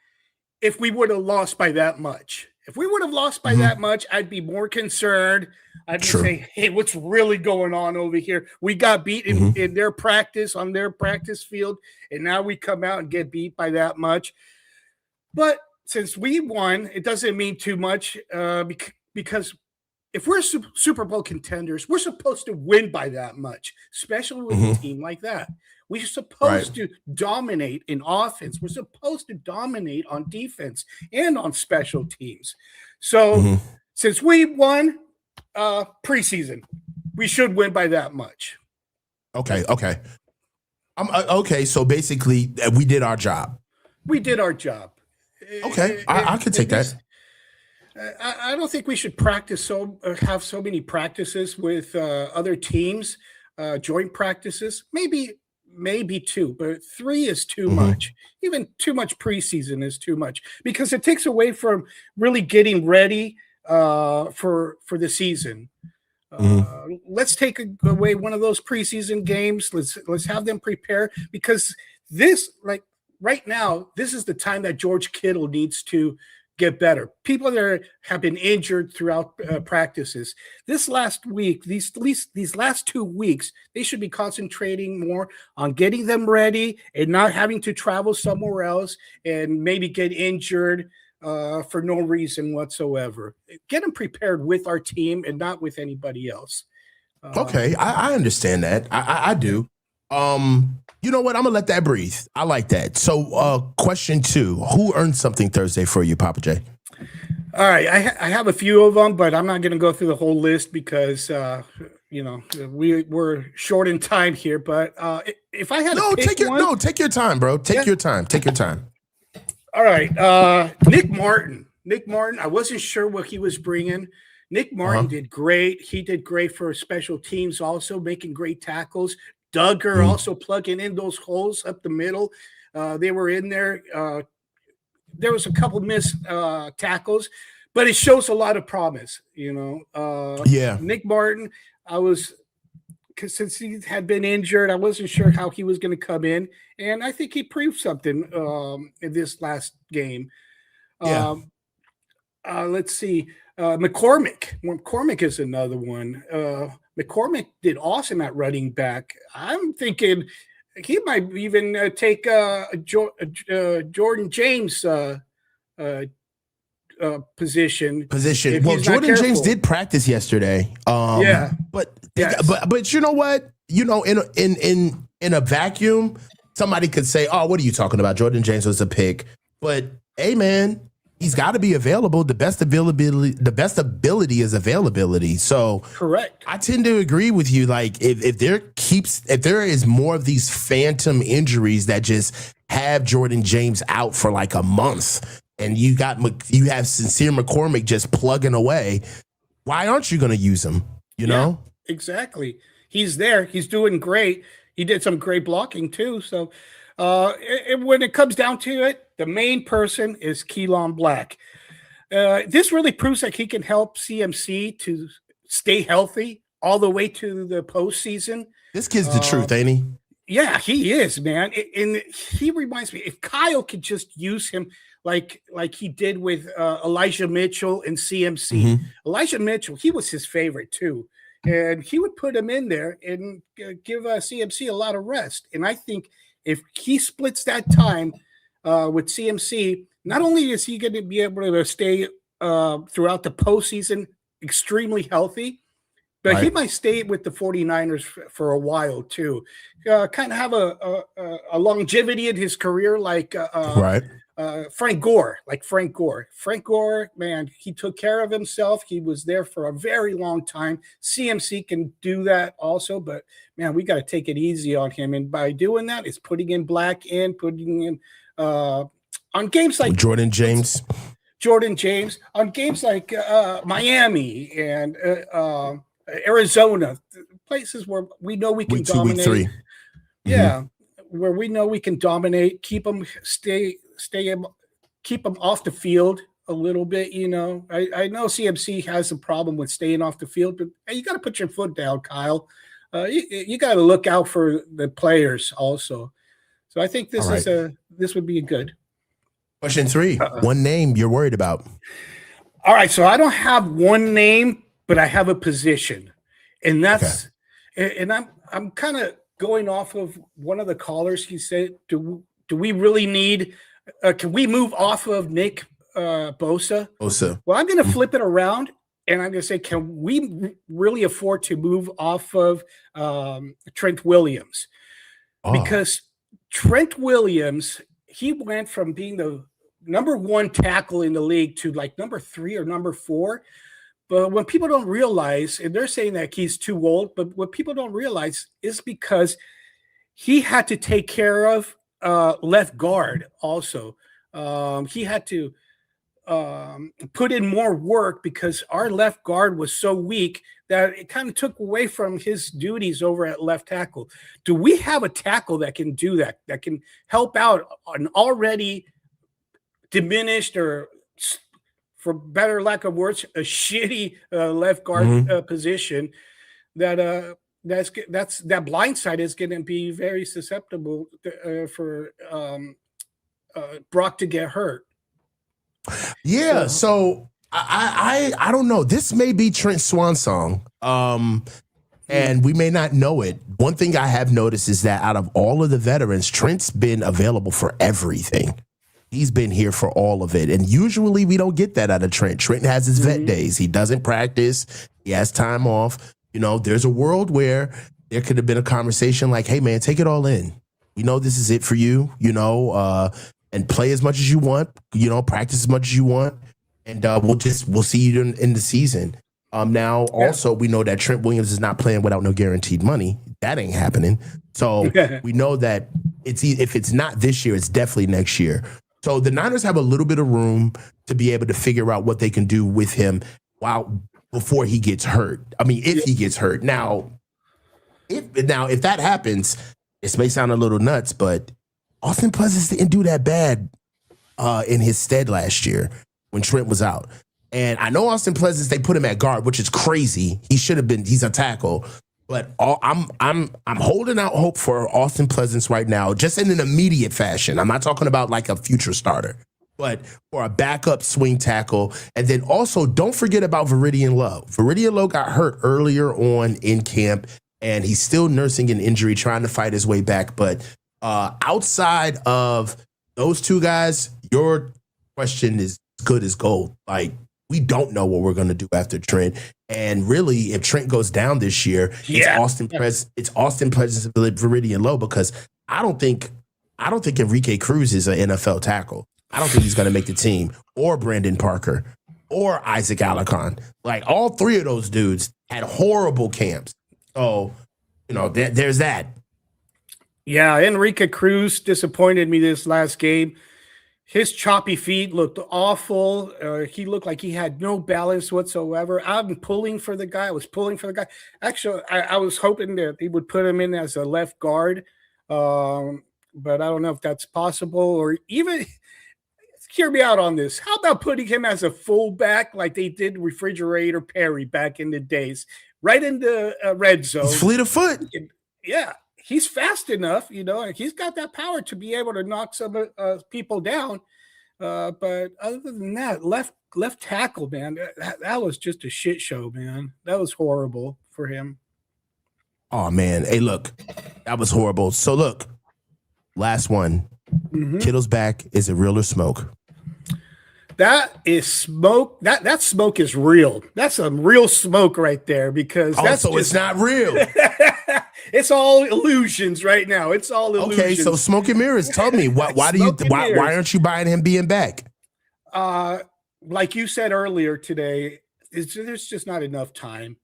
if we would have lost by that much. If we would have lost by that much, I'd be more concerned. I'd be saying, hey, what's really going on over here? We got beat in their practice, on their practice field, and now we come out and get beat by that much. But since we won, it doesn't mean too much because if we're Super Bowl contenders, we're supposed to win by that much, especially with a team like that. We're supposed to dominate in offense. We're supposed to dominate on defense and on special teams. So since we won preseason, we should win by that much. Okay. Okay, so basically we did our job. We did our job. Okay, I could take that. I don't think we should have so many practices with other teams, joint practices. Maybe 2, but 3 is too much. Even too much preseason is too much, because it takes away from really getting ready for the season. Let's take away one of those preseason games. Let's have them prepare, because right now, this is the time that George Kittle needs to get better. People that have been injured throughout practices. This last week, these last 2 weeks, they should be concentrating more on getting them ready and not having to travel somewhere else and maybe get injured for no reason whatsoever. Get them prepared with our team and not with anybody else. Okay, I understand that. I do. You know what? I'm gonna let that breathe. I like that. So, question 2: who earned something Thursday for you, Papa J? All right, I have a few of them, but I'm not going to go through the whole list because we're short in time here. But if I had to pick take your time, bro. Take your time. All right, Nick Martin. I wasn't sure what he was bringing. Nick Martin did great. He did great for special teams, also making great tackles. Duggar also plugging in those holes up the middle. They were in there. There was a couple missed tackles, but it shows a lot of promise, Nick Martin, since he had been injured, I wasn't sure how he was going to come in, and I think he proved something in this last game. Let's see. McCormick. McCormick is another one. McCormick did awesome at running back. I'm thinking he might even take Jordan James' position. Well, Jordan James did practice yesterday. But you know what? In a vacuum, somebody could say, "Oh, what are you talking about? Jordan James was a pick." But hey, man, he's got to be available. The best ability is availability. So correct. I tend to agree with you. Like if there is more of these phantom injuries that just have Jordan James out for like a month, and you have Sincere McCormick just plugging away, why aren't you going to use him? You know? Exactly. He's there. He's doing great. He did some great blocking too. So when it comes down to it, the main person is Keelan Black. This really proves that he can help CMC to stay healthy all the way to the postseason. This kid's the truth, ain't he? Yeah, he is, man. And he reminds me, if Kyle could just use him like he did with Elijah Mitchell and CMC. Elijah Mitchell, he was his favorite too. And he would put him in there and give CMC a lot of rest. And I think if he splits that time with CMC, not only is he going to be able to stay throughout the postseason extremely healthy, but he might stay with the 49ers for a while too. Kind of have a longevity in his career like Frank Gore. Frank Gore, man, he took care of himself. He was there for a very long time. CMC can do that also, but man, we got to take it easy on him. And by doing that, it's putting in Black in, putting in on games like Jordan James on games like Miami and Arizona, places where we know we can week 2, dominate. week 3. Yeah, where we know we can dominate, keep them keep them off the field a little bit. I know CMC has a problem with staying off the field, but hey, you got to put your foot down, Kyle. You got to look out for the players also. So I think this this would be a good. Question 3. One name you're worried about. All right, so I don't have one name, but I have a position, and that's and I'm kind of going off of one of the callers. He said, "Do we really need? Can we move off of Nick Bosa?" Well, I'm going to flip it around, and I'm going to say, can we really afford to move off of Trent Williams? Because Trent Williams, he went from being the number 1 tackle in the league to like number 3 or number 4. But when people don't realize, and they're saying that he's too old, but what people don't realize is because he had to take care of left guard also. He had to put in more work because our left guard was so weak that it kind of took away from his duties over at left tackle. Do we have a tackle that can do that can help out an already diminished, or for better lack of words, a shitty left guard position that that blind side is going to be very susceptible for Brock to get hurt. Yeah, so I don't know. This may be Trent's swan song, and we may not know it. One thing I have noticed is that out of all of the veterans, Trent's been available for everything. He's been here for all of it. And usually we don't get that out of Trent. Trent has his vet days. He doesn't practice. He has time off. There's a world where there could have been a conversation like, hey man, take it all in. We know this is it for you, and play as much as you want, practice as much as you want. And we'll see you in the season. Now, also, we know that Trent Williams is not playing without no guaranteed money. That ain't happening. So we know that if it's not this year, it's definitely next year. So the Niners have a little bit of room to be able to figure out what they can do with him before he gets hurt. I mean, if he gets hurt. Now, if that happens, this may sound a little nuts, but Austin Pleasants didn't do that bad in his stead last year when Trent was out. And I know Austin Pleasants, they put him at guard, which is crazy. He's a tackle. But I'm holding out hope for Austin Pleasants right now, just in an immediate fashion. I'm not talking about like a future starter, but for a backup swing tackle. And then also don't forget about Viridian Lowe. Viridian Lowe got hurt earlier on in camp, and he's still nursing an injury, trying to fight his way back. But outside of those two guys, your question is good as gold. Like, we don't know what we're going to do after Trent. And really, if Trent goes down this year, it's Austin Pleasants and Viridian Lowe, because I don't think Enrique Cruz is an NFL tackle. I don't think he's going to make the team, or Brandon Parker, or Isaac Alarcon. Like, all three of those dudes had horrible camps. So, there's that. Yeah, Enrique Cruz disappointed me this last game. His choppy feet looked awful. He looked like he had no balance whatsoever. I'm pulling for the guy. I was pulling for the guy. Actually, I was hoping that he would put him in as a left guard, but I don't know if that's possible. Or even, hear me out on this. How about putting him as a fullback like they did Refrigerator Perry back in the days, right in the red zone? He's fleet of foot. Yeah. He's fast enough, and he's got that power to be able to knock some people down. But other than that, left tackle, man, that was just a shit show, man. That was horrible for him. Oh, man. Hey, look, that was horrible. So, look, last one. Mm-hmm. Kittle's back. Is it real or smoke? That is smoke. That smoke is real. That's some real smoke right there, because it's not real. It's all illusions right now. It's all illusions. Okay, so smoke and mirrors. Tell me why aren't you buying him being back? Like you said earlier today, there's just not enough time.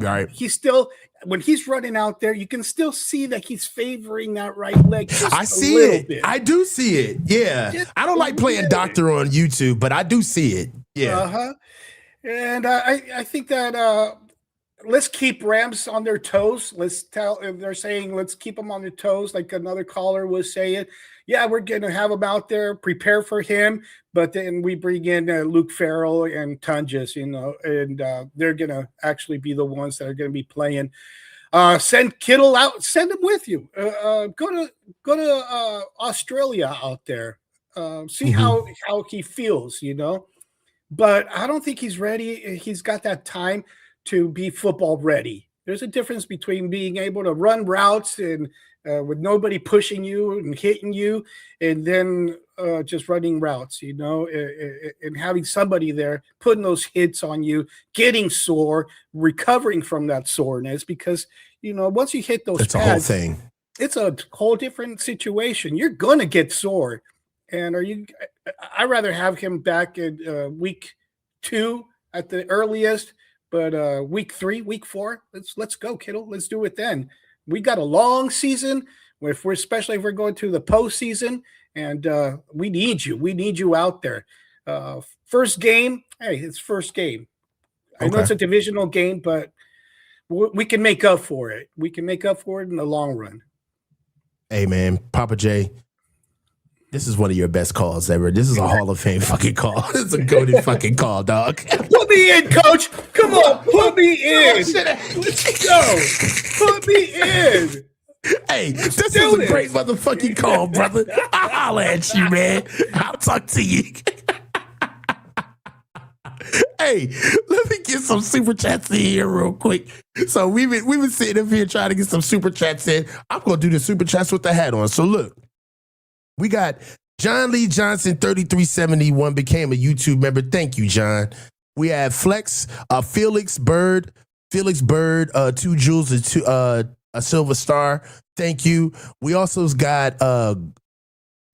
Right. He's still, when he's running out there, you can still see that he's favoring that right leg. I see it. Bit. I do see it. Yeah. Just I don't like playing doctor on YouTube, but I do see it. Yeah. And I think that let's keep Rams on their toes. They're saying let's keep them on their toes, like another caller was saying. Yeah, we're going to have him out there, prepare for him, but then we bring in Luke Farrell and Tunges, and they're going to actually be the ones that are going to be playing. Send Kittle out, send him with you. Go to Australia out there. See how he feels, But I don't think he's ready. He's got that time to be football ready. There's a difference between being able to run routes and with nobody pushing you and hitting you, and then just running routes, and having somebody there putting those hits on you, getting sore, recovering from that soreness, because once you hit those pads, a whole thing. It's a whole different situation. You're gonna get sore, and I'd rather have him back in week 2 at the earliest. But week 3, week 4, let's go, Kittle. Let's do it then. We got a long season, especially if we're going to the postseason, and we need you. We need you out there. First game, hey, it's first game. I know it's a divisional game, but we can make up for it. We can make up for it in the long run. Hey, man, Papa J, this is one of your best calls ever. This is a Hall of Fame fucking call. This is a goated fucking call, dog. Put me in, coach. Come on, put me in. Let's go. Put me in. Hey, this is a great motherfucking call, brother. I'll holler at you, man. I'll talk to you. Hey, let me get some super chats in here real quick. So we've been sitting up here trying to get some super chats in. I'm gonna do the super chats with the hat on. So look. We got John Lee Johnson, 3371, became a YouTube member. Thank you, John. We have Flex, Felix Bird, 2 Jules, a silver star. Thank you. We also got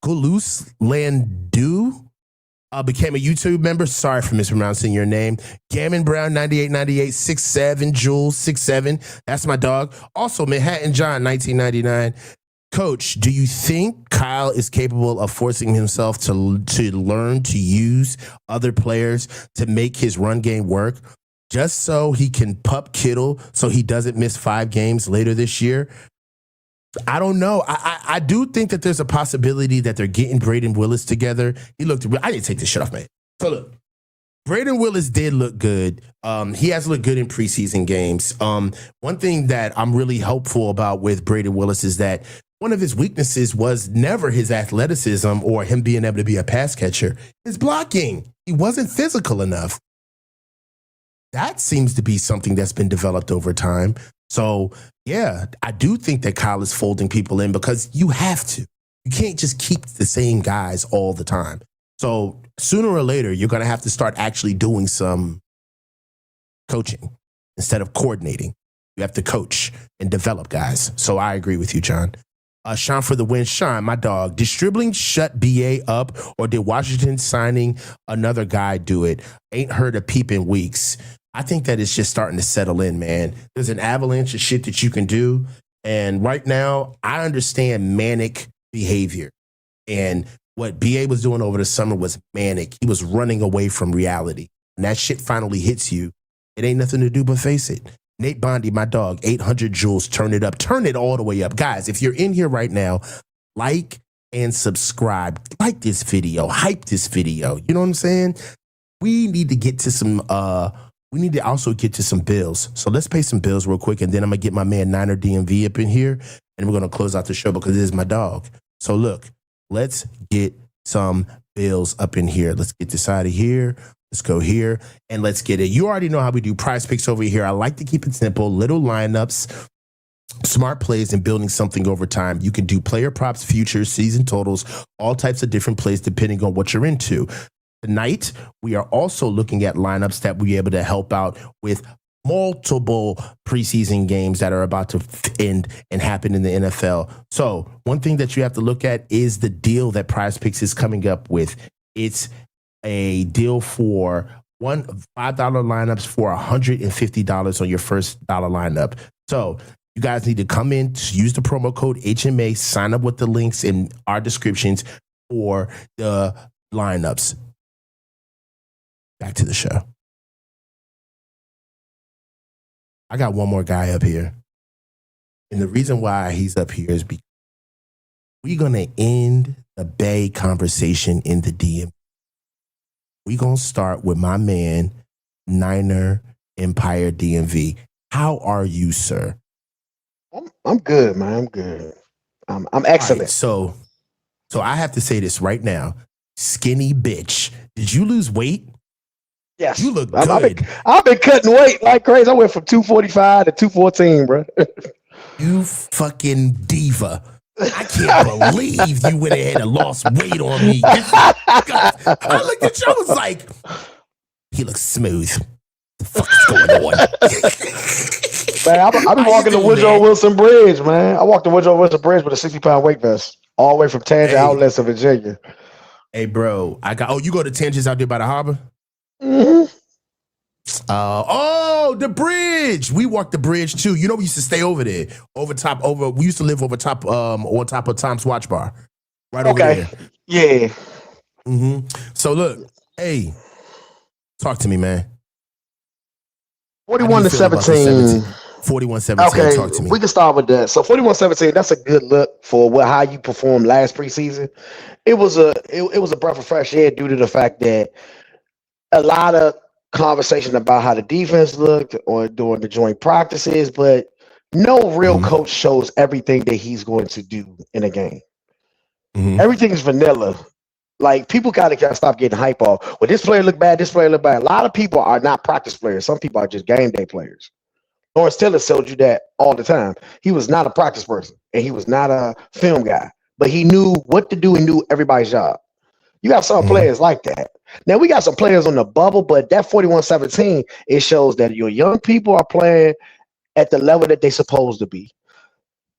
Gulus Landu. Became a YouTube member. Sorry for mispronouncing your name. Gammon Brown 9898 67 Jules 67. That's my dog. Also Manhattan John 1999. Coach, do you think Kyle is capable of forcing himself to learn to use other players to make his run game work, just so he can pup Kittle so he doesn't miss 5 games later this year? I don't know. I do think that there's a possibility that they're getting Braden Willis together. He looked. I didn't take this shit off, man. So look, Braden Willis did look good. He has looked good in preseason games. One thing that I'm really hopeful about with Braden Willis is that one of his weaknesses was never his athleticism or him being able to be a pass catcher. His blocking. He wasn't physical enough. That seems to be something that's been developed over time. So, yeah, I do think that Kyle is folding people in because you have to. You can't just keep the same guys all the time. So sooner or later, you're going to have to start actually doing some coaching instead of coordinating. You have to coach and develop guys. So I agree with you, John. Sean for the win. Sean, my dog, did Stribling shut BA up or did Washington signing another guy do it? Ain't heard a peep in weeks. I think that it's just starting to settle in, man. There's an avalanche of shit that you can do. And right now, I understand manic behavior. And what BA was doing over the summer was manic. He was running away from reality. And that shit finally hits you. It ain't nothing to do but face it. Nate Bondi, my dog, 800 joules, turn it up. Turn it all the way up. Guys, if you're in here right now, like and subscribe. Like this video. Hype this video. You know what I'm saying? We need to get to some... we need to also get to some bills. So let's pay some bills real quick, and then I'm going to get my man Niner DMV up in here, and we're going to close out the show because this is my dog. So look, let's get some bills up in here. Let's get this out of here. Let's go here, and let's get it. You already know how we do prize picks over here. I like to keep it simple, little lineups, smart plays, and building something over time. You can do player props, futures, season totals, all types of different plays depending on what you're into. Tonight, we are also looking at lineups that we'll be able to help out with multiple preseason games that are about to end and happen in the NFL. So one thing that you have to look at is the deal that Prize Picks is coming up with. It's a deal for $5 lineups for $150 on your first dollar lineup. So you guys need to come in, use the promo code HMA, sign up with the links in our descriptions for the lineups. Back to the show. I got one more guy up here. And the reason why he's up here is because we're going to end the Bay conversation in the DM. We're going to start with my man, Niner Empire DMV. How are you, sir? I'm good, man. I'm good. I'm excellent. Right, so I have to say this right now. Skinny bitch. Did you lose weight? Yes. You look good. I've been cutting weight like crazy. I went from 245 to 214, bro. You fucking diva. I can't believe you went ahead and lost weight on me. I looked at you, I was like, he looks smooth. What the fuck is going on? Man, I've been walking the Woodrow Wilson Bridge, man. I walked the Woodrow Wilson Bridge with a 60-pound weight vest all the way from Tangent Outlets of Virginia. Hey, bro, you go to Tangents out there by the harbor? Mm-hmm. The bridge. We walked the bridge too. You know, we used to stay over there, we used to live on top of Tom's Watch Bar. Right over there. Yeah. Mm-hmm. So look, hey, talk to me, man. 41-17. 41-17. Okay, talk to me. we can start with that. So 41-17, that's a good look for how you performed last preseason. It was a breath of fresh air due to the fact that a lot of conversation about how the defense looked or during the joint practices, but no real coach shows everything that he's going to do in a game. Everything is vanilla. Like, people gotta stop getting hype off. Well, this player look bad, this player look bad. A lot of people are not practice players. Some people are just game day players. Lawrence Taylor told you that all the time. He was not a practice person, and he was not a film guy, but he knew what to do and knew everybody's job. You have some players like that. Now, we got some players on the bubble, but that 41-17, it shows that your young people are playing at the level that they're supposed to be.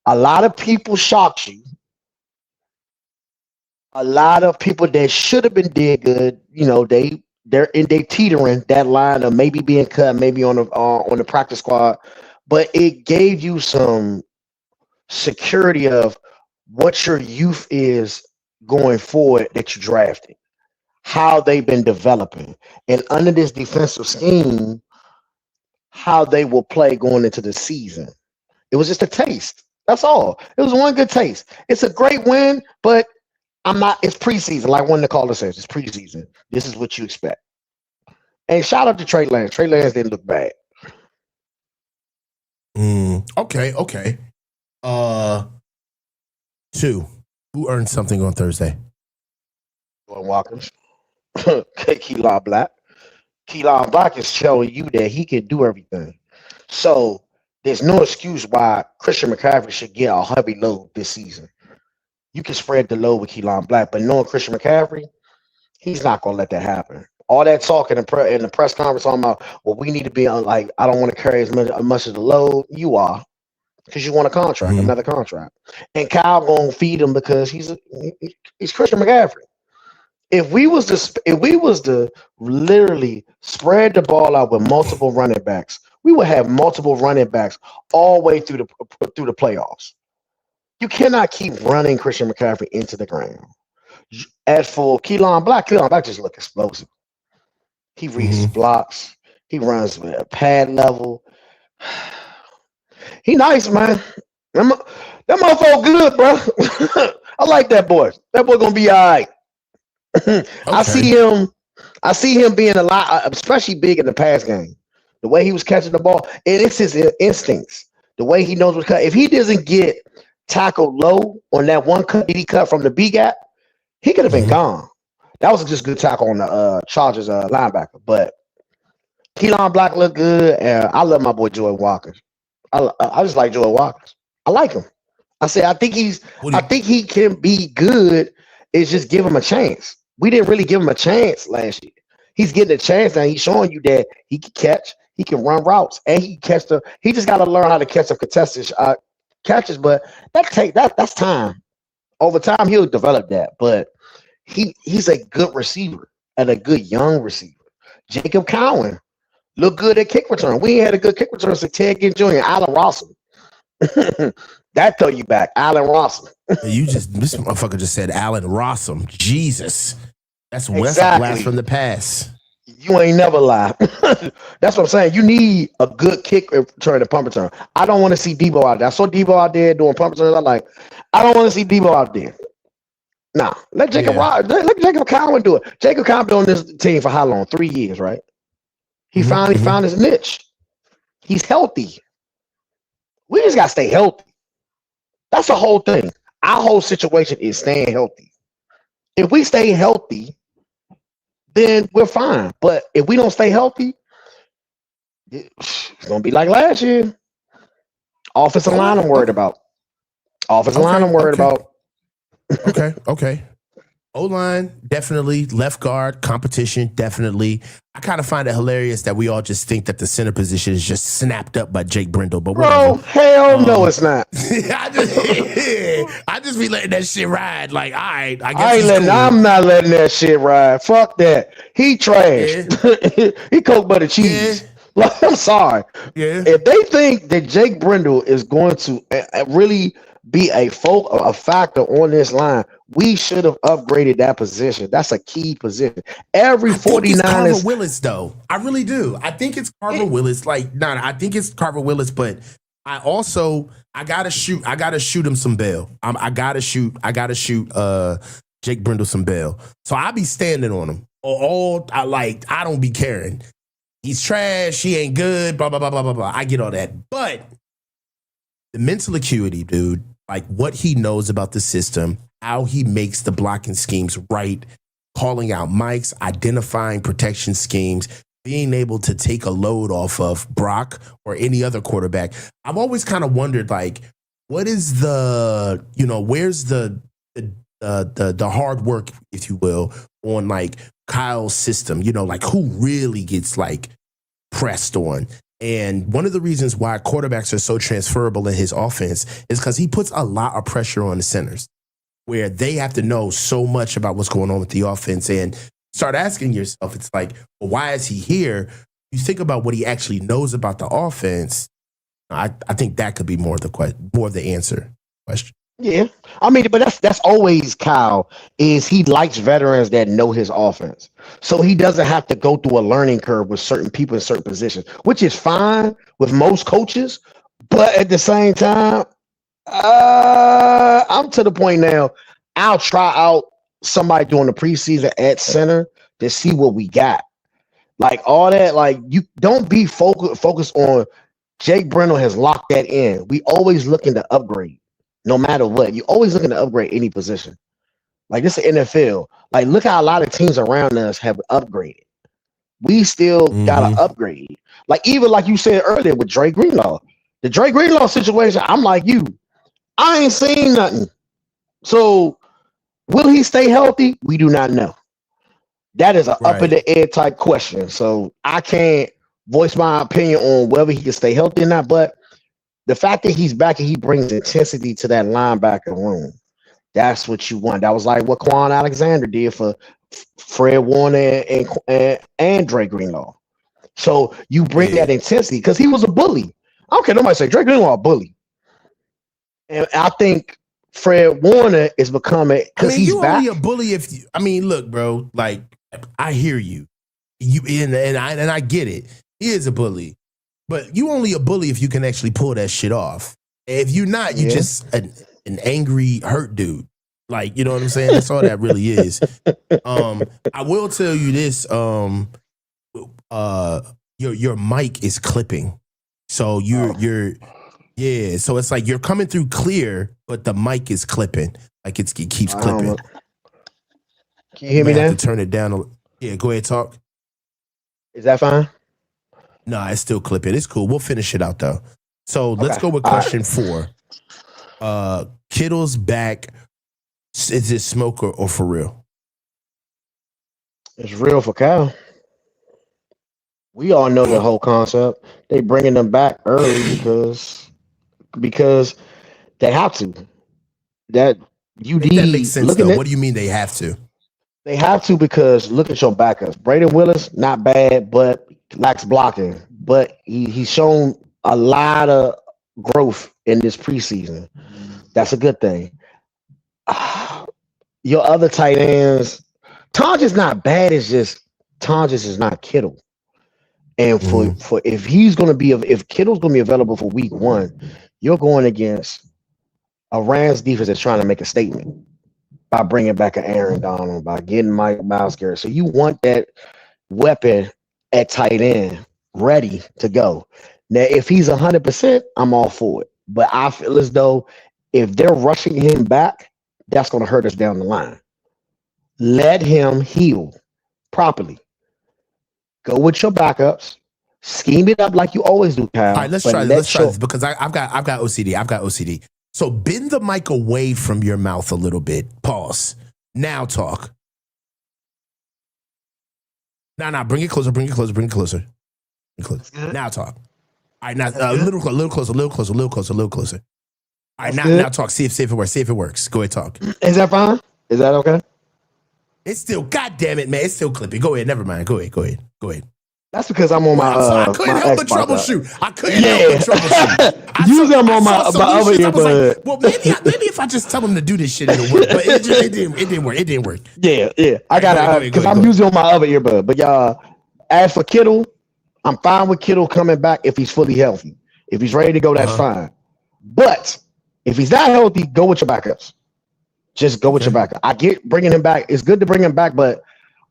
A lot of people shocked you. A lot of people that should have been dead good, they're teetering that line of maybe being cut, maybe on the practice squad, but it gave you some security of what your youth is going forward that you drafted, how they've been developing, and under this defensive scheme, how they will play going into the season. It was just a taste. That's all. It was one good taste. It's a great win, but it's preseason, like one Nicola says. It's preseason. This is what you expect. And shout out to Trey Lance. Trey Lance didn't look bad. Okay. 2. Who earned something on Thursday? Jordan Walkers. Keelan Black. Keelan Black is showing you that he can do everything. So there's no excuse why Christian McCaffrey should get a heavy load this season. You can spread the load with Keelan Black, but knowing Christian McCaffrey, he's not going to let that happen. All that talk in the press conference talking about, well, we need to be on, like, I don't want to carry as much of the load. You are, because you want a contract, another contract. And Kyle going to feed him because he's Christian McCaffrey. If we was to literally spread the ball out with multiple running backs, we would have multiple running backs all the way through the playoffs. You cannot keep running Christian McCaffrey into the ground. As for Keelan Black just look explosive. He reads blocks. He runs with a pad level. He nice, man. That motherfucker good, bro. I like that boy. That boy gonna be all right. Okay. I see him being a lot, especially big in the pass game. The way he was catching the ball, and it's his instincts. The way he knows what cut. If he doesn't get tackled low on that one cut that he cut from the B gap, he could have been gone. That was just good tackle on the Chargers linebacker. But Keelan Black looked good, and I love my boy Jordan Walker. I just like Jordan Walker. I like him. I think he can be good. It's just give him a chance. We didn't really give him a chance last year. He's getting a chance now. He's showing you that he can catch, he can run routes, and he just got to learn how to catch some contested catches. But that's time. Over time, he'll develop that. But he's a good receiver and a good young receiver. Jacob Cowan looked good at kick return. We had a good kick return since Ted Ginn Jr. Allen Rossum. That throw you back, Allen Rossum. This motherfucker just said Allen Rossum. Jesus, that's a blast from the past. You ain't never lie. That's what I'm saying. You need a good kick return and pump return. I don't want to see Debo out there. I saw Debo out there doing pump returns. I don't want to see Debo out there. Nah, let Jacob Cowan do it. Jacob Cowan been on this team for how long? 3 years, right? He finally found his niche. He's healthy. We just gotta stay healthy. That's the whole thing. Our whole situation is staying healthy. If we stay healthy, then we're fine. But if we don't stay healthy, it's gonna be like last year. Offensive line I'm worried about. Okay. O-line, definitely. Left guard, competition, definitely. I kind of find it hilarious that we all just think that the center position is just snapped up by Jake Brindle. But bro, hell no, it's not. I just be letting that shit ride. Like, all right, I guess I'm not letting that shit ride. Fuck that. He trash. Yeah. He coke butter cheese. Yeah. Like, I'm sorry. Yeah. If they think that Jake Brindle is going to really be a factor on this line, we should have upgraded that position. That's a key position. Every 49 Carver is Willis, though. I really do. I think it's Carver Willis. I think it's Carver Willis, but I gotta shoot him some bail. I gotta shoot Jake Brindle some bail. So I be standing on him. I don't be caring. He's trash, he ain't good, blah, blah, blah, blah, blah, blah. I get all that. But the mental acuity, dude, like what he knows about the system, how he makes the blocking schemes right, calling out mics, identifying protection schemes, being able to take a load off of Brock or any other quarterback. I've always kind of wondered, like, what is where's the hard work, if you will, on like Kyle's system, like who really gets like pressed on. And one of the reasons why quarterbacks are so transferable in his offense is because he puts a lot of pressure on the centers, where they have to know so much about what's going on with the offense and start asking yourself, it's like, well, why is he here? You think about what he actually knows about the offense. I think that could be more of the answer question. Yeah, I mean, but that's always Kyle. Is he likes veterans that know his offense, so he doesn't have to go through a learning curve with certain people in certain positions, which is fine with most coaches. But at the same time, I'm to the point now. I'll try out somebody during the preseason at center to see what we got. Like all that, like you don't be focused on. Jake Brendel has locked that in. We always looking to upgrade. No matter what, you always looking to upgrade any position. Like this is NFL. Like look how a lot of teams around us have upgraded. We still gotta upgrade. Like even like you said earlier with Dre Greenlaw, the Dre Greenlaw situation. I'm like you, I ain't seen nothing. So will he stay healthy? We do not know. That is an up in the air type question. So I can't voice my opinion on whether he can stay healthy or not. But the fact that he's back and he brings intensity to that linebacker room, that's what you want. That was like what Quan Alexander did for Fred Warner and Dre Greenlaw. So you bring that intensity because he was a bully. I don't care nobody say Dre Greenlaw a bully. And I think Fred Warner is becoming because he's you back. only a bully if you, look, bro. Like I hear you, and I get it. He is a bully. But you only a bully if you can actually pull that shit off. If you're not, you're just an angry, hurt dude. Like, you know what I'm saying? That's all that really is. I will tell you this. Your mic is clipping. So so it's like you're coming through clear, but the mic is clipping. Like it keeps clipping. Can you hear me now? Have to turn it down. Yeah, go ahead, talk. Is that fine? No, it's still clipping. It's cool. We'll finish it out though. So let's go with question 4. Kittle's back. Is it smoke or for real? It's real for Cal. We all know the whole concept. They bringing them back early because they have to. That UD that makes sense though. What do you mean they have to? They have to because look at your backups. Braden Willis, not bad, but lacks blocking. But he's shown a lot of growth in this preseason. That's a good thing. Your other tight ends, Tonjes not bad. It's just Tonjes is not Kittle. And for if Kittle's gonna be available for week 1, you're going against a Rams defense that's trying to make a statement by bringing back an Aaron Donald, by getting Miles Garrett. So you want that weapon at tight end ready to go. Now, if he's 100%, I'm all for it. But I feel as though if they're rushing him back, that's going to hurt us down the line. Let him heal properly. Go with your backups. Scheme it up like you always do, Kyle. All right, let's try this because I've got OCD. So bend the mic away from your mouth a little bit. Pause. Now talk. Now bring it closer. Now talk. All right, now a little closer. All right, now talk. See if it works. Go ahead, talk. Is that fine? Is that okay? It's still, God damn it, man. It's still clipping. Go ahead. Never mind. Go ahead. That's because I'm on my. I couldn't help but troubleshoot. Usually I'm on my other earbud. Like, well, maybe if I just tell them to do this shit, it'll work. But it didn't work. Yeah. I got it because I'm usually on my other earbud. But y'all, as for Kittle, I'm fine with Kittle coming back if he's fully healthy. If he's ready to go, that's fine. But if he's not healthy, go with your backups. Just go with your backup. I get bringing him back. It's good to bring him back, but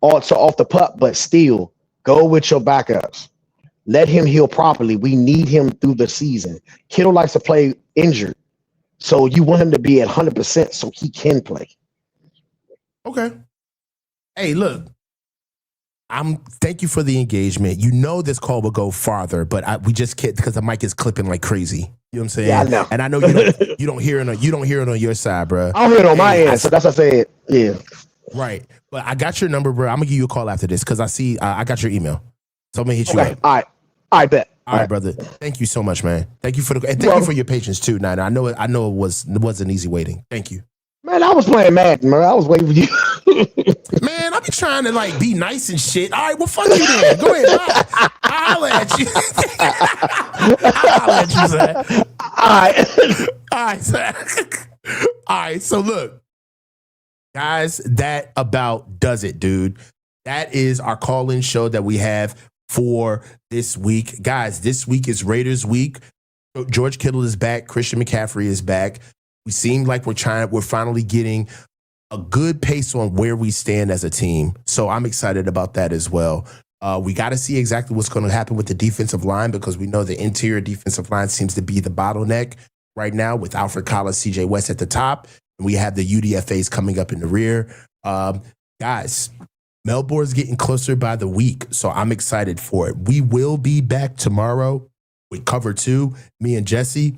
also off the pup. But still, go with your backups. Let him heal properly. We need him through the season. Kittle likes to play injured. So you want him to be at 100% so he can play. Okay. Hey, look. Thank you for the engagement. You know this call will go farther, but we just can't because the mic is clipping like crazy. You know what I'm saying? Yeah, I know. And I know you don't hear it on your side, bro. I don't hear it on my end, so that's what I said. Yeah. Right. But I got your number, bro. I'm gonna give you a call after this because I see I got your email. So I'm gonna hit you up. All right. Bet. All right, brother. Thank you so much, man. Thank you for you for your patience too, Niner. I know it wasn't easy waiting. Thank you. Man, I was playing Madden, man. I was waiting for you. Man, I be trying to like be nice and shit. All right, well, fuck you then. Go ahead, bye. I'll at you. I'll at you, son. All right, son. All right, so look, guys, that about does it, dude. That is our call-in show that we have for this week. Guys, this week is Raiders week. George Kittle is back. Christian McCaffrey is back. We seem like we're finally getting a good pace on where we stand as a team. So I'm excited about that as well. We got to see exactly what's going to happen with the defensive line because we know the interior defensive line seems to be the bottleneck right now with Alfred Collins, CJ West at the top. And we have the UDFAs coming up in the rear. Guys, Melbourne's getting closer by the week, so I'm excited for it. We will be back tomorrow with Cover 2, me and Jesse,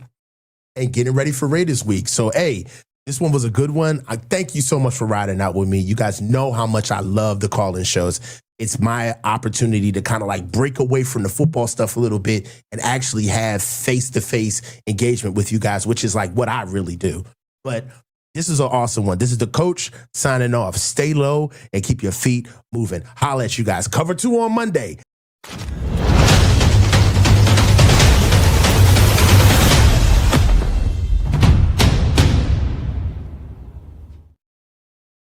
and getting ready for Raiders week. So, hey, this one was a good one. I thank you so much for riding out with me. You guys know how much I love the call-in shows. It's my opportunity to kind of like break away from the football stuff a little bit and actually have face-to-face engagement with you guys, which is like what I really do. But this is an awesome one. This is the coach signing off. Stay low and keep your feet moving. Holla at you guys. Cover 2 on Monday.